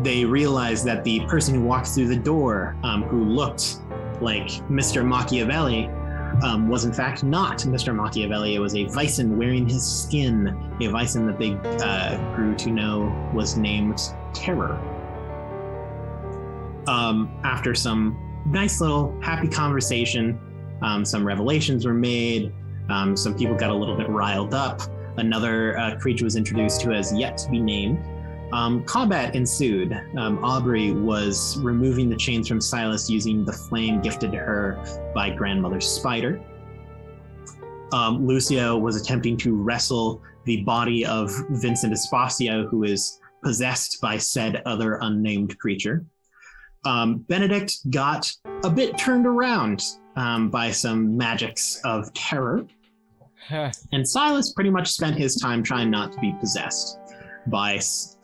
They realized that the person who walked through the door, who looked like Mr. Machiavelli, was in fact not Mr. Machiavelli. It was a Vaesen wearing his skin, a Vaesen that they grew to know was named Terror. After some nice little happy conversation, some revelations were made, some people got a little bit riled up, another creature was introduced who has yet to be named. Combat ensued. Aubrey was removing the chains from Sylas using the flame gifted to her by Grandmother Spider. Lucio was attempting to wrestle the body of Vincent Espacio, who is possessed by said other unnamed creature. Benedict got a bit turned around by some magics of terror. And Sylas pretty much spent his time trying not to be possessed by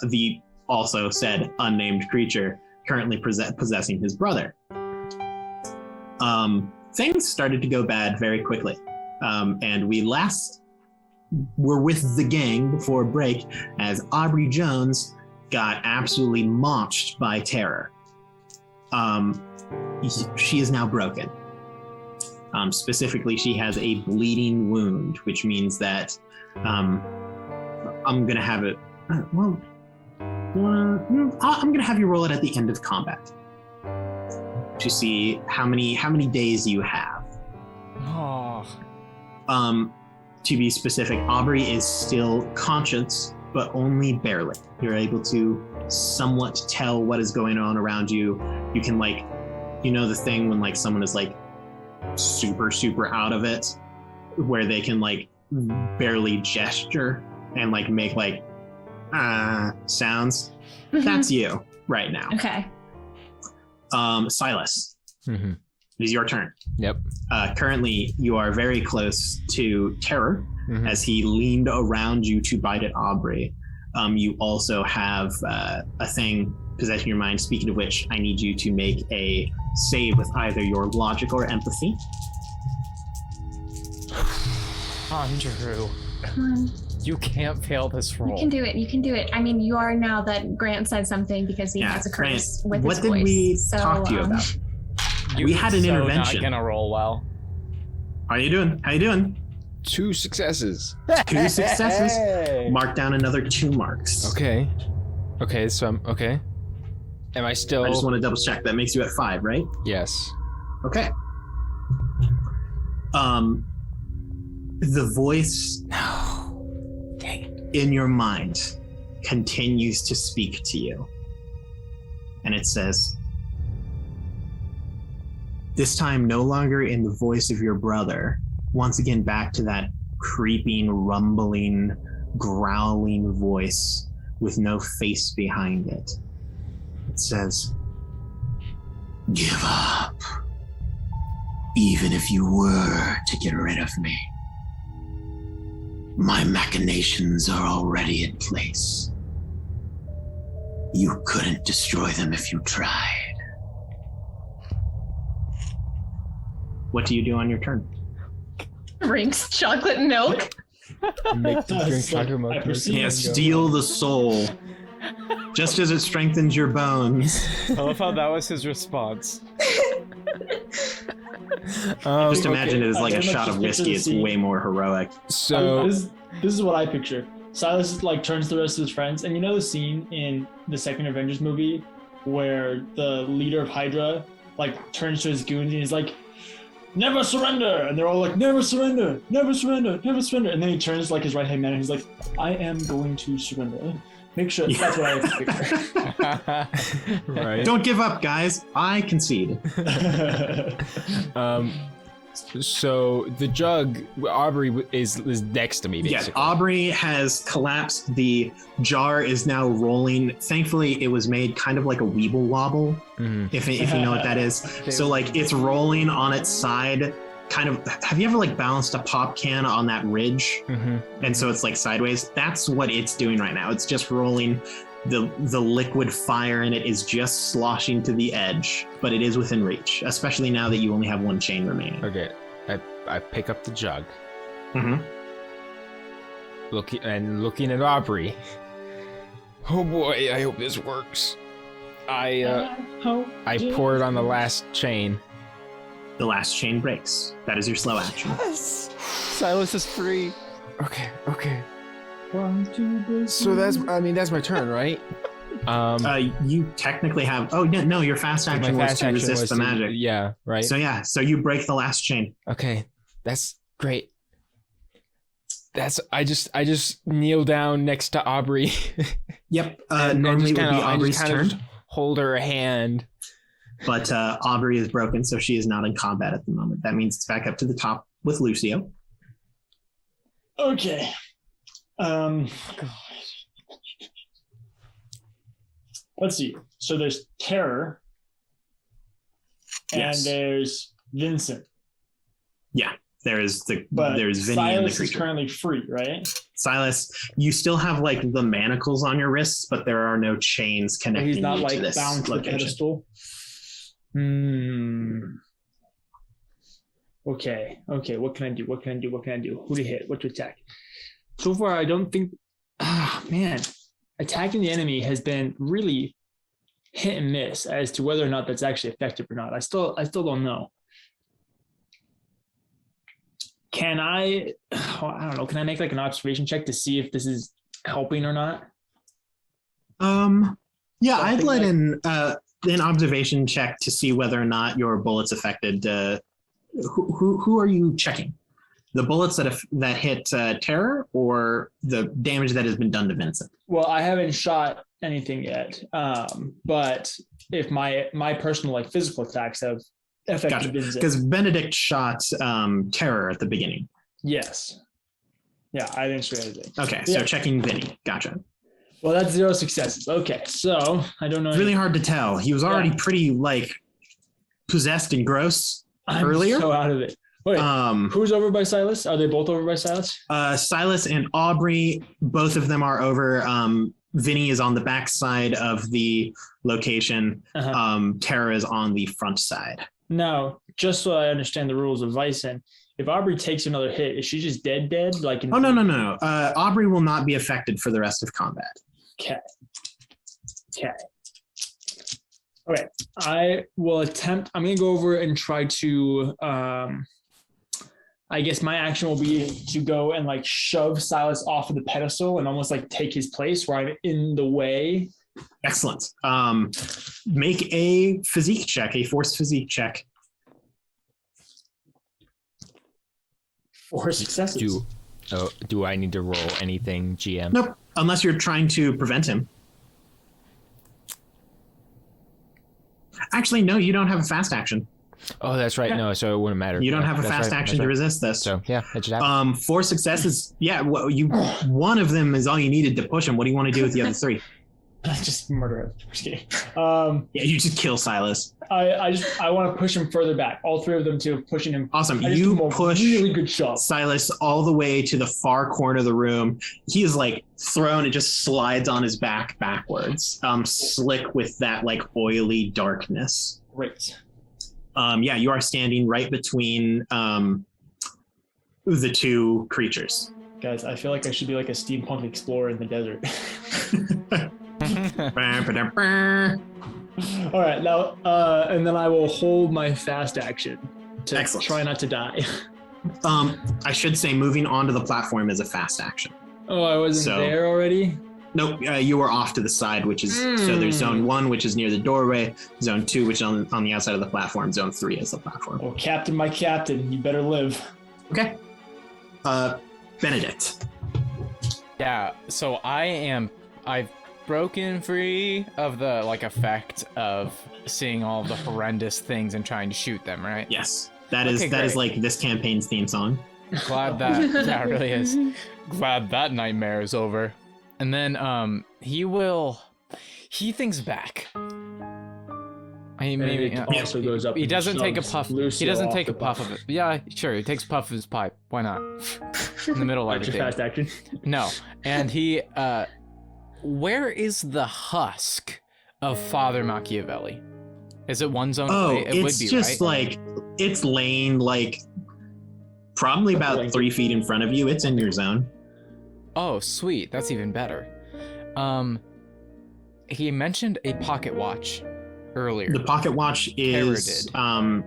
the also said unnamed creature currently possessing his brother. Things started to go bad very quickly. And we last were with the gang before break as Aubrey Jones got absolutely maunched by terror. She is now broken. Specifically, she has a bleeding wound, which means that I'm gonna have it. Well, I'm gonna have you roll it at the end of combat to see how many days you have. Oh. To be specific, Aubrey is still conscious, but only barely. You're able to somewhat tell what is going on around you. You can the thing when someone is super out of it, where they can barely gesture and make sounds. That's you right now. Okay. Sylas, Mm-hmm. it is your turn. Yep. Currently, you are very close to Terror Mhm. as he leaned around you to bite at Aubrey. You also have a thing possessing your mind, speaking of which, I need you to make a save with either your logic or empathy. Andrew, Come on. you can't fail this roll. You can do it. You can do it. I mean, you are now that Grant said something because he has a curse with what his did voice. we So, talk to you about? We had an intervention. Not gonna roll well. How are you doing? 2 successes. 2 successes. Mark down another 2 marks. Okay. Okay, so I'm okay. Am I still? I just want to double check. That makes you at 5, right? Yes. Okay. The voice in your mind continues to speak to you. And it says, this time no longer in the voice of your brother, once again back to that creeping, rumbling, growling voice with no face behind it. It says, give up. Even if you were to get rid of me, my machinations are already in place. You couldn't destroy them if you tried. What do you do on your turn? Drinks chocolate milk. Make the drink chocolate milk. I perceive- Yeah, steal the soul. Just as it strengthens your bones. I love how that was his response. Just imagine it as I like a very much shot of just picture whiskey. the It's scene. way more heroic. So this is what I picture. Silas turns to the rest of his friends, and you know the scene in the second Avengers movie where the leader of Hydra turns to his goons and he's like, "Never surrender!" And they're all like, "Never surrender! Never surrender! Never surrender!" And then he turns his right hand man and he's like, "I am going to surrender." Make sure that's what I picture. right. Don't give up, guys. I concede. So the jug, Aubrey is next to me, basically. Yes, Aubrey has collapsed. The jar is now rolling. Thankfully, it was made kind of like a weeble wobble, if you know what that is. So like it's rolling on its side. Kind of, have you ever like balanced a pop can on that ridge? And so it's like sideways. That's what it's doing right now. It's just rolling. The liquid fire in it is just sloshing to the edge, but it is within reach, especially now that you only have one chain remaining. Okay, I pick up the jug. Looking at Aubrey. Oh boy, I hope this works. I pour it on the last chain. The last chain breaks. That is your slow action. Yes! Sylas is free. Okay. So that's my turn, right? You technically have. Oh no, your fast action was to resist the magic. Yeah, right. So you break the last chain. Okay, that's great. I just kneel down next to Aubrey. Yep. Normally it would be Aubrey's turn. Hold her hand. But Aubrey is broken, so she is not in combat at the moment. That means it's back up to the top with Lucio. Okay. Let's see. So there's Terror, and there's Vincent. Yeah, there's Vinny Sylas and the is creature. currently free, right? Sylas, you still have like the manacles on your wrists, but there are no chains connecting He's not you like to this bound to the location. pedestal. Okay. What can I do? Who to hit? What to attack? So far, I don't think. Man, attacking the enemy has been really hit and miss as to whether or not that's actually effective or not. I still don't know. Can I don't know. Can I make like an observation check to see if this is helping or not? Yeah, I'd let in an observation check to see whether or not your bullets affected. Who are you checking? The bullets that hit Terror, or the damage that has been done to Vincent? Well, I haven't shot anything yet, but if my personal like physical attacks have affected Vincent, because Benedict shot Terror at the beginning. Yes. Yeah, I didn't shoot anything. Okay, so checking Vinny. Gotcha. Well, that's 0 successes. Okay, so I don't know. It's really hard to tell. He was already pretty like possessed and gross earlier. I'm so out of it. Wait, who's over by Sylas? Are they both over by Sylas? Sylas and Aubrey, both of them are over. Vinny is on the back side of the location. Tara is on the front side. Now, just so I understand the rules of Vaesen, if Aubrey takes another hit, is she just dead? Like Oh, no. Aubrey will not be affected for the rest of combat. Okay. I will attempt. I'm going to go over and try to. I guess my action will be to go and like shove Sylas off of the pedestal and almost like take his place where I'm in the way. Excellent. Make a physique check, a force physique check. 4 successes. Do I need to roll anything, GM? Nope. Unless you're trying to prevent him. Actually, no, you don't have a fast action. Oh, that's right. No, so it wouldn't matter. You don't have a fast action to resist this. So yeah, that should happen. 4 successes. Yeah, one of them is all you needed to push him. What do you want to do with the other 3? Just murder him. Just kidding. Yeah, you just kill Sylas. I want to push him further back. All 3 of them too, pushing him. Awesome. You push really good shot. Sylas all the way to the far corner of the room. He is like thrown and just slides on his back backwards, slick with that like oily darkness. Great. Yeah, you are standing right between the 2 creatures. Guys, I feel like I should be like a steampunk explorer in the desert. All right, now, and then I will hold my fast action to try not to die. I should say moving onto the platform is a fast action. Oh, I wasn't there already? Nope, you were off to the side, which is, so there's zone 1, which is near the doorway, zone 2, which is on the outside of the platform, zone 3 is the platform. Oh, Captain, my captain, you better live. Okay. Benedict. Yeah, so I've broken free of the like effect of seeing all the horrendous things and trying to shoot them, right? Yes. That is Okay, that is great. like this campaign's theme song. Glad that yeah, it really is. Glad that nightmare is over. And then he thinks back. I mean, maybe Benedict also goes up he and doesn't take a shoves puff. He Lucio doesn't off take the a puff of it. Yeah, sure. He takes a puff of his pipe. Why not? In the middle of That's everything. your fast action. No, and he. Where is the husk of Father Machiavelli? Is it one zone Oh, away? It would it's be, just right? like it's laying like probably about 3 feet in front of you. It's in your zone. Oh, sweet. That's even better. He mentioned a pocket watch earlier. The pocket watch is Heralded.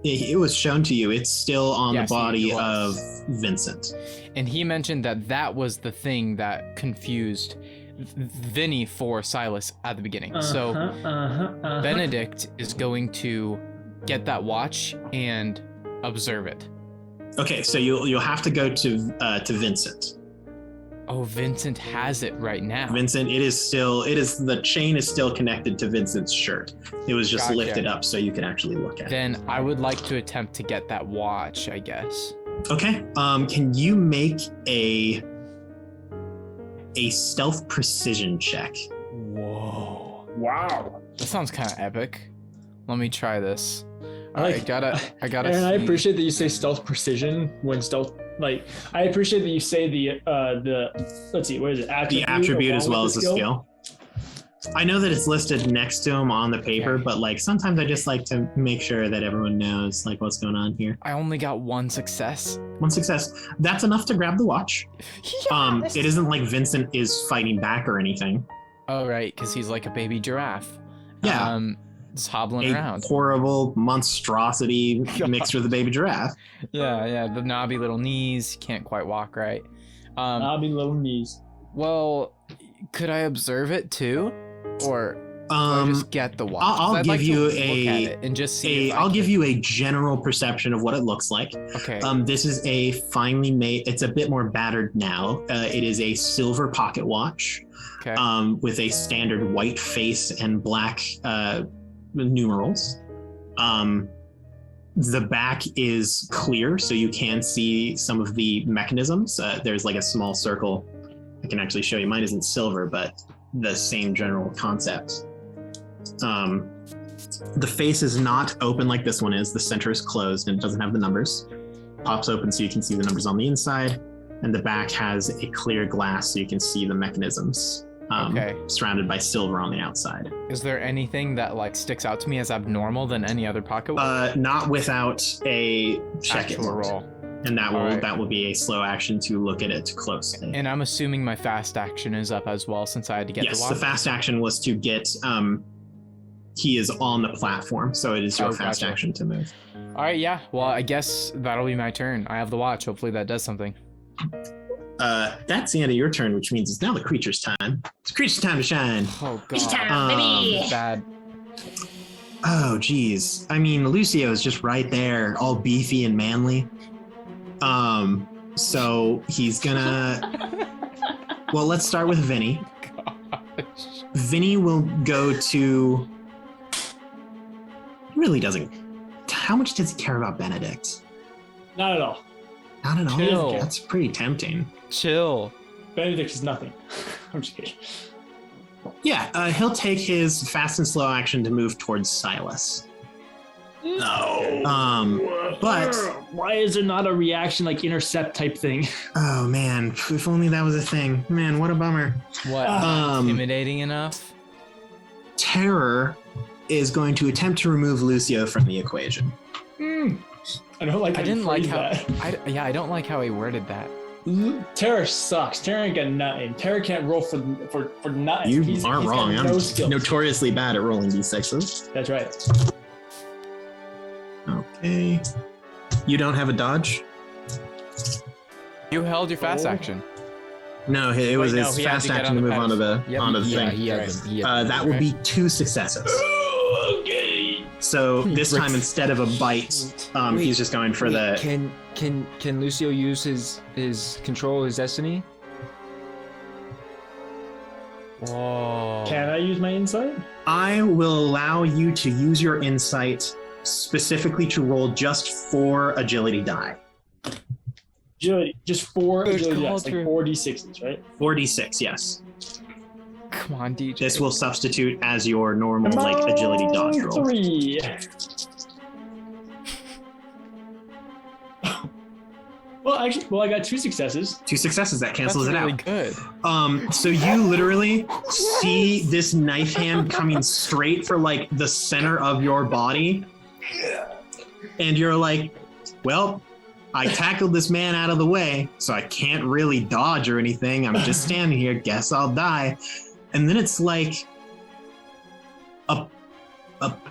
it was shown to you. It's still on Yes, the body it of was. Vincent. And he mentioned that was the thing that confused Vinny for Sylas at the beginning. So Benedict is going to get that watch and observe it. Okay, so you'll have to go to Vincent. Oh, Vincent has it right now. Vincent, the chain is still connected to Vincent's shirt. It was just Gotcha. lifted up so you can actually look at it. Then I would like to attempt to get that watch, I guess. Okay. Can you make a stealth precision check? Whoa. Wow. That sounds kind of epic. Let me try this. I All right, like- I gotta. And I see. appreciate that you say stealth precision when stealth. Like, I appreciate that you say the let's see, what is it? The attribute as along well with as the skill. I know that it's listed next to him on the paper, Okay. but like sometimes I just like to make sure that everyone knows like what's going on here. I only got one success. One success. That's enough to grab the watch. It isn't like Vincent is fighting back or anything. Oh right, because he's like a baby giraffe. Yeah. Just hobbling A around. horrible monstrosity mixed with a baby giraffe. Yeah, the knobby little knees, can't quite walk right. I'll be little knees. Well, could I observe it too, or do I just get the watch? I'll 'Cause I'd give like to you look at it and just see. I'll give you a general perception of what it looks like. Okay. This is a finely made. It's a bit more battered now. It is a silver pocket watch, Okay. with a standard white face and black numerals. The back is clear, so you can see some of the mechanisms. There's like a small circle. I can actually show you. Mine isn't silver, but the same general concept. The face is not open like this one is. The center is closed and it doesn't have the numbers. Pops open so you can see the numbers on the inside, and the back has a clear glass so you can see the mechanisms. Okay. Surrounded by silver on the outside. Is there anything that like sticks out to me as abnormal than any other pocket watch? Not without a check Actual it. roll. And that will All right. that will be a slow action to look at it closely. And I'm assuming my fast action is up as well since I had to get Yes, the the watch. fast action was to get. He is on the platform, so it is your fast gotcha. action to move. All right, yeah. Well, I guess that'll be my turn. I have the watch. Hopefully that does something. That's the end of your turn, which means it's now the creature's time. It's the creature's time to shine. Oh It's god. time, baby. Bad. Oh, geez. I mean, Lucio is just right there, all beefy and manly. So he's gonna. Well, let's start with Vinny. Gosh. Vinny will go to. He really doesn't. How much does he care about Benedict? Not at all. Not at all. Chill. That's pretty tempting. Chill. Benedict is nothing. I'm just kidding. Yeah, he'll take his fast and slow action to move towards Sylas. No. But Why is there not a reaction like intercept type thing? oh man, if only that was a thing. Man, what a bummer. What? Um, Intimidating enough? Terror is going to attempt to remove Lucio from the equation. I don't like. I didn't like how. that. I don't like how he worded that. Terror sucks. Terror ain't got nothing. Terror can't roll for nothing. You He's aren't got wrong. No I'm skills. notoriously bad at rolling d6s. That's right. Okay. You don't have a dodge? You held your fast Oh. action. No, it was Wait, no, his he had fast to get action on to the move onto the pedestal. Yep. onto the Yeah, thing. he Right. has. That will be 2 successes. Okay. So this time instead of a bite, he's just going for the. Can Lucio use his control his destiny? Whoa. Can I use my insight? I will allow you to use your insight specifically to roll just 4 agility die. Agility, just 4 Good agility dice, culture. like 4d6s, right? 4d6, yes. Come on, DJ. This will substitute as your normal like agility dodge roll. 3. Well, actually, I got 2 successes. 2 successes, that That's cancels it really out. good. So you literally see this knife hand coming straight for like the center of your body, and you're like, well, I tackled this man out of the way, so I can't really dodge or anything. I'm just standing here, guess I'll die. And then it's like a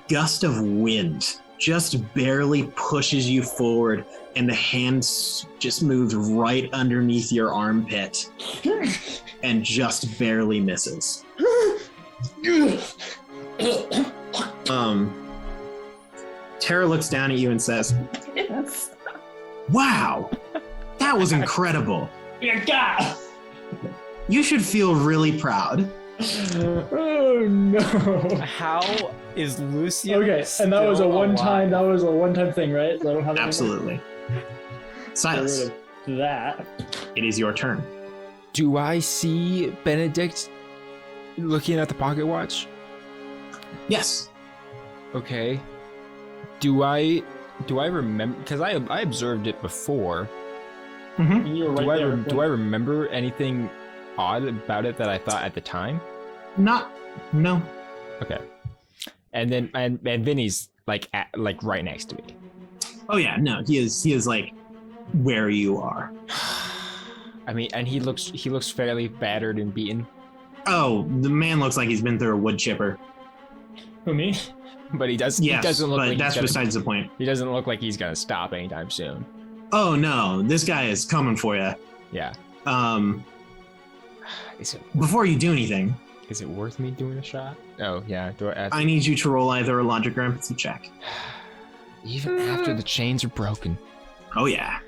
gust of wind just barely pushes you forward, and the hand just moves right underneath your armpit and just barely misses. Tara looks down at you and says, Yes. wow, that was incredible. Yeah. You should feel really proud. Oh no. How is Lucio? Okay, and that was a still one-time. That alive? was a one-time thing, right? So I don't have that Absolutely. anymore? Silas, Get rid of that. it is your turn. Do I see Benedict looking at the pocket watch? Yes. Okay. Do I remember? Because I observed it before. Mm-hmm. You were right there. Do I remember anything odd about it that I thought at the time? No. Okay. And then and Vinny's like right next to me. Oh yeah, no, he is like where you are. I mean, and he looks fairly battered and beaten, Oh, the man looks like he's been through a wood chipper. Who, me? but he Yes, doesn't look but like that's besides the point. he doesn't look like he's gonna stop anytime soon. Oh no, this guy is coming for you. Yeah. Is Before you do anything, it worth me doing a shot? Oh yeah. Do I? I need you to roll either a logic or empathy check. Even after the chains are broken. Oh yeah.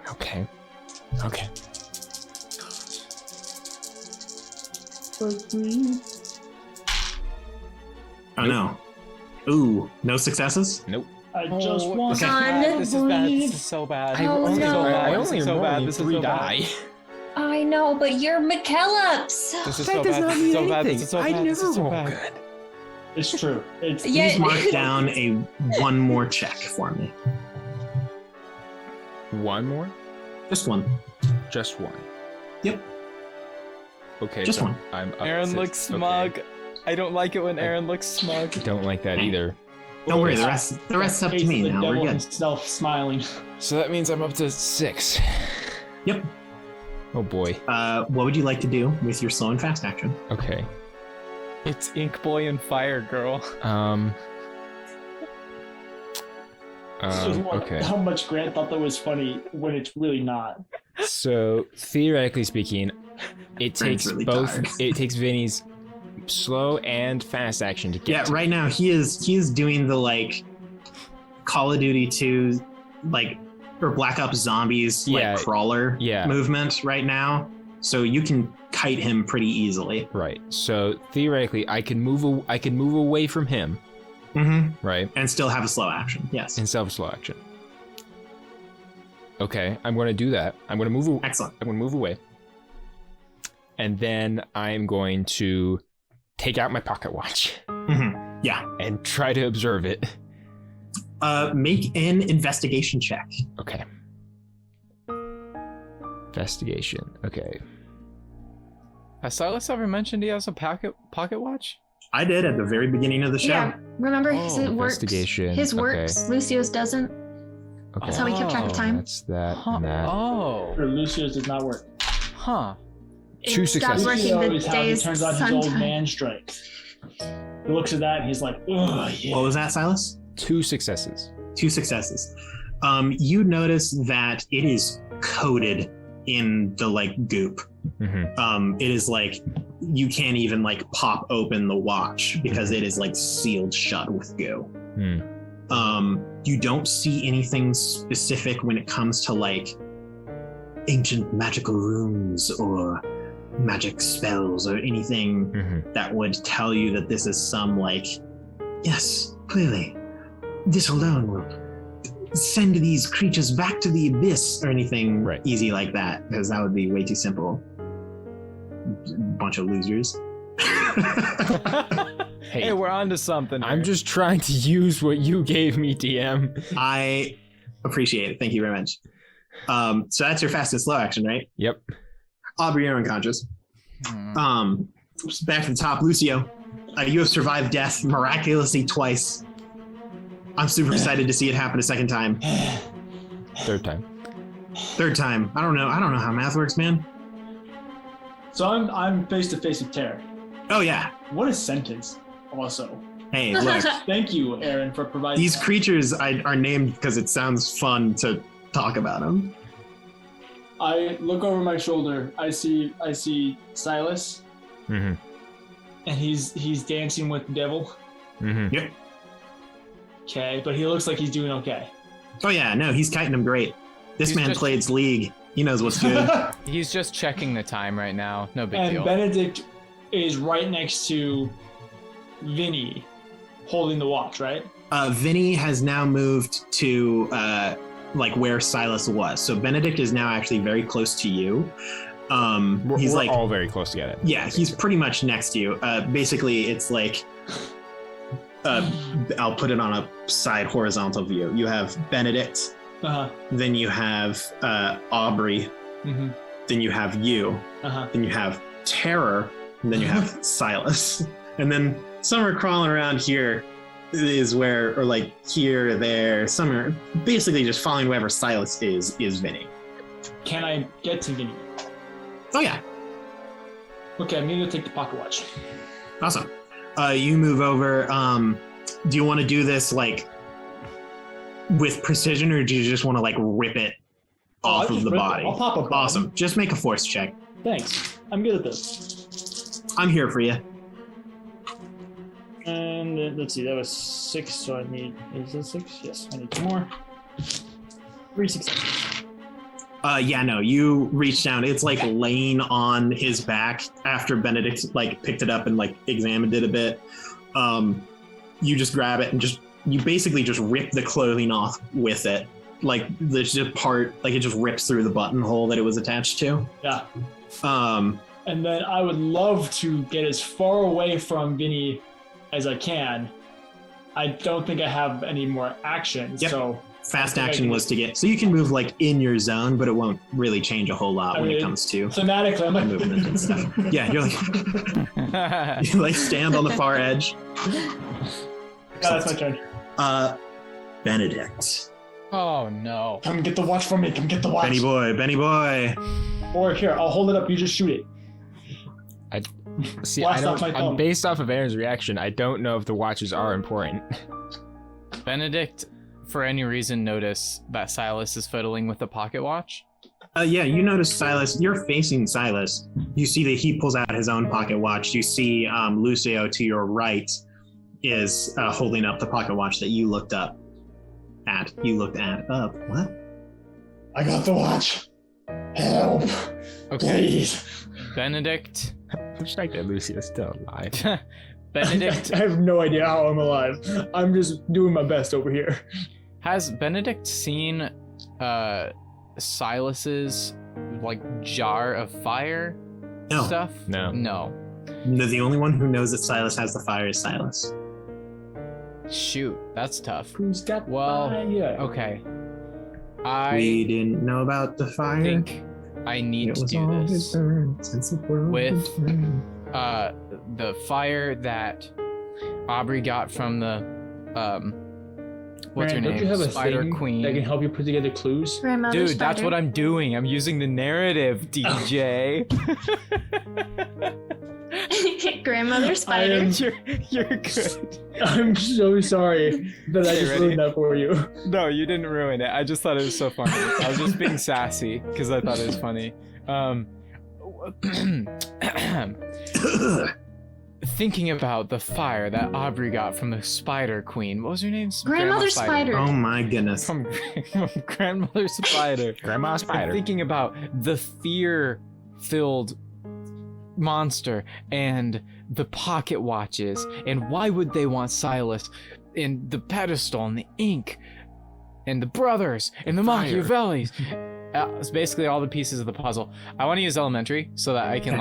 Okay. Okay. Oh no. Ooh, no successes? Nope. I just Oh, want this is bad. This is bad. This is so bad. Oh, This is so no. bad. I This only is so bad. rolled This is 3 so bad. die. I know, but you're McKellops. This is That so does bad. not This is mean so bad. anything. This is so I bad. This never is so roll bad. good. It's true. It's Yeah. Please mark down a one more check for me. One more? Just one. Just one. Yep. Okay. Just so one. I'm up Aaron to- looks okay. smug. I don't like it when Aaron looks smug. Don't like that either. Don't worry, the rest's up to me now. We're good. Himself smiling. So that means I'm up to 6. Yep. Oh boy. What would you like to do with your slow and fast action? Okay. It's Ink Boy and Fire Girl. Okay. How much Grant thought that was funny when it's really not. So theoretically speaking, it Grant's takes really both. tired. It takes Vinny's slow and fast action to get. Yeah, to right now he is doing the like Call of Duty 2 like or Black Ops Zombies like Yeah. crawler Yeah. movement right now. So you can kite him pretty easily. Right. So theoretically, I can move away from him, Mm-hmm. right, And still have a slow action. Yes. in self-slow action. Okay, I'm going to do that. I'm going to move. Excellent. I'm going to move away, and then I'm going to take out my pocket watch Mm-hmm. Yeah. and try to observe it. Make an investigation check. Okay. Investigation. Okay. Has Sylas ever mentioned he has a pocket watch? I did at the very beginning of the show. Yeah, remember his Oh, it works. investigation. His Okay. works. Lucio's doesn't. Okay. That's how we kept track of time. That's that Huh. and that. Oh. Or Lucio's does not work. Huh. Two It stopped successes. working Lucio the is how he days turns on his old sometime. man strike. He looks at that and he's like, ugh, yeah. What was that, Silas? 2 successes. 2 successes. You notice that it is coated in the like goop. Mm-hmm. It is like you can't even like pop open the watch because it is like sealed shut with goo. You don't see anything specific when it comes to like ancient magical runes or magic spells or anything Mm-hmm. that would tell you that this is some like Yes, clearly. This alone will send these creatures back to the abyss or anything easy like that, because that would be way too simple. Bunch of losers. Hey, we're on to something. I'm just trying to use what you gave me, DM. I appreciate it. Thank you very much. So that's your fast and slow action, right? Yep. Aubrey, you're unconscious. Back to the top, Lucio. You have survived death miraculously twice. I'm super excited to see it happen a second time. Third time. Third time. I don't know how math works, man. So I'm face to face with Terror. Oh yeah. What a sentence. Also. Hey, look. Thank you, Aaron, for providing. These creatures are named because it sounds fun to talk about them. I look over my shoulder. I see Sylas. Mm-hmm. And he's dancing with the devil. Mm-hmm. Yep. Okay, but he looks like he's doing okay. Oh yeah, no, he's kiting them great. This man plays League. He knows what's good. He's just checking the time right now. No big And deal. Benedict is right next to Vinny, holding the watch, right? Vinny has now moved to like where Sylas was. So Benedict is now actually very close to you. He's we're like all very close together. Yeah, he's pretty much next to you. Basically, it's like I'll put it on a side horizontal view. You have Benedict, then you have Aubrey, then you have you, then you have Terror, and then you have Sylas, and then somewhere crawling around here is where, or like here, there, somewhere, basically just following wherever Sylas is Vinny. Can I get to Vinny? Oh yeah. Okay, I'm gonna take the pocket watch. Awesome. You move over. Do you want to do this like with precision, or do you just want to like rip it off of the body? I'll pop a Awesome. Just make a force check. Thanks. I'm good at this. I'm here for you. And let's see, that was 6, so I need, is that 6? Yes, I need 2 more. 3 successes. Yeah, no, you reach down. It's like laying on his back after Benedict like picked it up and like examined it a bit. You just grab it and you basically just rip the clothing off with it. Like there's just part, like it just rips through the buttonhole that it was attached to. Yeah. And then I would love to get as far away from Vinny as I can. I don't think I have any more action, so... Fast action was to get, so you can move like in your zone, but it won't really change a whole lot when it comes to thematically. I'm like movement and stuff. Yeah, you're like you like stand on the far edge. That's my turn. Benedict. Oh no! Come get the watch from me. Come get the watch. Benny boy. Or here, I'll hold it up. You just shoot it. See, Blast off my thumb. based off of Aaron's reaction, I don't know if the watches are important. Benedict, for any reason, notice that Sylas is fiddling with the pocket watch. Yeah, you notice Sylas. You're facing Sylas. You see that he pulls out his own pocket watch. You see Lucio to your right is holding up the pocket watch that you looked up at. You looked at up. What? I got the watch. Help. Okay. Please. Benedict. I'm shocked that Lucio's still alive. Benedict. I have no idea how I'm alive. I'm just doing my best over here. Has Benedict seen Sylas's like jar of fire No. stuff? No. No. No, the only one who knows that Sylas has the fire is Sylas. Shoot, that's tough. Who's got Well, fire? okay. We I didn't know about the fire. think I need to do this with the fire that Aubrey got from the what's her Aaron, name? Don't you have a Spider thing Queen. that can help you put together clues? Grandmother Dude, that's spider. what I'm doing. I'm using the narrative, DJ. Grandmother spider. You're good. I'm so sorry that I Okay, just ready? ruined that for you. No, you didn't ruin it. I just thought it was so funny. I was just being sassy because I thought it was funny. Thinking about the fire that Aubrey got from the Spider Queen. What was her name? Grandmother spider. Oh my goodness. From Grandmother Spider. Grandma I'm Spider. thinking about the fear-filled monster and the pocket watches, and why would they want Sylas, and the pedestal and the ink and the brothers and the Machiavellis. It's basically all the pieces of the puzzle. I want to use elementary so that I can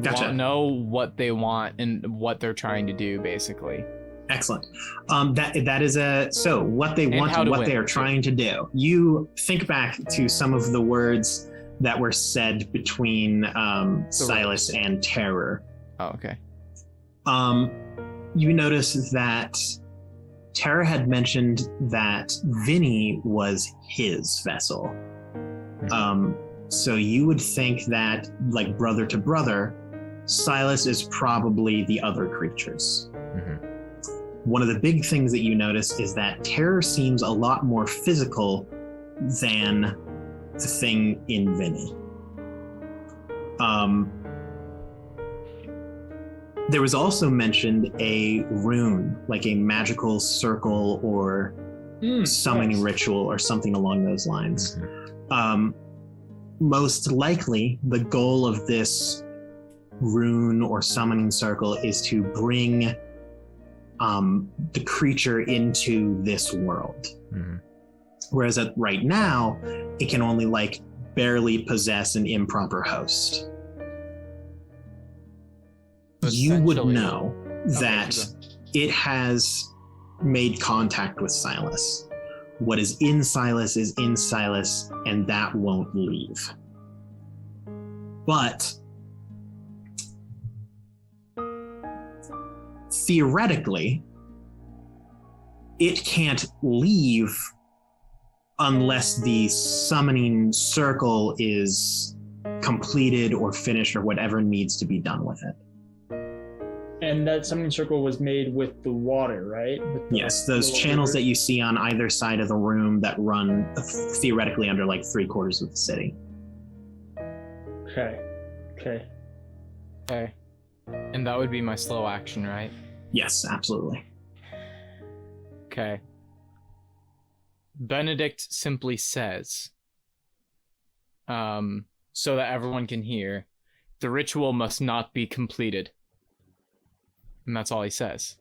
Gotcha. know what they want and what they're trying to do, basically. Excellent. That is so what they want and what they are trying to do. You think back to some of the words that were said between Sylas and Terror. Oh, okay. You notice that Terror had mentioned that Vinny was his vessel. So you would think that, like brother to brother, Sylas is probably the other creatures. Mm-hmm. One of the big things that you notice is that Terror seems a lot more physical than the thing in Vinny. There was also mentioned a rune, like a magical circle or summoning ritual or something along those lines. Most likely, the goal of this rune or summoning circle is to bring the creature into this world. Whereas right now, it can only barely possess an improper host. You would know that it has made contact with Sylas. What is in Sylas is in Sylas, and that won't leave. But theoretically, it can't leave unless the summoning circle is completed or finished or whatever needs to be done with it. And that summoning circle was made with the water, right? Yes, those channels that you see on either side of the room that run theoretically under 3/4 of the city. Okay. And that would be my slow action, right? Yes, absolutely. Okay. Benedict simply says, so that everyone can hear, the ritual must not be completed. And that's all he says.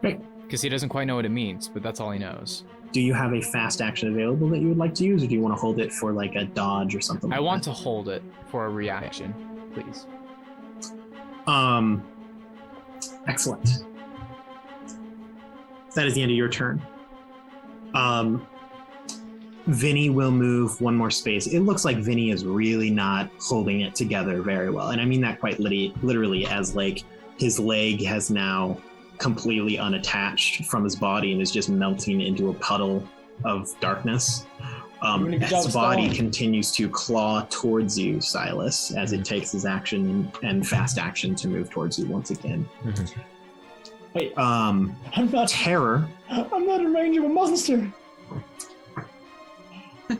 Great. Because he doesn't quite know what it means, but that's all he knows. Do you have a fast action available that you would like to use, or do you want to hold it for a dodge or something? I want to hold it for a reaction, please. Excellent. That is the end of your turn. Vinny will move one more space. It looks like Vinny is really not holding it together very well. And I mean that quite literally as his leg has now completely unattached from his body and is just melting into a puddle of darkness. His body continues to claw towards you, Sylas, as it takes his action and fast action to move towards you once again. Wait, I'm not Terror. I'm not in range of a monster.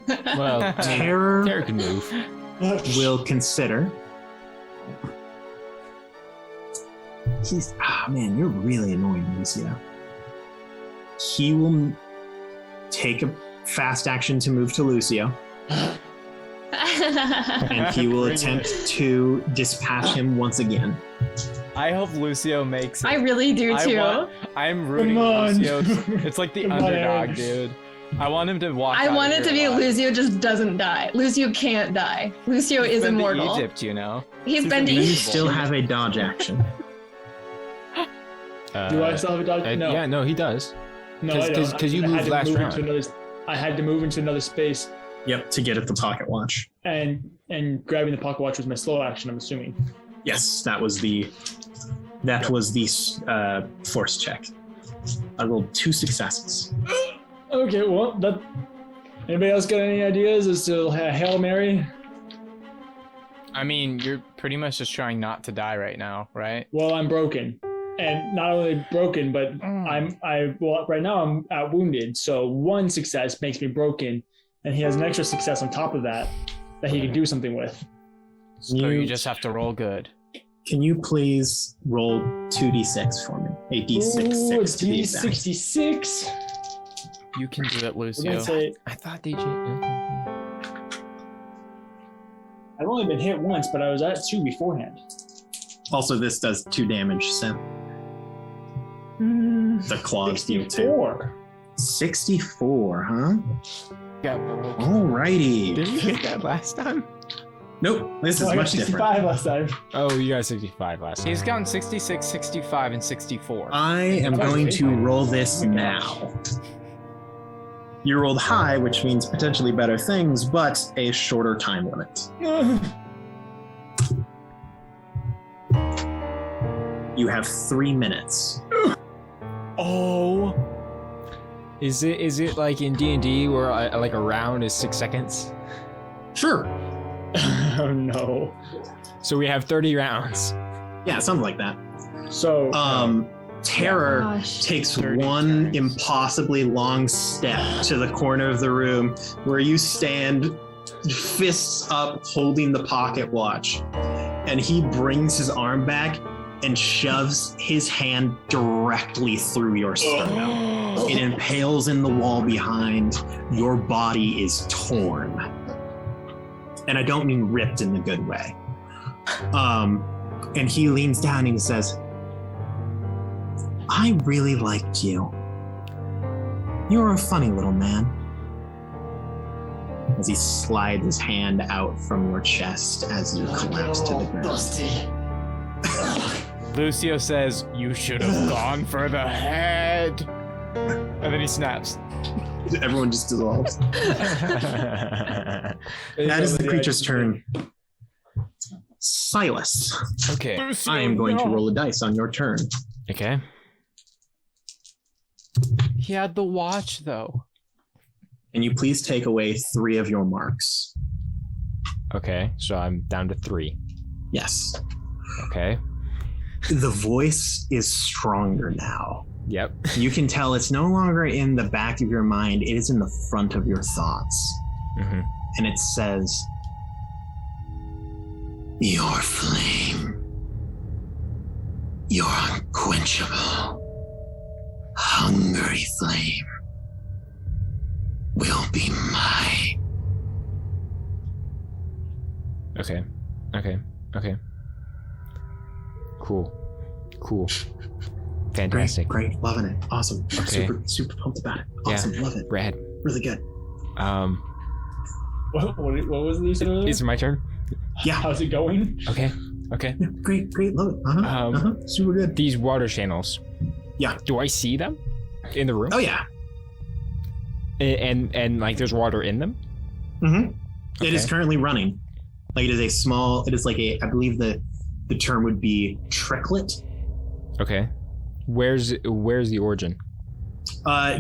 Well, Terror can move. will consider. Man, you're really annoying, Lucio. He will take a fast action to move to Lucio. And he will attempt to dispatch him once again. I hope Lucio makes it. I really do too. I'm rooting for Lucio. It's like the underdog, dude. I want him to walk. I want it to be Lucio just doesn't die. Lucio can't die. Lucio is immortal. Egypt, you know. He's been to You Egypt. still have a dodge action. Do I still have a dodge? No. Yeah, no, he does. No, I don't. Because you moved last round. I had to move into another space. Yep, to get at the pocket watch. And grabbing the pocket watch was my slow action, I'm assuming. Yes, that was the force check. I rolled 2 successes. Okay, well, anybody else got any ideas as to Hail Mary? I mean, you're pretty much just trying not to die right now, right? Well, I'm broken. And not only broken, but right now I'm wounded. So 1 success makes me broken, and he has an extra success on top of that he can do something with. So you just have to roll good. Can you please roll 2d6 for me? A d6 It's to be exact. D66. You can do it, Lucio. I thought they. I've only been hit once, but I was at 2 beforehand. Also, this does 2 damage, so. The claws deal 2. 64. 64, huh? Yeah. Alrighty. Did we get that last time? Nope, this is I got much 65 different. last time. Oh, you got 65 last time. He's gotten 66, 65, and 64. I am going to roll this now. You rolled high, which means potentially better things, but a shorter time limit. You have 3 minutes. Oh. Is it like in D&D where like a round is 6 seconds? Sure. Oh no. So we have 30 rounds. Yeah, something like that. So Terror Gosh. takes 30 one turns. impossibly long step to the corner of the room where you stand, fists up, holding the pocket watch. And he brings his arm back and shoves his hand directly through your sternum. It impales in the wall behind. Your body is torn. And I don't mean ripped in the good way. And he leans down and he says, I really liked you. You're a funny little man. As he slides his hand out from your chest as you collapse to the ground. Lucio says, "You should have gone for the head." And then he snaps. Everyone just dissolves. That is the creature's turn. Sylas, Okay. I am going to roll a dice on your turn. Okay. He had the watch, though. Can you please take away 3 of your marks? Okay. So I'm down to 3. Yes. Okay. The voice is stronger now. Yep. You can tell it's no longer in the back of your mind, it is in the front of your thoughts. Mm-hmm. And it says, your flame, your unquenchable, hungry flame will be mine. Okay. Okay. Okay. Cool. Fantastic. Great. Loving it. Awesome. Okay. Super pumped about it. Yeah. Awesome. Love it. Brad. Really good. what was the said earlier? Is it my turn? Yeah. How's it going? Okay. Yeah, great. Love it. Super good. These water channels. Yeah. Do I see them in the room? Oh yeah. And like there's water in them? Mm-hmm. It is Okay. currently running. Like it is like I believe the term would be tricklet. Okay. Where's the origin?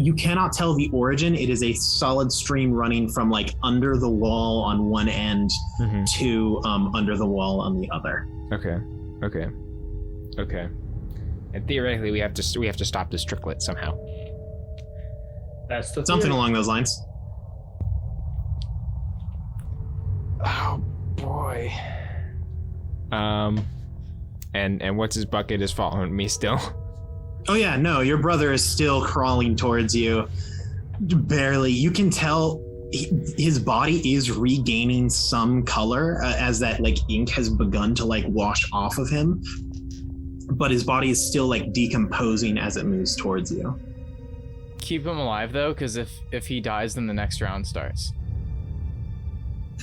You cannot tell the origin. It is a solid stream running from like under the wall on one end Mm-hmm. to under the wall on the other. Okay. And theoretically, we have to stop this tricklet somehow. That's the Something theory. along those lines. Oh boy. And what's his bucket is following me still. Oh yeah, no, your brother is still crawling towards you. Barely. You can tell his body is regaining some color as that like ink has begun to like wash off of him. But his body is still like decomposing as it moves towards you. Keep him alive, though, because if he dies, then the next round starts.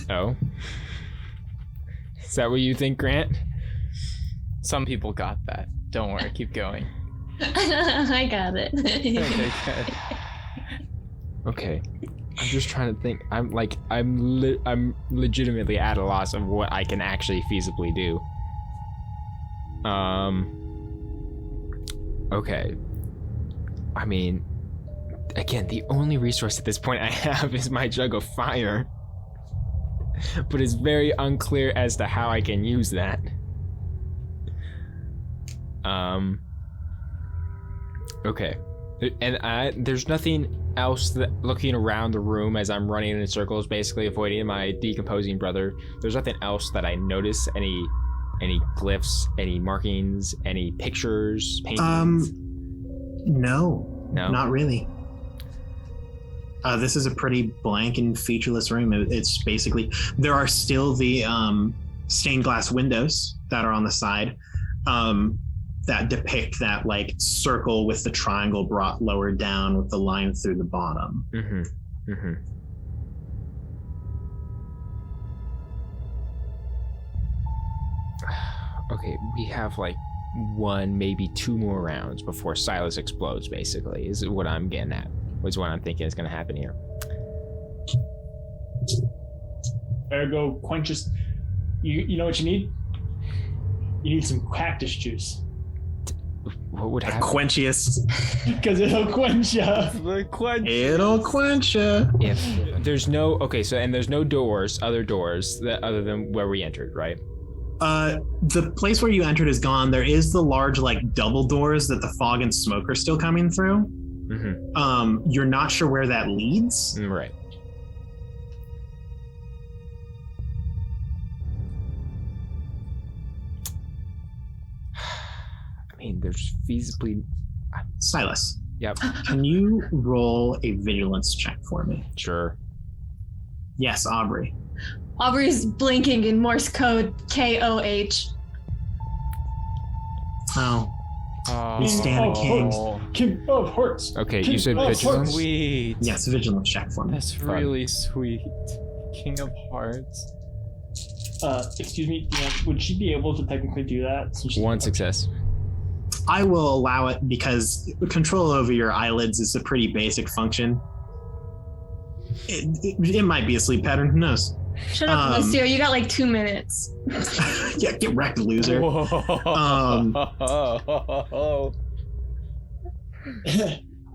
Oh. Is that what you think, Grant? Some people got that. Don't worry, keep going. I got it. Okay, good. Okay. I'm just trying to think. I'm legitimately at a loss of what I can actually feasibly do. Okay. I mean, again, the only resource at this point I have is my jug of fire. But it's very unclear as to how I can use that. Okay. And there's nothing else that looking around the room as I'm running in circles, basically avoiding my decomposing brother. There's nothing else that I notice, any glyphs, any markings, any pictures, paintings. No, No? not really. This is a pretty blank and featureless room. It's basically, there are still the stained glass windows that are on the side. that depict that like circle with the triangle brought lower down with the line through the bottom. Mm-hmm. Mm-hmm. Okay, we have like 1, maybe 2 more rounds before Sylas explodes, basically, is what I'm getting at. Was what I'm thinking is going to happen here. Ergo, quenches. You know what you need? You need some cactus juice. What would The happen quenchiest. Because it'll quench ya. It'll quench ya. if there's no... Okay, so, and there's no doors, other doors, other than where we entered, right? The place where you entered is gone. There is the large, like, double doors that the fog and smoke are still coming through. Mm-hmm. You're not sure where that leads. Right. I mean, there's feasibly... Sylas, Yep, can you roll a vigilance check for me? sure. Yes, Aubrey. Aubrey's blinking in Morse code KOH. Oh, Oh, You stand a king. King of Hearts. Okay, King you said of vigilance? Hearts. sweet. yes, vigilance check for me. That's Fun. really sweet. King of Hearts. Excuse me, would she be able to technically do that? Since she's- 1 success. I will allow it because control over your eyelids is a pretty basic function. It might be a sleep pattern, who knows? Shut up, Um, Lucio. You got like 2 minutes. Yeah, get wrecked, loser. Whoa.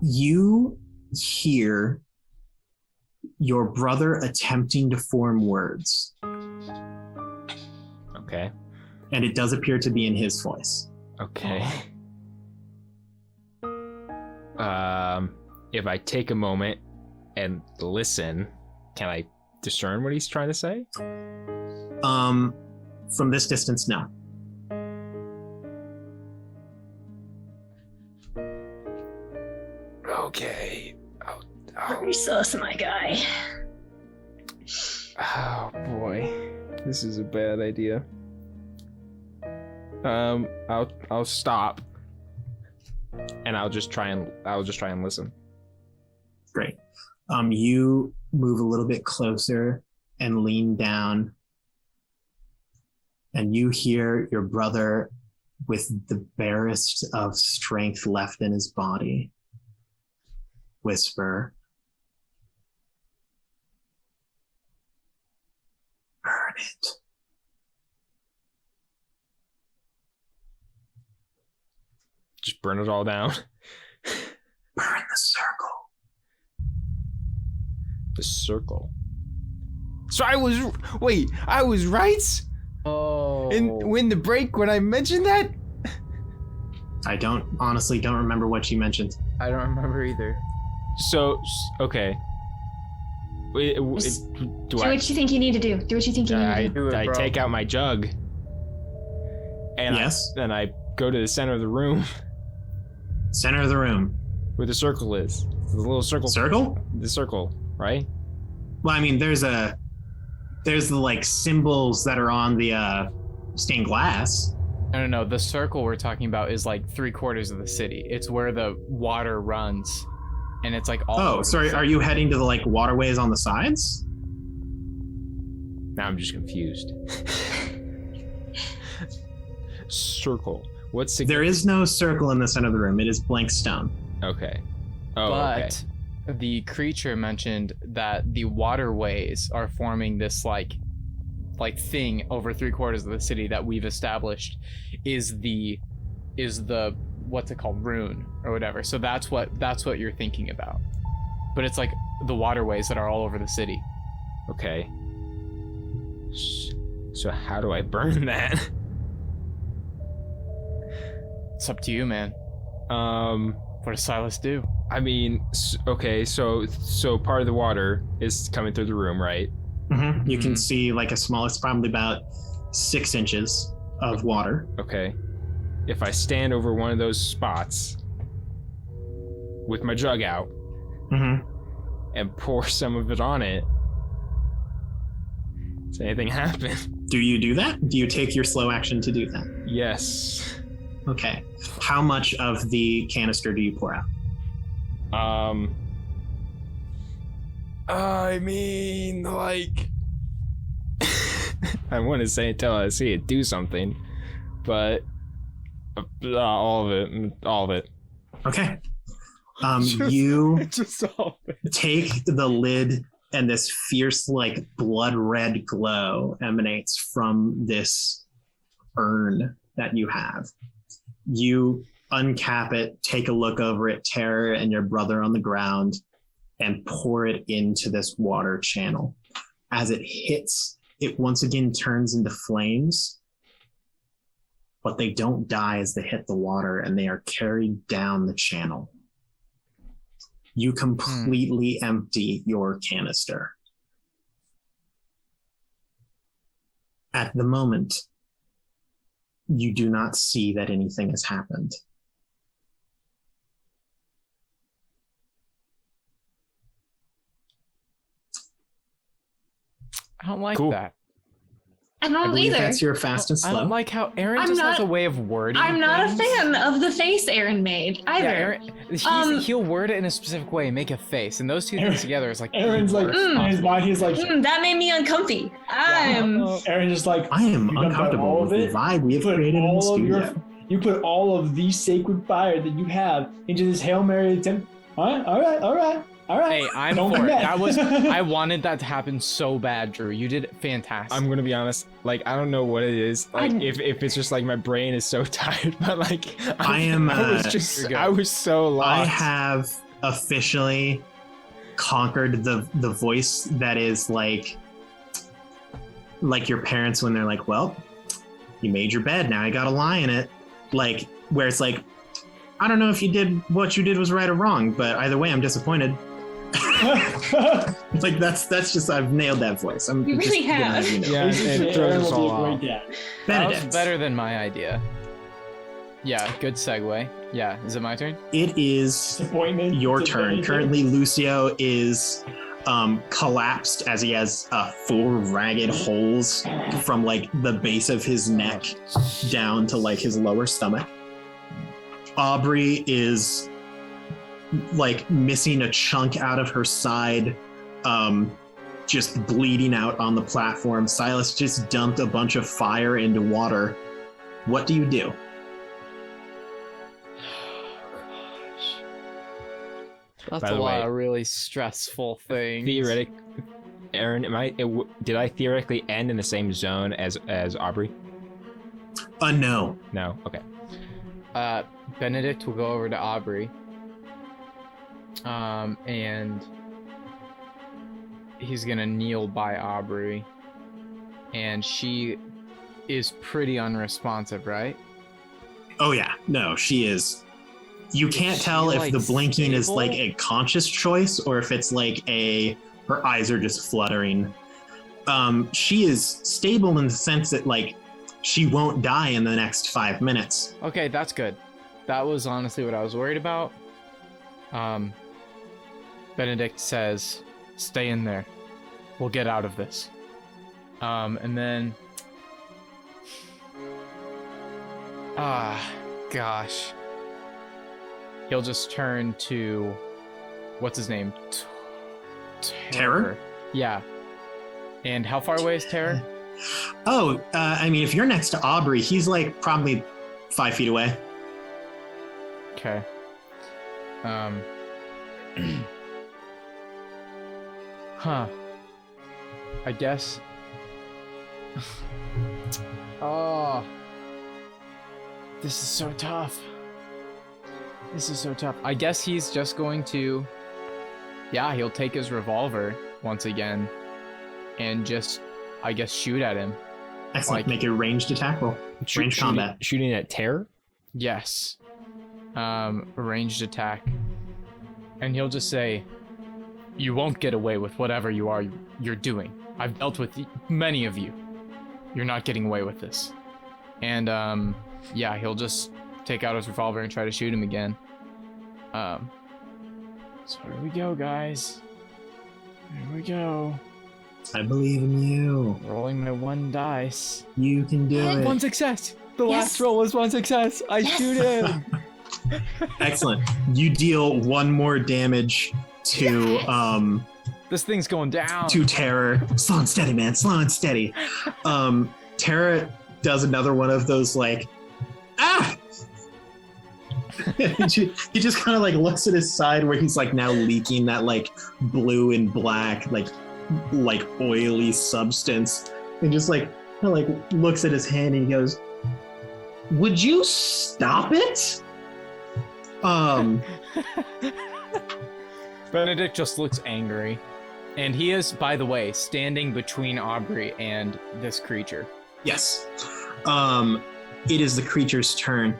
You hear your brother attempting to form words, Okay. and it does appear to be in his voice. Okay. If I take a moment and listen, can I discern what he's trying to say? From this distance, no. Okay. You're sus, my guy. Oh boy, this is a bad idea. I'll stop, and I'll just try and listen. Great. You move a little bit closer and lean down, and you hear your brother, with the barest of strength left in his body, whisper, "Burn it." Just burn it all down. Burn the circle. The circle. So I was right? Oh. In the break when I mentioned that? I honestly don't remember what you mentioned. I don't remember either. So, okay. Just Do Do I what you think you need to do. Do what you think you need to do. Do it, I bro. take out my jug. And Yes. then I go to the center of the room Center of the room. where the circle is. The little circle. Circle? The circle, right? Well, I mean, there's the like symbols that are on the stained glass. No. The circle we're talking about is like 3/4 of the city. It's where the water runs, and it's like all. Oh, over sorry. the Are you heading to the like waterways on the sides? Now I'm just confused. Circle. What's There is no circle in the center of the room. It is blank stone. Okay. Oh, okay. But the creature mentioned that the waterways are forming this like thing over 3/4 of the city that we've established is the what's it called, rune or whatever. So that's what you're thinking about. But it's like the waterways that are all over the city. Okay. So how do I burn that? It's up to you, man. What does Sylas do? I mean, okay, so part of the water is coming through the room, right? Mm-hmm. You can Mhm. see like it's probably about 6 inches of water. Okay. If I stand over one of those spots with my jug out Mm-hmm. and pour some of it on it, does anything happen? Do you do that? Do you take your slow action to do that? Yes. Okay. How much of the canister do you pour out? I mean, like, I want to say until I see it do something, but all of it. Okay. You Just all of it. take the lid, and this fierce, like, blood red glow emanates from this urn that you have. You uncap it, take a look over at Terror and your brother on the ground, and pour it into this water channel. As it hits, it once again turns into flames, but they don't die as they hit the water, and they are carried down the channel. You completely empty your canister. At the moment, you do not see that anything has happened. I don't like Cool. that. I I don't believe either. that's your fast and I slow. don't like how Aaron I'm just has not- a way of wording. I'm not a things. fan of the face Aaron made either. Yeah, Aaron, he'll word it in a specific way and make a face, and those two things together is like Aaron's like, the in his mind, he's like, That made me uncomfy. Aaron just like, I am you dumped out uncomfortable all with of the it, vibe we have put created in the all of studio. you put all of the sacred fire that you have into this Hail Mary attempt. All right. Hey, I'm Don't for it. forget. That was I wanted that to happen so bad, Drew. You did fantastic. I'm gonna be honest. Like, I don't know what it is. Like, I'm- if it's just like my brain is so tired, but like, I was so lost. I have officially conquered the voice that is like your parents when they're like, well, you made your bed, now I gotta lie in it. Like, where it's like, I don't know if what you did was right or wrong, but either way, I'm disappointed. Like, that's just, I've nailed that voice. I'm You just really gonna have. let you know. Yeah, Basically, it throws Aaron us will be all a off. great dad. that was Benedict. better than my idea. Yeah, good segue. Yeah, is it my turn? It is Disappointment. your turn. Currently, Lucio is collapsed as he has 4 ragged holes from like the base of his neck down to like his lower stomach. Aubrey is like missing a chunk out of her side, just bleeding out on the platform. Sylas just dumped a bunch of fire into water. What do you do? That's By a the lot way, of really stressful things. Theoretic, Aaron, did I theoretically end in the same zone as Aubrey? No. No. Okay. Benedict will go over to Aubrey. And he's gonna kneel by Aubrey. And she is pretty unresponsive, right? Oh yeah, no, she is. You can't she, tell if like, the blinking is stable? like a conscious choice or if it's like her eyes are just fluttering. She is stable in the sense that like she won't die in the next 5 minutes. Okay, that's good. That was honestly what I was worried about. Benedict says, "Stay in there. We'll get out of this." And then... gosh. He'll just turn to... What's his name? Terror? Yeah. And how far away is Terror? Oh, I mean, if you're next to Aubrey, he's like probably 5 feet away. Okay. Huh. I guess. Oh. This is so tough. This is so tough. I guess he's just going to... Yeah, he'll take his revolver once again and just, I guess, shoot at him. Excellent. Like- Make a ranged attack roll. Ranged combat. Shooting at Terror. Yes. Ranged attack. And he'll just say, "You won't get away with whatever you're doing. I've dealt with many of you. You're not getting away with this." And yeah, he'll just take out his revolver and try to shoot him again. So here we go, guys. Here we go. I believe in you. Rolling my 1 dice. You can do it. 1 success. The last roll was one success. I shoot him. Excellent. You deal one more damage to This thing's going down. to Terror. Slow and steady, man. Slow and steady. Terror does another one of those like, ah! He just kind of like looks at his side where he's like now leaking that like blue and black like oily substance, and just like kind of like looks at his hand and he goes, "Would you stop it?" Benedict just looks angry. And he is, by the way, standing between Aubrey and this creature. Yes. It is the creature's turn.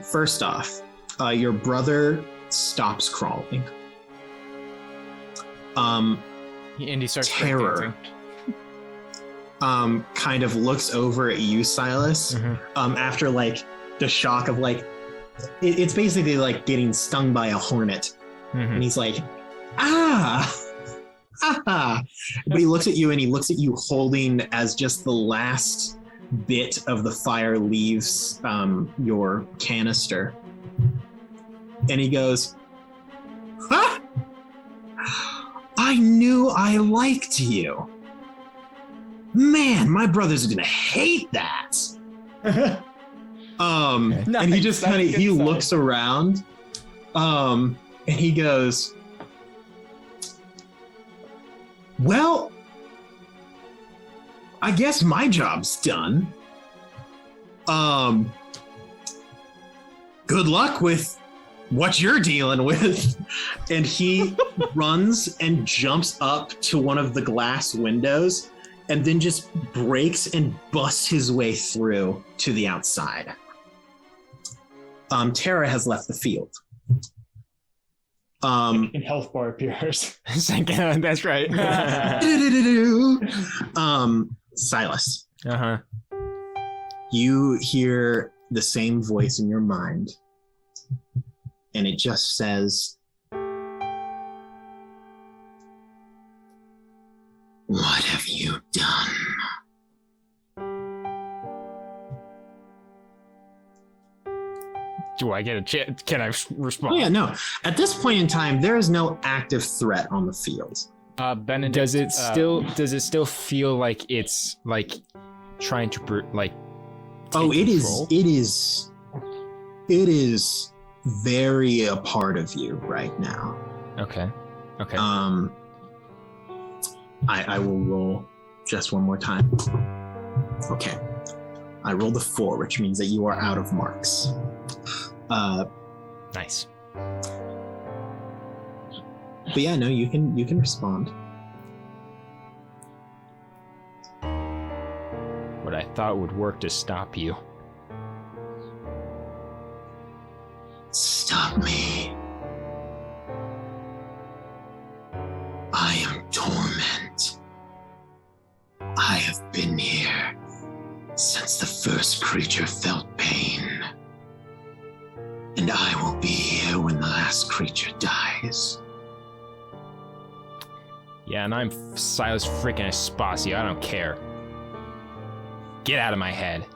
First off, your brother stops crawling. And he starts Terror kind of looks over at you, Sylas, after like the shock of like, it's basically like getting stung by a hornet. And he's like, ah! But he looks at you and he looks at you holding as just the last bit of the fire leaves your canister. And he goes, "Ah! I knew I liked you. Man, my brother's gonna hate that." And he just kind of, he looks around and he goes, "Well, I guess my job's done. Good luck with what you're dealing with." And he runs and jumps up to one of the glass windows and then just breaks and busts his way through to the outside. Tara has left the field. In health bar appears. That's right. Sylas. Uh-huh. You hear the same voice in your mind, and it just says, "What have you done?" Do I get a chance? Can I respond? Oh yeah, no. At this point in time, there is no active threat on the field. Benedict, Does it still feel like it's like trying to like? Oh, it control? is very a part of you right now. Okay. I will roll just one more time. Okay. I rolled a 4, which means that you are out of marks. Nice. But yeah, no, you can respond. What I thought would work to stop you. Stop me. I am torment. I have been here since the first creature felt pain. And I will be here when the last creature dies. Yeah, and I'm Sylas freaking Esposito. I don't care. Get out of my head.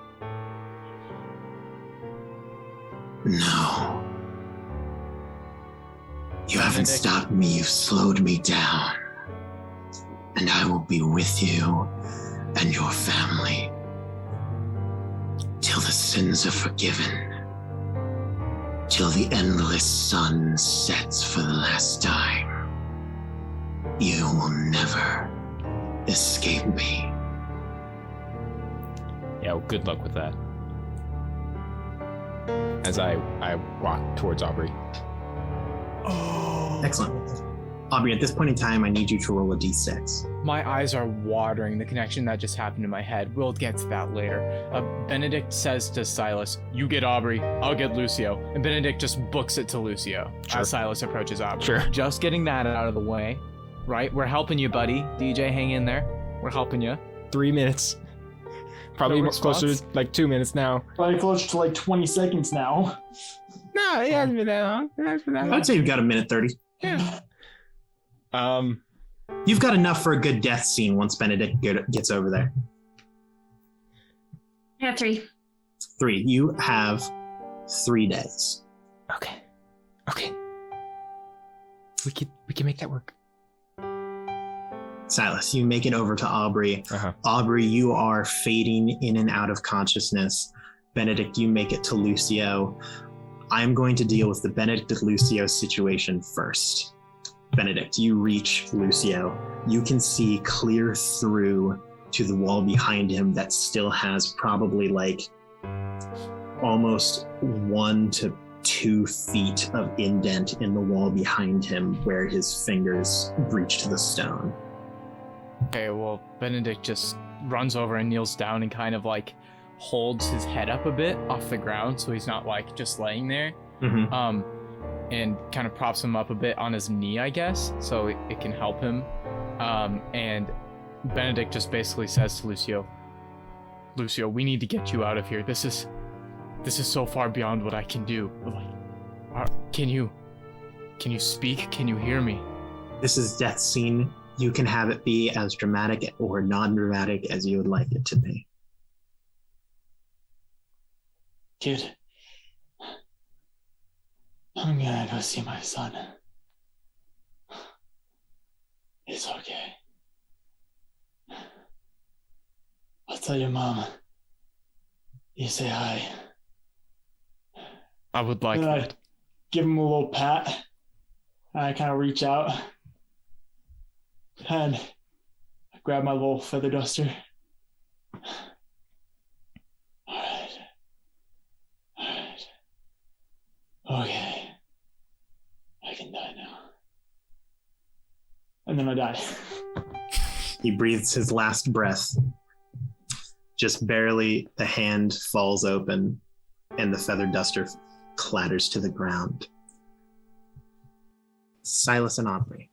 No. You haven't stopped me, you've slowed me down. And I will be with you and your family till the sins are forgiven. Till the endless sun sets for the last time. You will never escape me. Yeah, well, good luck with that. As I walk towards Aubrey. Excellent. Aubrey, at this point in time, I need you to roll a d6. My eyes are watering the connection that just happened in my head. We'll get to that later. Benedict says to Sylas, "You get Aubrey, I'll get Lucio." And Benedict just books it to Lucio as Sylas approaches Aubrey. Sure. Just getting that out of the way, right? We're helping you, buddy. DJ, hang in there. We're helping you. 3 minutes. Probably No closer response? to like 2 minutes now. Probably close to like 20 seconds now. No, it hasn't been that long. I'd say you've got a minute 30. Yeah. You've got enough for a good death scene once Benedict gets over there. I have 3. 3. You have 3 days. Okay. We can make that work. Sylas, you make it over to Aubrey. Uh-huh. Aubrey, you are fading in and out of consciousness. Benedict, you make it to Lucio. I'm going to deal with the Benedict Lucio situation first. Benedict, you reach Lucio. You can see clear through to the wall behind him that still has probably like almost 1 to 2 feet of indent in the wall behind him where his fingers reach to the stone. Okay, well, Benedict just runs over and kneels down and kind of like holds his head up a bit off the ground so he's not like just laying there. Mm-hmm. And kind of props him up a bit on his knee, I guess, so it can help him. And Benedict just basically says to Lucio, we need to get you out of here. This is so far beyond what I can do. Like, can you speak? Can you hear me? This is death scene. You can have it be as dramatic or non-dramatic as you would like it to be. Kid, I'm gonna go see my son. It's okay. I'll tell your mom. You say hi. I would like And I that. give him a little pat. And I kind of reach out. And I grab my little feather duster. Alright. Okay. I can die now. And then I die. He breathes his last breath. Just barely, the hand falls open and the feather duster clatters to the ground. Sylas and Aubrey.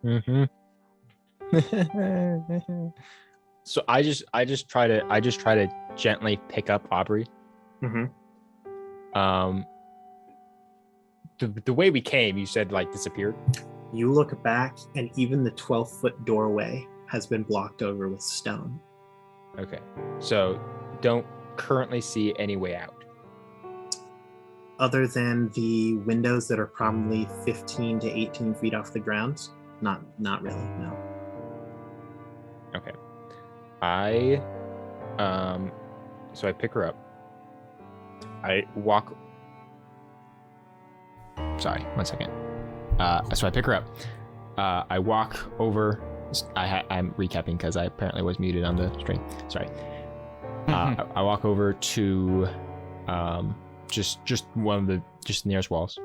Mm-hmm. So I just try to gently pick up Aubrey. Mm-hmm. The way we came, you said like disappeared. You look back and even the 12-foot doorway has been blocked over with stone. Okay. So don't currently see any way out. Other than the windows that are probably 15 to 18 feet off the ground, not really, no. Okay. So I pick her up. I walk. Sorry, 1 second. So I pick her up. I walk over. I'm recapping because I apparently was muted on the stream. Sorry. I walk over to just one of the nearest walls.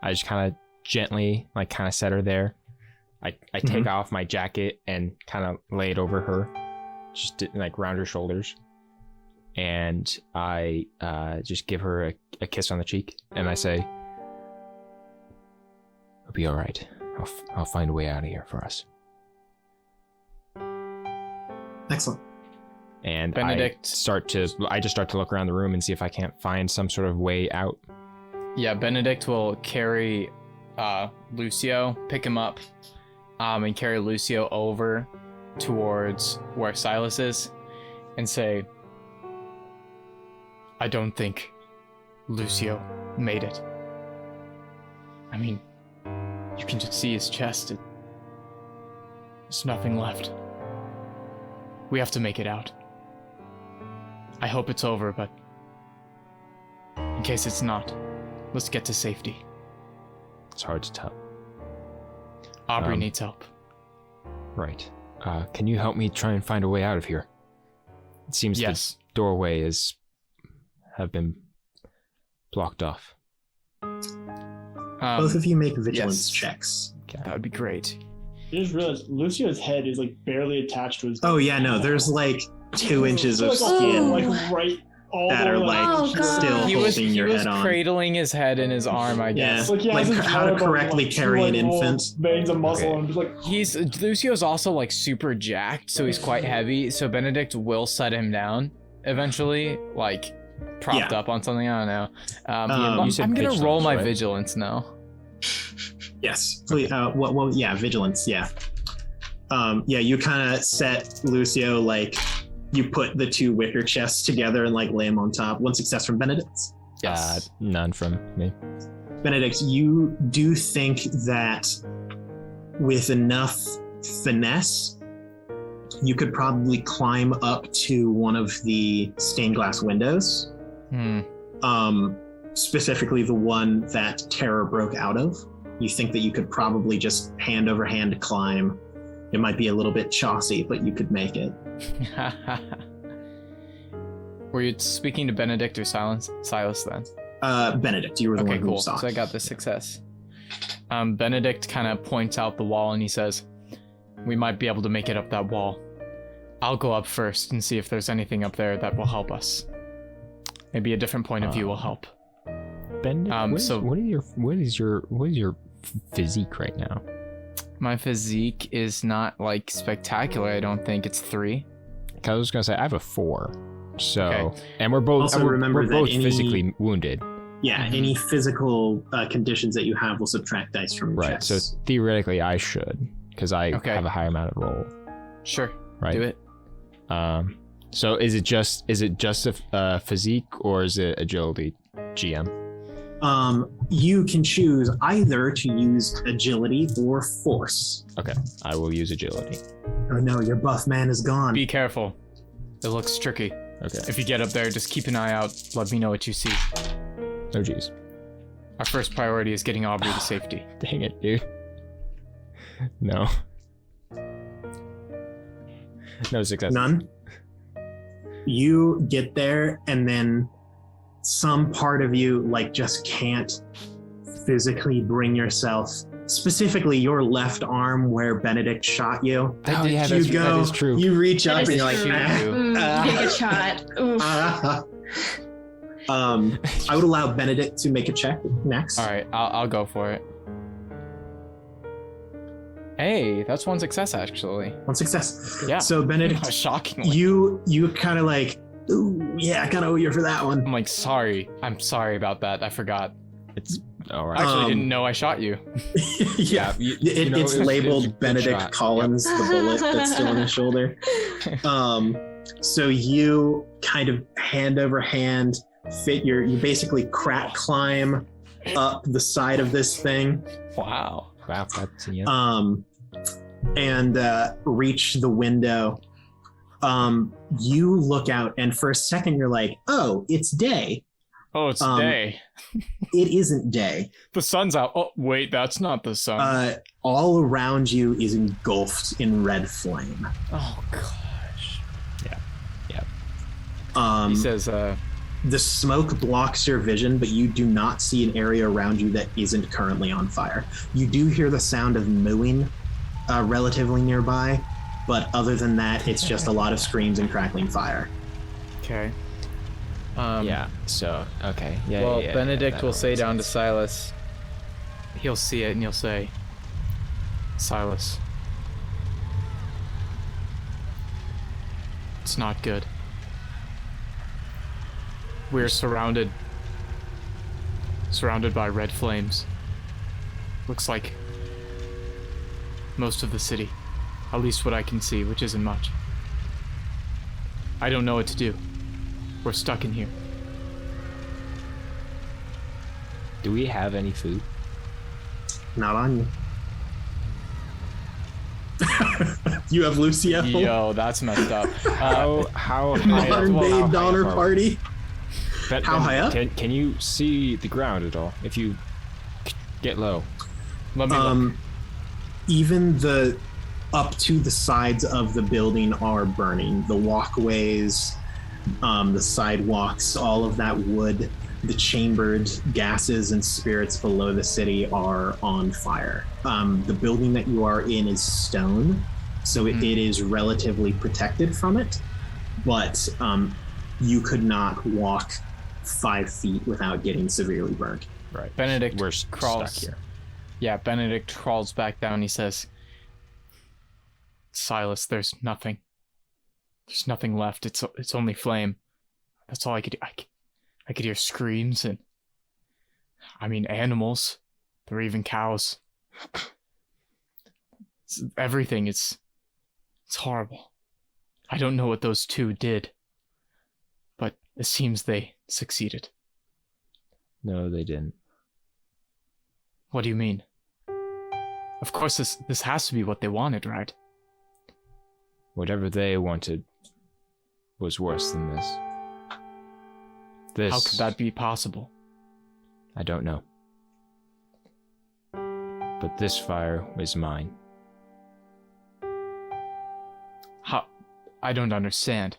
I just kind of gently kind of set her there. I take off my jacket and kind of lay it over her, just round her shoulders, and I just give her a kiss on the cheek, and I say, "It'll be all right. I'll find a way out of here for us." Excellent. And Benedict. I just start to look around the room and see if I can't find some sort of way out. Yeah, Benedict will carry Lucio, pick him up, and carry Lucio over towards where Sylas is and say, I don't think Lucio made it. I mean, you can just see his chest. There's nothing left. We have to make it out. I hope it's over, but in case it's not, let's get to safety. It's hard to tell. Aubrey needs help. Right. Can you help me try and find a way out of here? It seems Yes. the doorway have been blocked off. Both of you make vigilance yes. checks. Okay. That would be great. I just realized Lucio's head is barely attached to his. Oh yeah, no, there's 2 inches of Like, skin right all that the are way, Oh, God. still He was holding your head on. cradling his head in his arm, I Yeah. guess. he has his how to head above, correctly carry an little infant. Veins of muscle Okay. and just Lucio's also super jacked, so he's quite heavy. So Benedict will set him down eventually, propped up on something. I don't know. You said I'm gonna roll vigilance, my right? vigilance now. Yes. Please, yeah, vigilance, yeah. Yeah, you kind of set Lucio You put the two wicker chests together and like lay them on top. One success from Benedict. Yes. None from me. Benedict, you do think that with enough finesse, you could probably climb up to one of the stained glass windows. Specifically the one that terror broke out of. You think that you could probably just hand over hand climb. It might be a little bit chossy, but you could make it. Were you speaking to Benedict or Sylas then? Benedict, you were the one who saw. So I got the success. Benedict kind of points out the wall and he says, we might be able to make it up that wall. I'll go up first and see if there's anything up there that will help us. Maybe a different point of view will help. Benedict, what is your physique right now? My physique is not like spectacular. I don't think it's 3. I was gonna say I have a 4. So, okay. And we're both Also remember we're that both any- physically wounded. Yeah, any physical conditions that you have will subtract dice from your Right. checks. So theoretically, I should because I have a higher amount of roll. Sure. Right. Do it. So is it just a physique or is it agility, GM? You can choose either to use agility or force. Okay, I will use agility. Oh no, your buff man is gone. Be careful. It looks tricky. Okay. If you get up there, just keep an eye out. Let me know what you see. Oh jeez. Our first priority is getting Aubrey to safety. Dang it, dude. No. No success. None. You get there and then some part of you like just can't physically bring yourself, specifically your left arm where Benedict shot you. Oh yeah, that is true. You reach That up is and you're like, true. "Ah, You get shot. Oof. ah." I would allow Benedict to make a check next. All right, I'll go for it. Hey, that's 1 success actually. One success. Yeah. So Benedict, Shockingly. you kind of like, ooh, yeah, I kind of owe you for that one. I'm like, sorry. I'm sorry about that. I forgot. It's all right. I actually didn't know I shot you. Yeah, it's it was a labeled good Benedict shot. Collins, the bullet that's still on his shoulder. So you kind of hand over hand you basically crack climb up the side of this thing. Wow. Wow, that's And reach the window. You look out, and for a second you're like, "Oh, it's day." Oh, it's day. It isn't day. The sun's out. Oh, wait, that's not the sun. All around you is engulfed in red flame. Oh gosh. Yeah. He says, The smoke blocks your vision, but you do not see an area around you that isn't currently on fire. You do hear the sound of mooing relatively nearby, but other than that, it's just a lot of screams and crackling fire. okay. yeah. So okay. Yeah. Well, yeah, Benedict that will makes say down to sense. Sylas. He'll see it and he'll say, Sylas, it's not good. We're surrounded by red flames. Looks like most of the city, at least what I can see, which isn't much. I don't know what to do. We're stuck in here. Do we have any food? Not on you. You have Lucio. Yo, that's messed up. How high Modern up? day How high Donner up are we? party. How high up? Can you see the ground at all? If you get low. Let me look. Even the up to the sides of the building are burning. The walkways, the sidewalks, all of that wood, the chambered gases and spirits below the city are on fire. The building that you are in is stone, so it is relatively protected from it, but you could not walk 5 feet without getting severely burned. Right. Benedict We're crawls. stuck here. Yeah, Benedict crawls back down. He says, Sylas, there's nothing. There's nothing left. It's only flame. That's all I could do. I could hear screams and, I mean, animals. There are even cows. Everything is, it's horrible. I don't know what those two did, but it seems they succeeded. No, they didn't. What do you mean? Of course, this has to be what they wanted, right? Whatever they wanted was worse than this. How could that be possible? I don't know. But this fire is mine. How? I don't understand.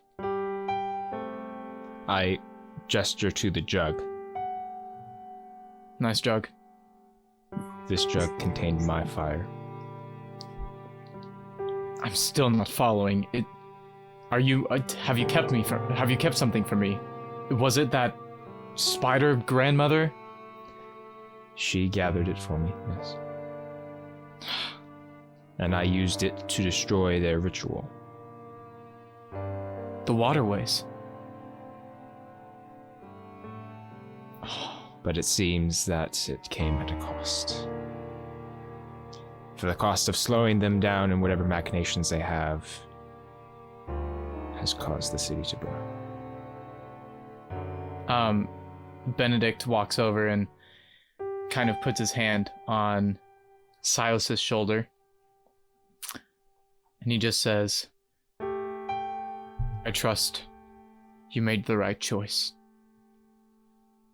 I gesture to the jug. Nice jug. This jug contained my fire. I'm still not following it. Are you? Have you kept something from me? Was it that spider grandmother? She gathered it for me, yes. And I used it to destroy their ritual. The waterways. But it seems that it came at a cost. For the cost of slowing them down and whatever machinations they have has caused the city to burn. Benedict walks over and kind of puts his hand on Sylas's shoulder. And he just says, I trust you made the right choice.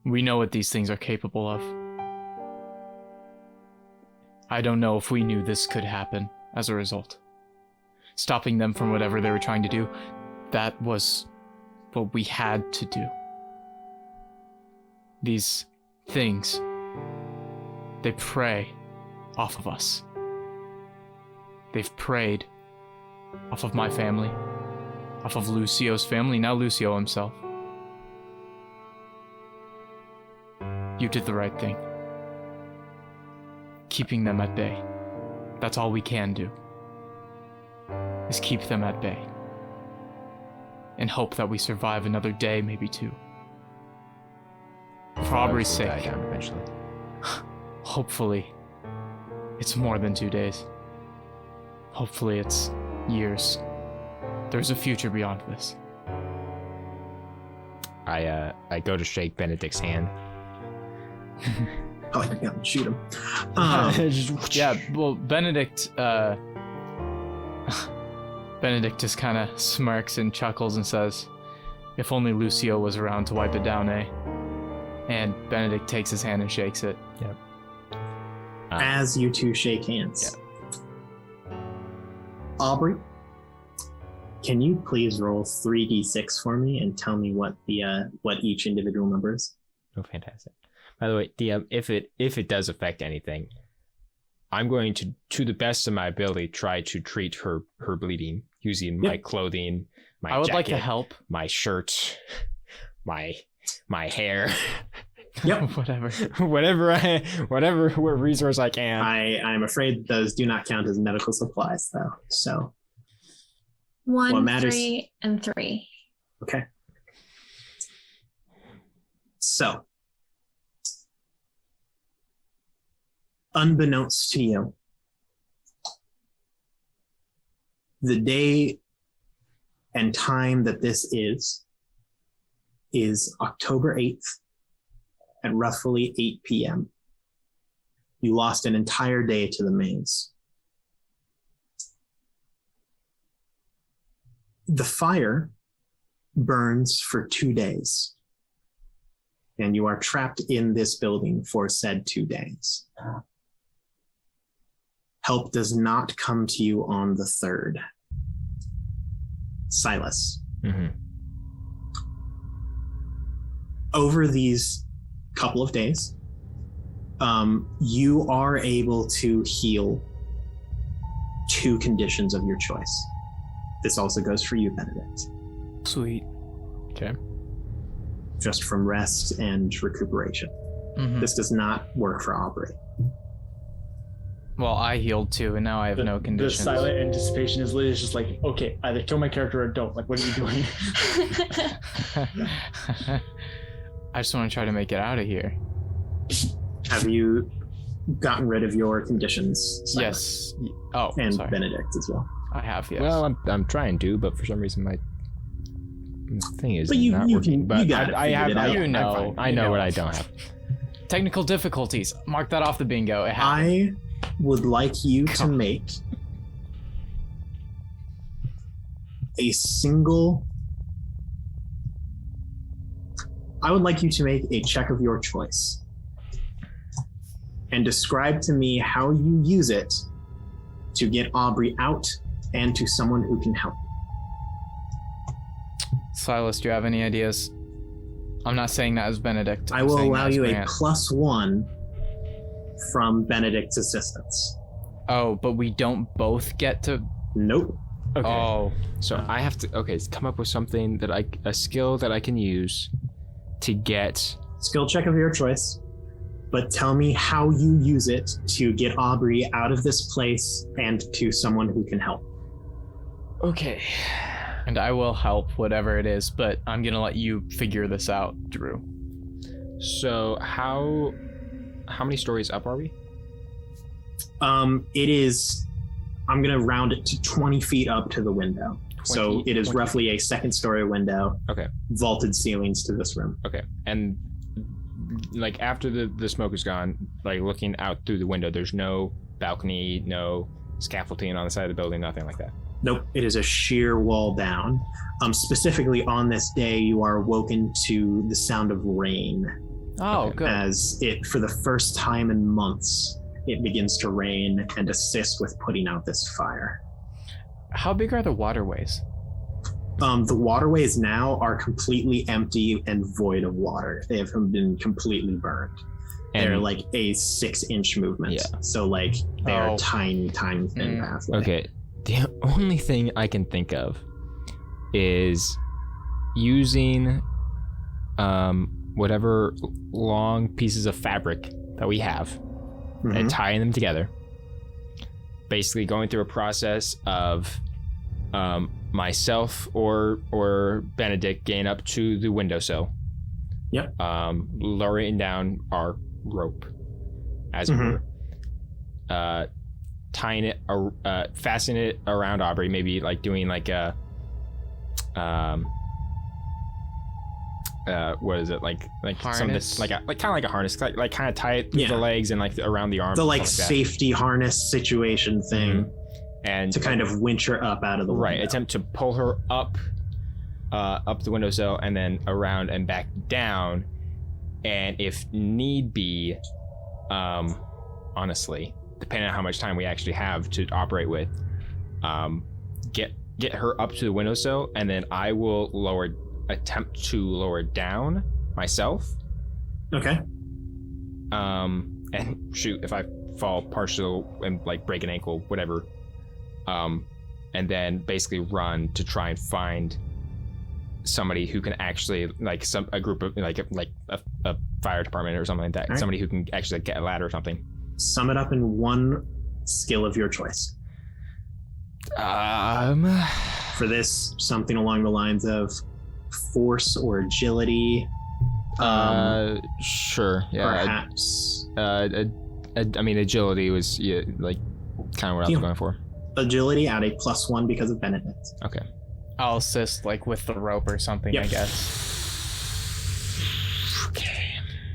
We know what these things are capable of. I don't know if we knew this could happen as a result. Stopping them from whatever they were trying to do, that was what we had to do. These things, they prey off of us. They've preyed off of my family, off of Lucio's family, now Lucio himself. You did the right thing. Keeping them at bay. That's all we can do. Is keep them at bay. And hope that we survive another day, maybe two. For Aubrey's sake. Die down eventually. Hopefully, it's more than 2 days. Hopefully it's years. There's a future beyond this. I go to shake Benedict's hand. Oh, yeah, shoot him. Yeah, well, Benedict just kind of smirks and chuckles and says, if only Lucio was around to wipe it down, eh? And Benedict takes his hand and shakes it. Yep. As you two shake hands. Yeah. Aubrey, can you please roll 3d6 for me and tell me what each individual number is? Oh, fantastic. By the way, DM, if it does affect anything, I'm going to the best of my ability, try to treat her bleeding using my clothing, my I would jacket, like to help. My shirt, my hair. Yep. whatever resource I can. I'm afraid those do not count as medical supplies, though. So 1, 3, and 3. Okay. So, unbeknownst to you, the day and time that this is October 8th at roughly 8 p.m. You lost an entire day to the maze. The fire burns for 2 days, and you are trapped in this building for said 2 days. Help does not come to you on the 3rd. Sylas. Mm-hmm. Over these couple of days, you are able to heal 2 conditions of your choice. This also goes for you, Benedict. Sweet. Okay. Just from rest and recuperation. Mm-hmm. This does not work for Aubrey. Well, I healed too, and now I have no conditions. The silent anticipation is literally just like, okay, either kill my character or don't. Like, what are you doing? I just want to try to make it out of here. Have you gotten rid of your conditions, Sylas? Yes. Oh, and sorry. Benedict as well. I have, yes. Well, I'm trying to, but for some reason my thing is But you- not you working. can- But you got it I have. figured out. I'm You know, fine. I you know know. what I don't have. Technical difficulties. Mark that off the bingo. It happened. I would like you to make a single. I would like you to make a check of your choice and describe to me how you use it to get Aubrey out and to someone who can help. Sylas, do you have any ideas? I'm not saying that as Benedict. I I'm will saying allow that as you a Grant. +1 from Benedict's assistance. Oh, but we don't both get to. Nope. Okay. Oh, So I have to come up with something that a skill that I can use to get. Skill check of your choice, but tell me how you use it to get Aubrey out of this place and to someone who can help. Okay. and I will help whatever it is, but I'm gonna let you figure this out, Drew. So how many stories up are we? It is. I'm gonna round it to 20 feet up to the window. So it is 20. roughly a second-story window. Okay. Vaulted ceilings to this room. Okay. And like after the smoke is gone, like looking out through the window, there's no balcony, no scaffolding on the side of the building, nothing like that. Nope, it is a sheer wall down. Specifically on this day, you are awoken to the sound of rain. Oh, Okay. good. As it, for the first time in months, it begins to rain and assist with putting out this fire. How big are the waterways? The waterways now are completely empty and void of water. They have been completely burned. They're And- like a 6-inch movement. Yeah. So like they're Oh. tiny thin pathway. Okay. The only thing I can think of is using whatever long pieces of fabric that we have Mhm. and tying them together. Basically going through a process of myself or Benedict getting up to the windowsill. Yep. Lowering down our rope, as it Mhm. were. Tying it, fastening it around Aubrey, maybe like doing like a, what is it like Harness? some like kind of like a harness, like kind of tie it through Yeah. the legs and like around the arms, The and like stuff that. safety harness situation thing And to kind of winch her up out of the right, window. attempt to pull her up the windowsill and then around and back down, and if need be, honestly, depending on how much time we actually have to operate with, get her up to the windowsill, and then I will attempt to lower down myself, Okay. and shoot if I fall partial and like break an ankle, whatever, and then basically run to try and find somebody who can actually like a group of like a fire department or something like that. All right. Somebody who can actually get a ladder or something. Sum it up in one skill of your choice. For this, something along the lines of force or agility. Sure, yeah. Perhaps I mean, agility was like kind of what I was Yeah. going for. agility at a +1 because of Benedict. Okay. I'll assist like with the rope or something, Yep. I guess.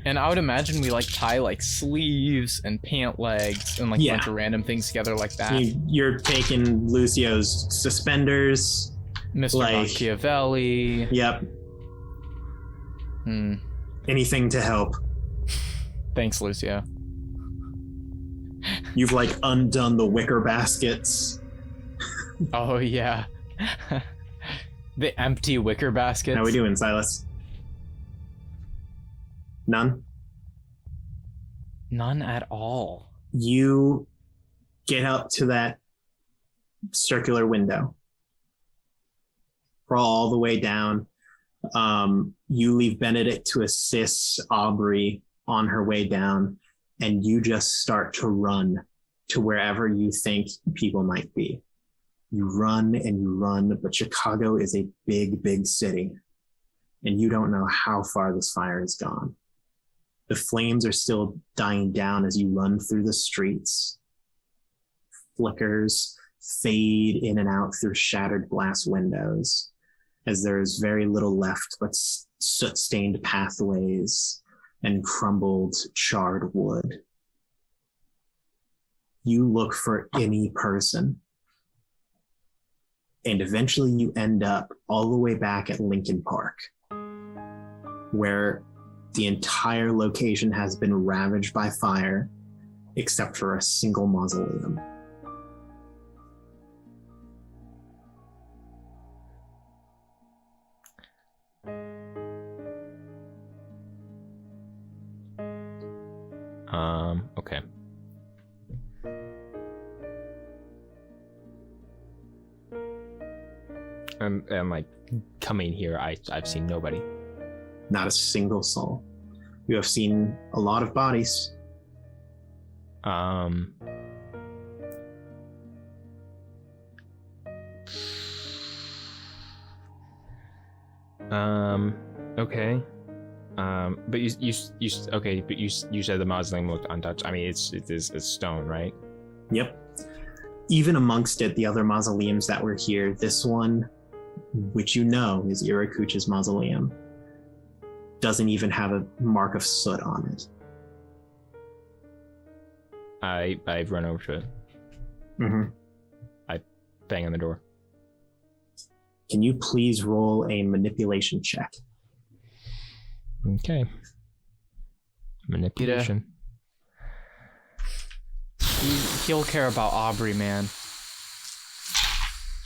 And I would imagine we like tie like sleeves and pant legs and like a Yeah. bunch of random things together like that. You're taking Lucio's suspenders. Mr. like- Machiavelli. Yep. Anything to help. Thanks, Lucio. You've like undone the wicker baskets. Oh yeah. The empty wicker baskets. How we doing, Sylas? None? None at all. You get up to that circular window. Crawl all the way down. You leave Benedict to assist Aubrey on her way down, and you just start to run to wherever you think people might be. You run and you run, but Chicago is a big, big city, and you don't know how far this fire has gone. The flames are still dying down as you run through the streets. Flickers fade in and out through shattered glass windows, as there is very little left but soot-stained pathways and crumbled, charred wood. You look for any person, and eventually you end up all the way back at Lincoln Park, where the entire location has been ravaged by fire, except for a single mausoleum. Okay. I'm like coming here. I've seen nobody. Not a single soul. You have seen a lot of bodies. Okay. But you okay, but you said the mausoleum looked untouched. I mean, it's stone, right? Yep. Even amongst it, the other mausoleums that were here, this one, which you know is Irakucha's mausoleum, doesn't even have a mark of soot on it. I've run over to it. Mm-hmm. I bang on the door. Can you please roll a manipulation check? Okay. Manipulation. He'll care about Aubrey, man.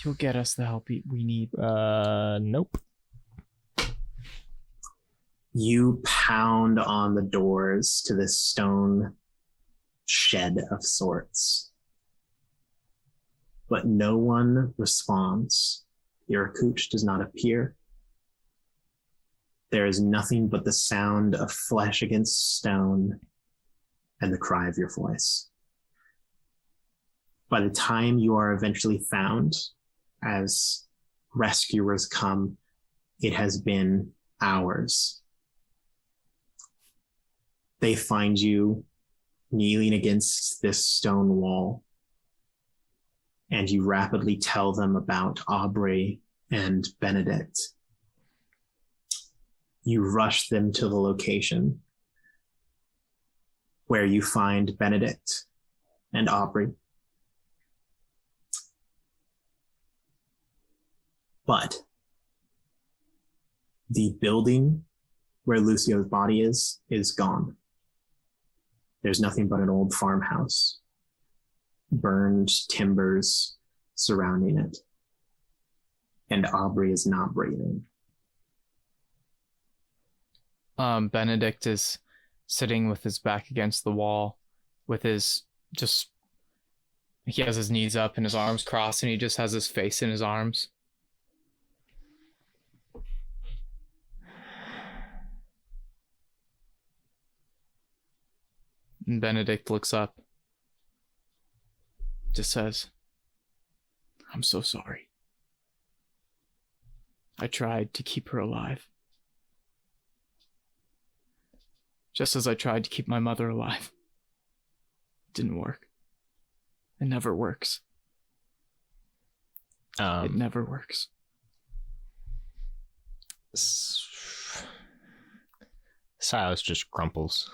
He'll get us the help we need. Nope. You pound on the doors to this stone shed of sorts, but no one responds. Irakuch does not appear. There is nothing but the sound of flesh against stone and the cry of your voice. By the time you are eventually found, as rescuers come, it has been hours. They find you kneeling against this stone wall, and you rapidly tell them about Aubrey and Benedict. You rush them to the location where you find Benedict and Aubrey. But the building where Lucio's body is gone. There's nothing but an old farmhouse, burned timbers surrounding it, and Aubrey is not breathing. Benedict is sitting with his back against the wall, with his he has his knees up and his arms crossed, and he just has his face in his arms. And Benedict looks up, just says, "I'm so sorry. I tried to keep her alive. Just as I tried to keep my mother alive. It didn't work. It never works. It never works." Sylas just crumples.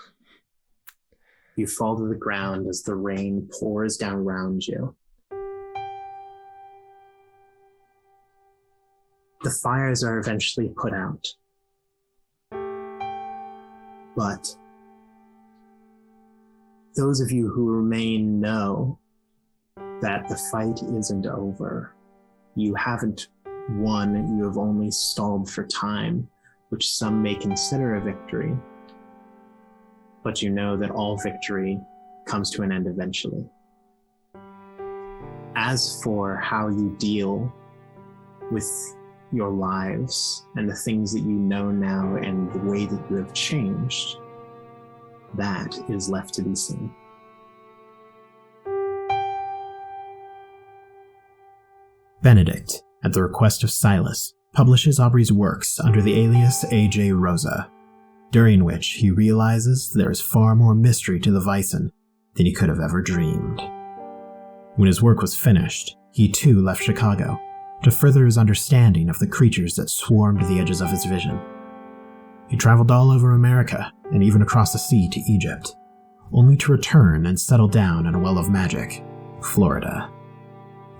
You fall to the ground as the rain pours down around you. The fires are eventually put out. But those of you who remain know that the fight isn't over. You haven't won, you have only stalled for time, which some may consider a victory. But you know that all victory comes to an end eventually. As for how you deal with your lives and the things that you know now and the way that you have changed, that is left to be seen. Benedict, at the request of Sylas, publishes Aubrey's works under the alias A.J. Rosa, during which he realizes there is far more mystery to the Vaesen than he could have ever dreamed. When his work was finished, he too left Chicago to further his understanding of the creatures that swarmed the edges of his vision. He traveled all over America and even across the sea to Egypt, only to return and settle down in a well of magic, Florida.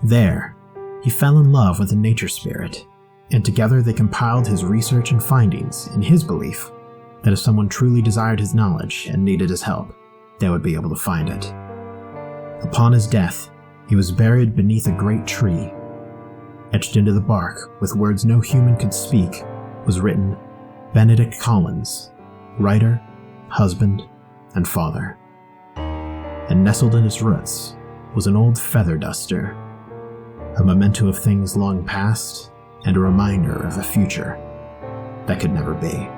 There, he fell in love with a nature spirit, and together they compiled his research and findings in his belief that if someone truly desired his knowledge and needed his help, they would be able to find it. Upon his death, he was buried beneath a great tree. Etched into the bark, with words no human could speak, was written, Benedict Collins, writer, husband, and father. And nestled in its roots was an old feather duster, a memento of things long past and a reminder of a future that could never be.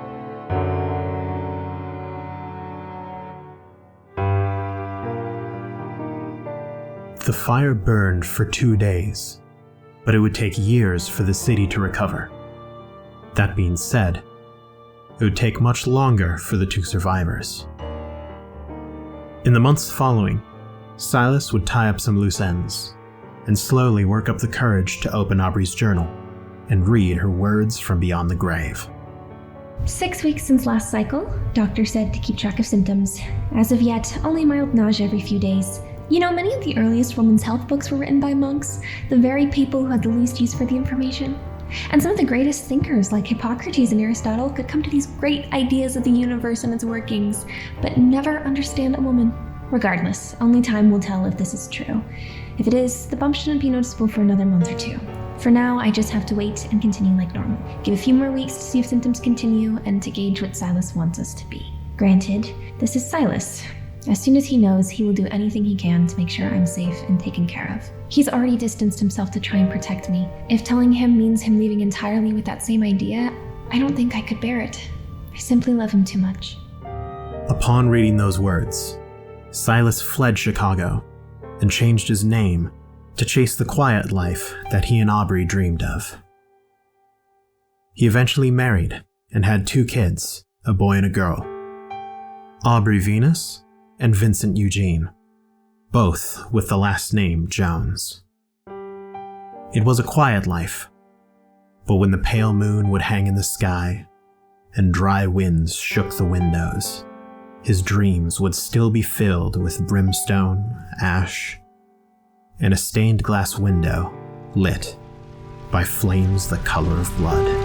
The fire burned for 2 days, but it would take years for the city to recover. That being said, it would take much longer for the 2 survivors. In the months following, Sylas would tie up some loose ends and slowly work up the courage to open Aubrey's journal and read her words from beyond the grave. 6 weeks since last cycle, doctor said to keep track of symptoms. As of yet, only mild nausea every few days. You know, many of the earliest women's health books were written by monks, the very people who had the least use for the information. And some of the greatest thinkers, like Hippocrates and Aristotle, could come to these great ideas of the universe and its workings, but never understand a woman. Regardless, only time will tell if this is true. If it is, the bump shouldn't be noticeable for another month or 2. For now, I just have to wait and continue like normal. Give a few more weeks to see if symptoms continue and to gauge what Sylas wants us to be. Granted, this is Sylas. As soon as he knows, he will do anything he can to make sure I'm safe and taken care of. He's already distanced himself to try and protect me. If telling him means him leaving entirely with that same idea, I don't think I could bear it. I simply love him too much. Upon reading those words, Sylas fled Chicago and changed his name to chase the quiet life that he and Aubrey dreamed of. He eventually married and had 2 kids, a boy and a girl. Aubrey Venus and Vincent Eugene, both with the last name Jones. It was a quiet life, but when the pale moon would hang in the sky and dry winds shook the windows, his dreams would still be filled with brimstone, ash, and a stained glass window lit by flames the color of blood.